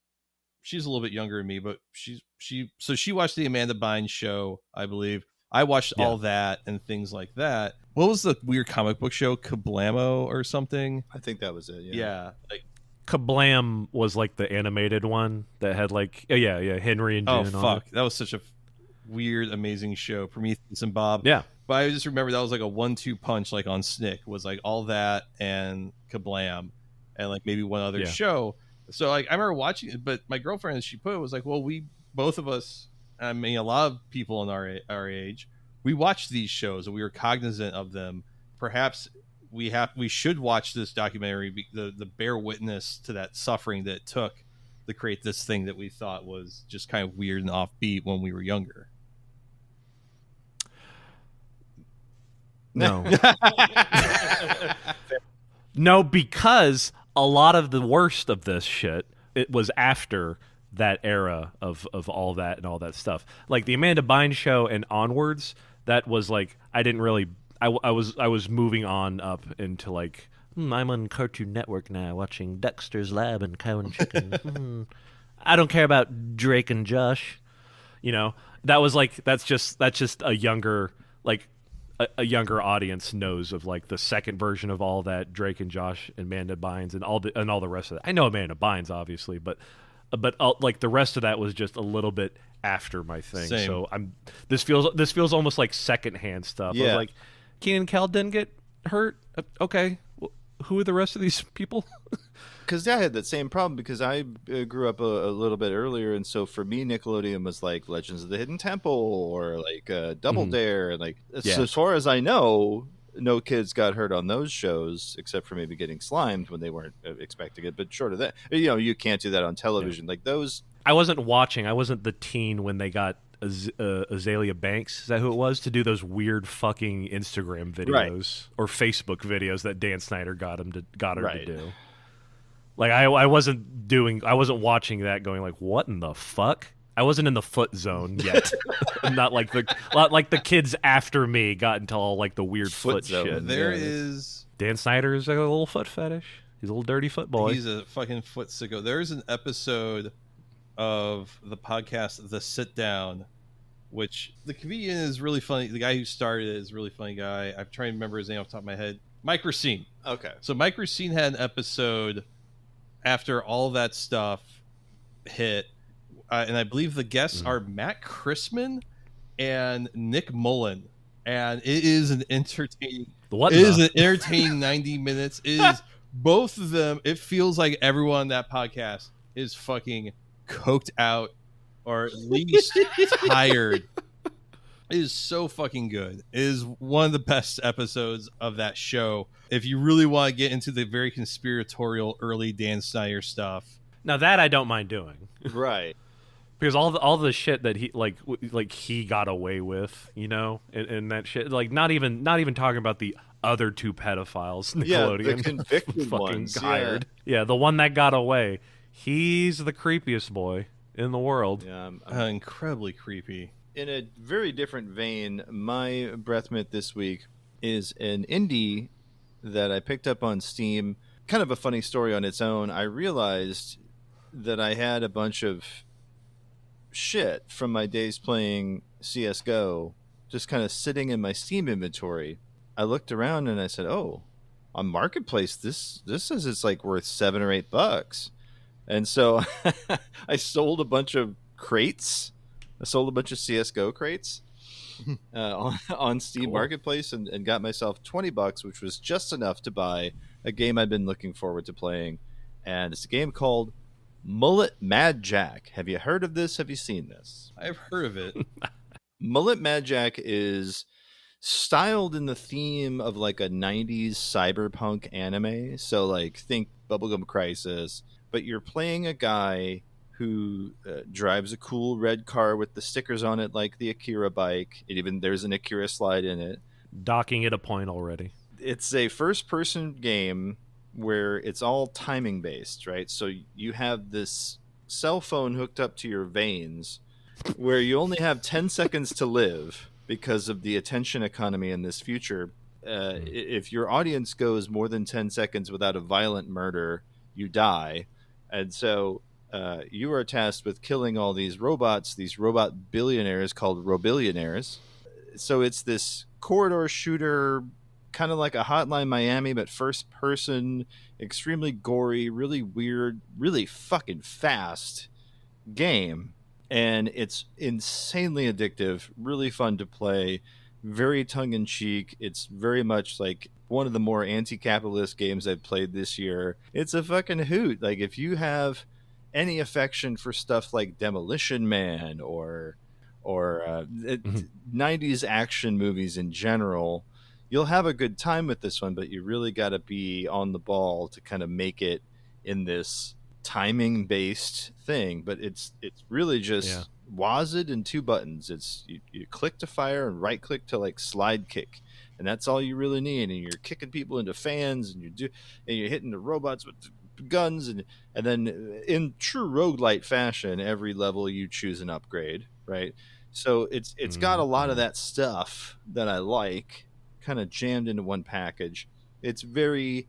she's a little bit younger than me, but she watched the Amanda Bynes show, I believe. I watched all that and things like that. What was the weird comic book show? Kablamo or something? I think that was it. Yeah. Like Kablam was like the animated one that had like, Henry and June. Oh, fuck. That was such a weird, amazing show. Prometheus and Bob. Yeah. But I just remember that was like a 1-2 punch, like on Snick, was like all that and Kablam and like maybe one other show. So like I remember watching it, but my girlfriend, as she put it, was like, well, we both of us I mean, a lot of people in our age, we watched these shows and we were cognizant of them. Perhaps we should watch this documentary, the bear witness to that suffering that it took to create this thing that we thought was just kind of weird and offbeat when we were younger. No. No, because a lot of the worst of this shit, it was after that era of all that and all that stuff. Like the Amanda Bynes show and onwards, that was like, I didn't really, I was moving on up into like, I'm on Cartoon Network now watching Dexter's Lab and Cow and Chicken. I don't care about Drake and Josh. You know, that was like, that's just a younger, like, a younger audience knows of like the second version of all that Drake and Josh and Amanda Bynes and all the rest of that. I know Amanda Bynes obviously, but like the rest of that was just a little bit after my thing. Same. So this feels almost like secondhand stuff. Yeah. I was like, Keenan and Kel didn't get hurt. Okay, well, who are the rest of these people? Because I had that same problem because I grew up a little bit earlier, and so for me, Nickelodeon was like Legends of the Hidden Temple or like Double Dare, and like so as far as I know, no kids got hurt on those shows except for maybe getting slimed when they weren't expecting it. But short of that, you know, you can't do that on television. Like those, I wasn't watching. I wasn't the teen when they got Azalea Banks. Is that who it was? To do those weird fucking Instagram videos or Facebook videos that Dan Snyder got her to do. Like I wasn't watching that going like, what in the fuck? I wasn't in the foot zone yet. I'm not like the kids after me got into all like the weird foot shit. There is Dan Snyder is like a little foot fetish. He's a little dirty foot boy. He's a fucking foot sicko. There's an episode of the podcast The Sit Down, which the comedian is really funny. The guy who started it is a really funny guy. I'm trying to remember his name off the top of my head. Mike Racine. okay. So Mike Racine had an episode after all that stuff hit, and I believe the guests are Matt Christman and Nick Mullen, and it is an entertaining. What it is an entertaining 90 minutes. It is both of them. It feels like everyone on that podcast is fucking coked out, or at least tired. It is so fucking good. It is one of the best episodes of that show. If you really want to get into the very conspiratorial early Dan Snyder stuff. Now that I don't mind doing. Right. Because all the shit that he like he got away with, you know, and that shit, like not even talking about the other two pedophiles Nickelodeon Yeah, the convicted fucking ones. hired. Yeah, the one that got away. He's the creepiest boy in the world. Yeah, Incredibly creepy. in a very different vein, my breath mint this week is an indie that I picked up on Steam. Kind of a funny story on its own. I realized that I had a bunch of shit from my days playing CSGO just kind of sitting in my Steam inventory. I looked around and I said, oh, on Marketplace, this says it's like worth $7 or $8. And so I sold a bunch of crates. I sold a bunch of CSGO crates on Steam Marketplace and got myself $20, which was just enough to buy a game I've been looking forward to playing. And it's a game called Mullet Mad Jack. Have you heard of this? Have you seen this? I've heard of it. Mullet Mad Jack is styled in the theme of like a 90s cyberpunk anime. So like think Bubblegum Crisis, but you're playing a guy who drives a cool red car with the stickers on it like the Akira bike. There's an Akira slide in it. Docking at a point already. It's a first-person game where it's all timing based, right? So you have this cell phone hooked up to your veins where you only have 10 seconds to live because of the attention economy in this future. If your audience goes more than 10 seconds without a violent murder, you die. And so you are tasked with killing all these robots, these robot billionaires called robillionaires. So it's this corridor shooter, kind of like a Hotline Miami, but first person, extremely gory, really weird, really fucking fast game. And it's insanely addictive, really fun to play, very tongue-in-cheek. It's very much like one of the more anti-capitalist games I've played this year. It's a fucking hoot. Like, if you have any affection for stuff like Demolition Man or or 90s action movies in general, you'll have a good time with this one, but you really got to be on the ball to kind of make it in this timing based thing. But it's really just WASD and 2 buttons. It's you click to fire and right click to like slide kick, and that's all you really need. And you're kicking people into fans, and you're hitting the robots with guns, and then in true roguelite fashion, every level you choose an upgrade, right? So it's got a lot of that stuff that I like, kind of jammed into one package. It's very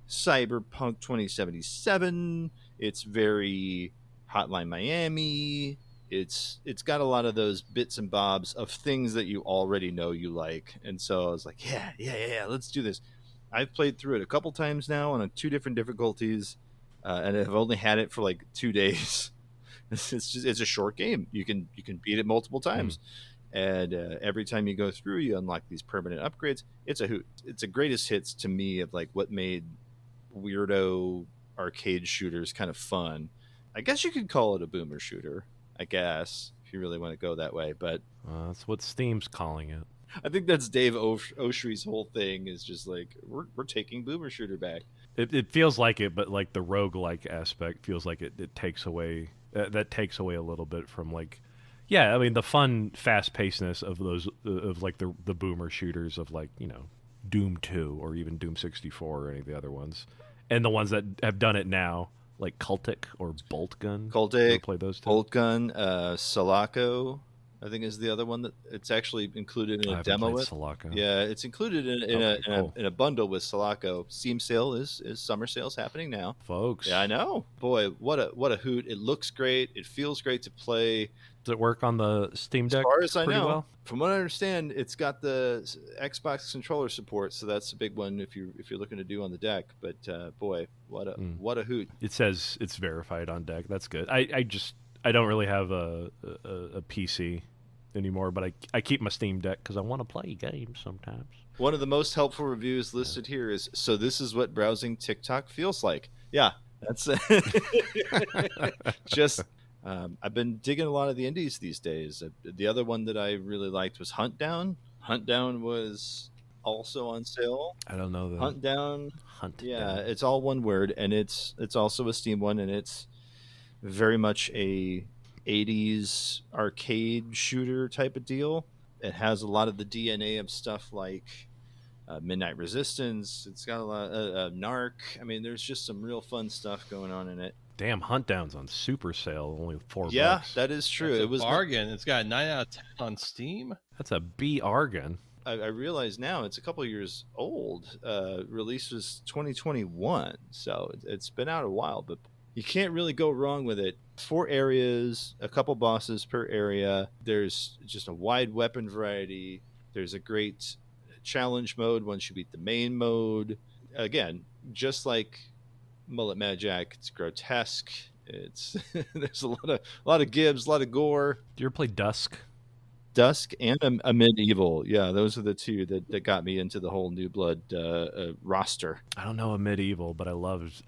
Cyberpunk 2077. It's very Hotline Miami. It's got a lot of those bits and bobs of things that you already know you like. And so I was like, yeah, let's do this. I've played through it a couple times now on 2 different difficulties, and I've only had it for like 2 days. It's a short game. You can beat it multiple times. And every time you go through, you unlock these permanent upgrades. It's a hoot. It's a greatest hits to me of like what made weirdo arcade shooters kind of fun. I guess you could call it a boomer shooter, I guess, if you really want to go that way. But that's what Steam's calling it. I think that's Dave Oshry's whole thing is just like, we're taking boomer shooter back. It feels like it, but like the roguelike aspect feels like it takes away that takes away a little bit from like. Yeah, I mean the fun, fast-pacedness of those of like the boomer shooters of like, you know, Doom 2 or even Doom 64 or any of the other ones, and the ones that have done it now, like Cultic or Bolt Gun. Cultic, play those two. Bolt Gun, Sulaco, I think is the other one that it's actually included in a demo with. Sulaco. Yeah, it's included in a bundle with Sulaco. Steam sale is summer sales happening now, folks. Yeah, I know. Boy, what a hoot! It looks great. It feels great to play. Does it work on the Steam Deck? As far as I know, well? From what I understand, it's got the Xbox controller support, so that's a big one if you're looking to do on the deck. But boy, what a hoot! It says it's verified on deck. That's good. I don't really have a PC anymore, but I keep my Steam Deck because I want to play games sometimes. One of the most helpful reviews listed here is, so this is what browsing TikTok feels like. Yeah, that's just. I've been digging a lot of the indies these days. The other one that I really liked was Hunt Down. Hunt Down was also on sale. I don't know that. Hunt Down. Yeah, it's all one word, and it's also a Steam one, and it's very much a 80s arcade shooter type of deal. It has a lot of the DNA of stuff like Midnight Resistance. It's got a lot of Narc. I mean, there's just some real fun stuff going on in it. Damn, Hunt Down's on super sale, only $4. Yeah, that is true. That's it was a bargain. It's got a 9 out of 10 on Steam. That's a bargain. I realize now it's a couple years old. Release was 2021, so it's been out a while, but you can't really go wrong with it. 4 areas, a couple bosses per area. There's just a wide weapon variety. There's a great challenge mode once you beat the main mode. Again, just like Mullet Mad Jack, it's grotesque. It's there's a lot of gibs, a lot of gore. Do you ever play Dusk? Dusk and a Medieval. Yeah, those are the 2 that got me into the whole New Blood roster. I don't know a Medieval, but I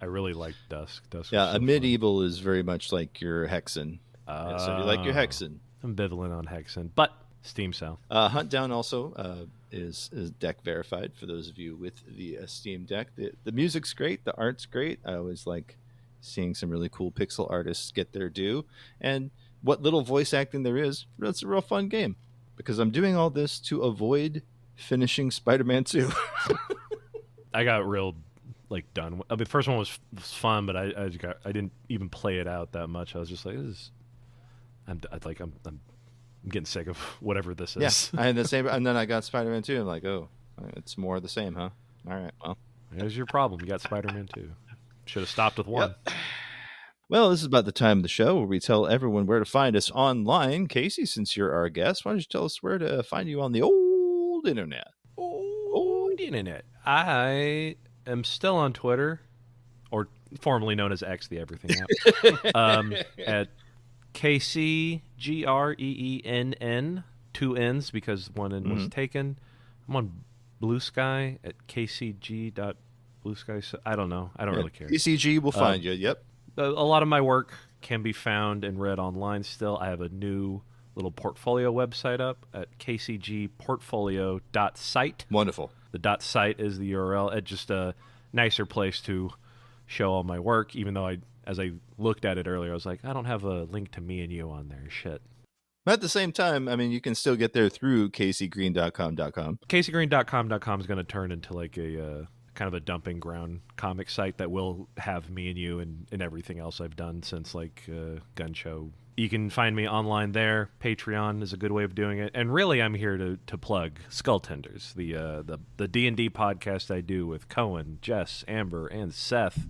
really like Dusk. Yeah, a Medieval is very much like your Hexen. Yeah, so you like your Hexen. Ambivalent on Hexen, but Steam sale. Hunt Down also is deck verified for those of you with the Steam Deck. The music's great. The art's great. I always like seeing some really cool pixel artists get their due. And what little voice acting there is, it's a real fun game. Because I'm doing all this to avoid finishing Spider-Man 2. I got real done. I mean, the first one was fun, but I didn't even play it out that much. I was just like, I'm getting sick of whatever this is. Yeah, I had the same, and then I got Spider-Man 2. I'm like, oh, it's more of the same, huh? All right, well, there's your problem. You got Spider-Man 2. Should have stopped with 1. Yep. Well, this is about the time of the show where we tell everyone where to find us online. Casey, since you're our guest, why don't you tell us where to find you on the old internet? Old internet. I am still on Twitter, or formerly known as X, the everything app, at KCGREENN, 2 N's because 1 N was taken. I'm on Blue Sky at kcg.bluesky. I don't know. I don't really care. KCG will find you. Yep. A lot of my work can be found and read online still. I have a new little portfolio website up at kcgportfolio.site. Wonderful. The .site is the URL. It's just a nicer place to show all my work, even though as I looked at it earlier, I was like, I don't have a link to me and you on there. Shit. But at the same time, I mean, you can still get there through caseygreen.com. caseygreen.com is going to turn into like a kind of a dumping ground comic site that will have me and you and everything else I've done since like Gun Show. You can find me online there. Patreon is a good way of doing it. And really, I'm here to plug Skull Tenders, the D&D podcast I do with Cohen, Jess, Amber, and Seth.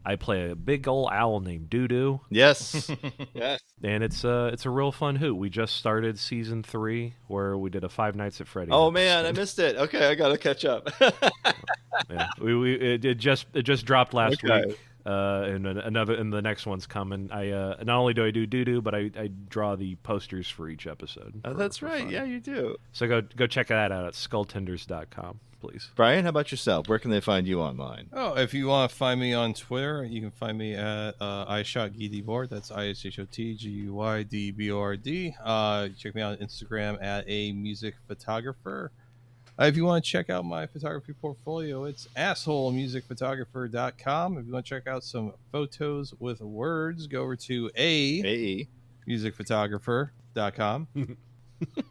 I play a big old owl named Doo-Doo. Yes. Yes. And it's a real fun hoot. We just started season 3 where we did a Five Nights at Freddy's. Oh man, I missed it. Okay, I gotta catch up. Yeah, it just dropped last week. And the next one's coming. I not only do I do Doo-Doo, but I draw the posters for each episode. Oh, that's right. fun. Yeah, you do. So go check that out at skulltenders.com, please. Brian, how about yourself? Where can they find you online? Oh, if you want to find me on Twitter, you can find me at iShotGuydBord. That's ISHOTGUYDBORD. Check me out on Instagram at a music photographer. If you want to check out my photography portfolio, it's assholemusicphotographer.com. If you want to check out some photos with words, go over to musicphotographer.com.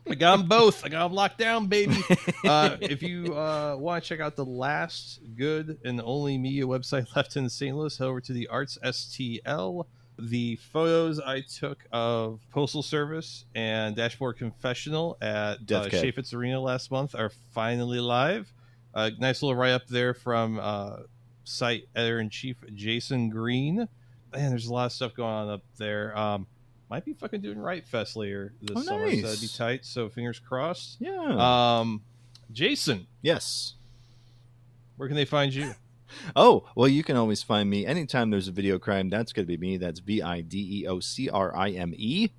I got them both. I got them locked down, baby. If you want to check out the last good and only media website left in St. Louis, head over to the Arts STL. The photos I took of Postal Service and Dashboard Confessional at Chaffetz Arena last month are finally live. Nice little write-up there from site editor-in-chief Jason Green. Man, there's a lot of stuff going on up there. Might be fucking doing Right Fest later this summer, so that'd be tight. So fingers crossed. Yeah. Jason. Yes. Where can they find you? Oh, well, you can always find me anytime there's a video crime. That's going to be me. That's VIDEOCRIME,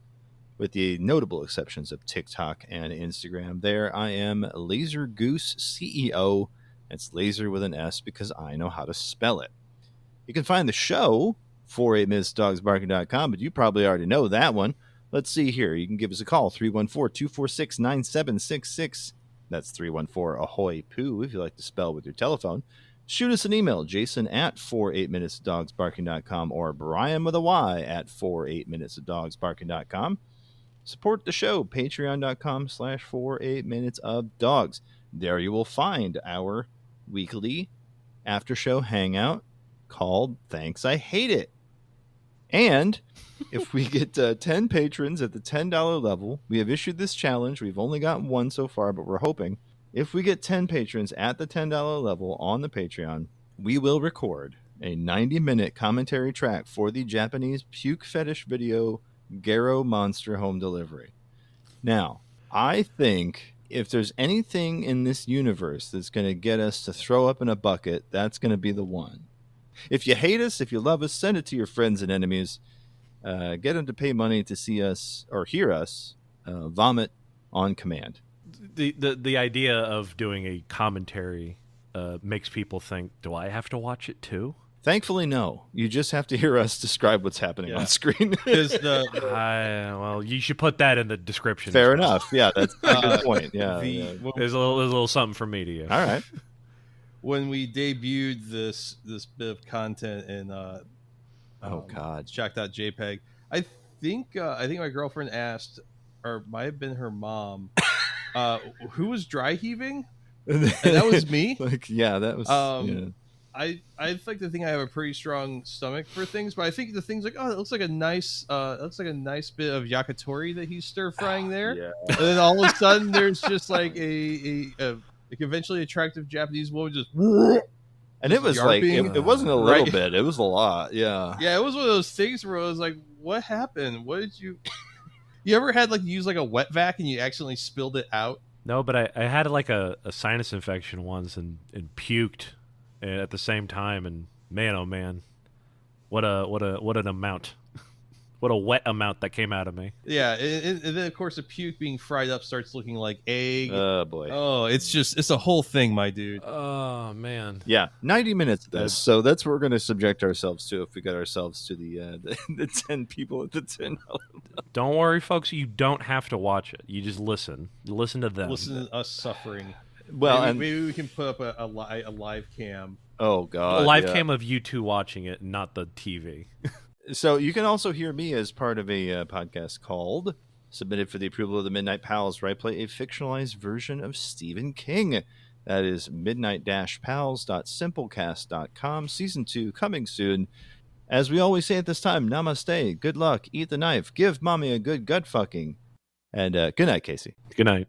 with the notable exceptions of TikTok and Instagram. There I am, Laser Goose CEO. It's laser with an S because I know how to spell it. You can find the show 48minutesdogsbarking.com, but you probably already know that one. Let's see here. You can give us a call, 314-246-9766. That's 314 AHOY POO if you like to spell with your telephone. Shoot us an email, Jason at 48minutesdogsbarking.com or Brian with a Y at 48minutesdogsbarking.com. Support the show, patreon.com/48minutesofdogs. There you will find our weekly after show hangout called Thanks I Hate It. And if we get 10 patrons at the $10 level, we have issued this challenge. We've only gotten one so far, but we're hoping. If we get 10 patrons at the $10 level on the Patreon, we will record a 90-minute commentary track for the Japanese puke fetish video Garo Monster Home Delivery. Now, I think if there's anything in this universe that's going to get us to throw up in a bucket, that's going to be the one. If you hate us, if you love us, send it to your friends and enemies. Get them to pay money to see us or hear us vomit on command. The idea of doing a commentary makes people think, do I have to watch it too? Thankfully, no. You just have to hear us describe what's happening on screen. Well, you should put that in the description. Fair enough. Yeah, that's a good point. Yeah, There's a little something for me to you. All right. When we debuted this bit of content in shock.jpg, I think my girlfriend asked, or might have been her mom, who was dry heaving? And that was me. That was. I like to think I have a pretty strong stomach for things, but I think the thing's like, oh, it looks like a nice bit of yakitori that he's stir frying there. Yeah. And then all of a sudden, there's just like a conventionally attractive Japanese woman just. And it was yarping. Like it wasn't a little bit; it was a lot. Yeah. Yeah, it was one of those things where I was like, "What happened? What did you?" You ever had like use like a wet vac and you accidentally spilled it out? No, but I had like a sinus infection once and puked at the same time, and man, oh man, what an amount! What a wet amount that came out of me. Yeah, and then of course the puke being fried up starts looking like egg. Oh boy. Oh, it's a whole thing, my dude. Oh man. Yeah, 90 minutes of this. So that's what we're going to subject ourselves to if we get ourselves to the 10 people at the 10. Don't worry, folks. You don't have to watch it. You just listen. Listen to them. Listen to us suffering. Well, maybe we can put up a live cam. Oh god, A live cam of you two watching it, not the TV. So you can also hear me as part of a podcast called Submitted for the Approval of the Midnight Pals, where I play a fictionalized version of Stephen King. That is midnight-pals.simplecast.com. Season 2 coming soon. As we always say at this time, namaste, good luck, eat the knife, give mommy a good gut fucking, and good night, Casey. Good night.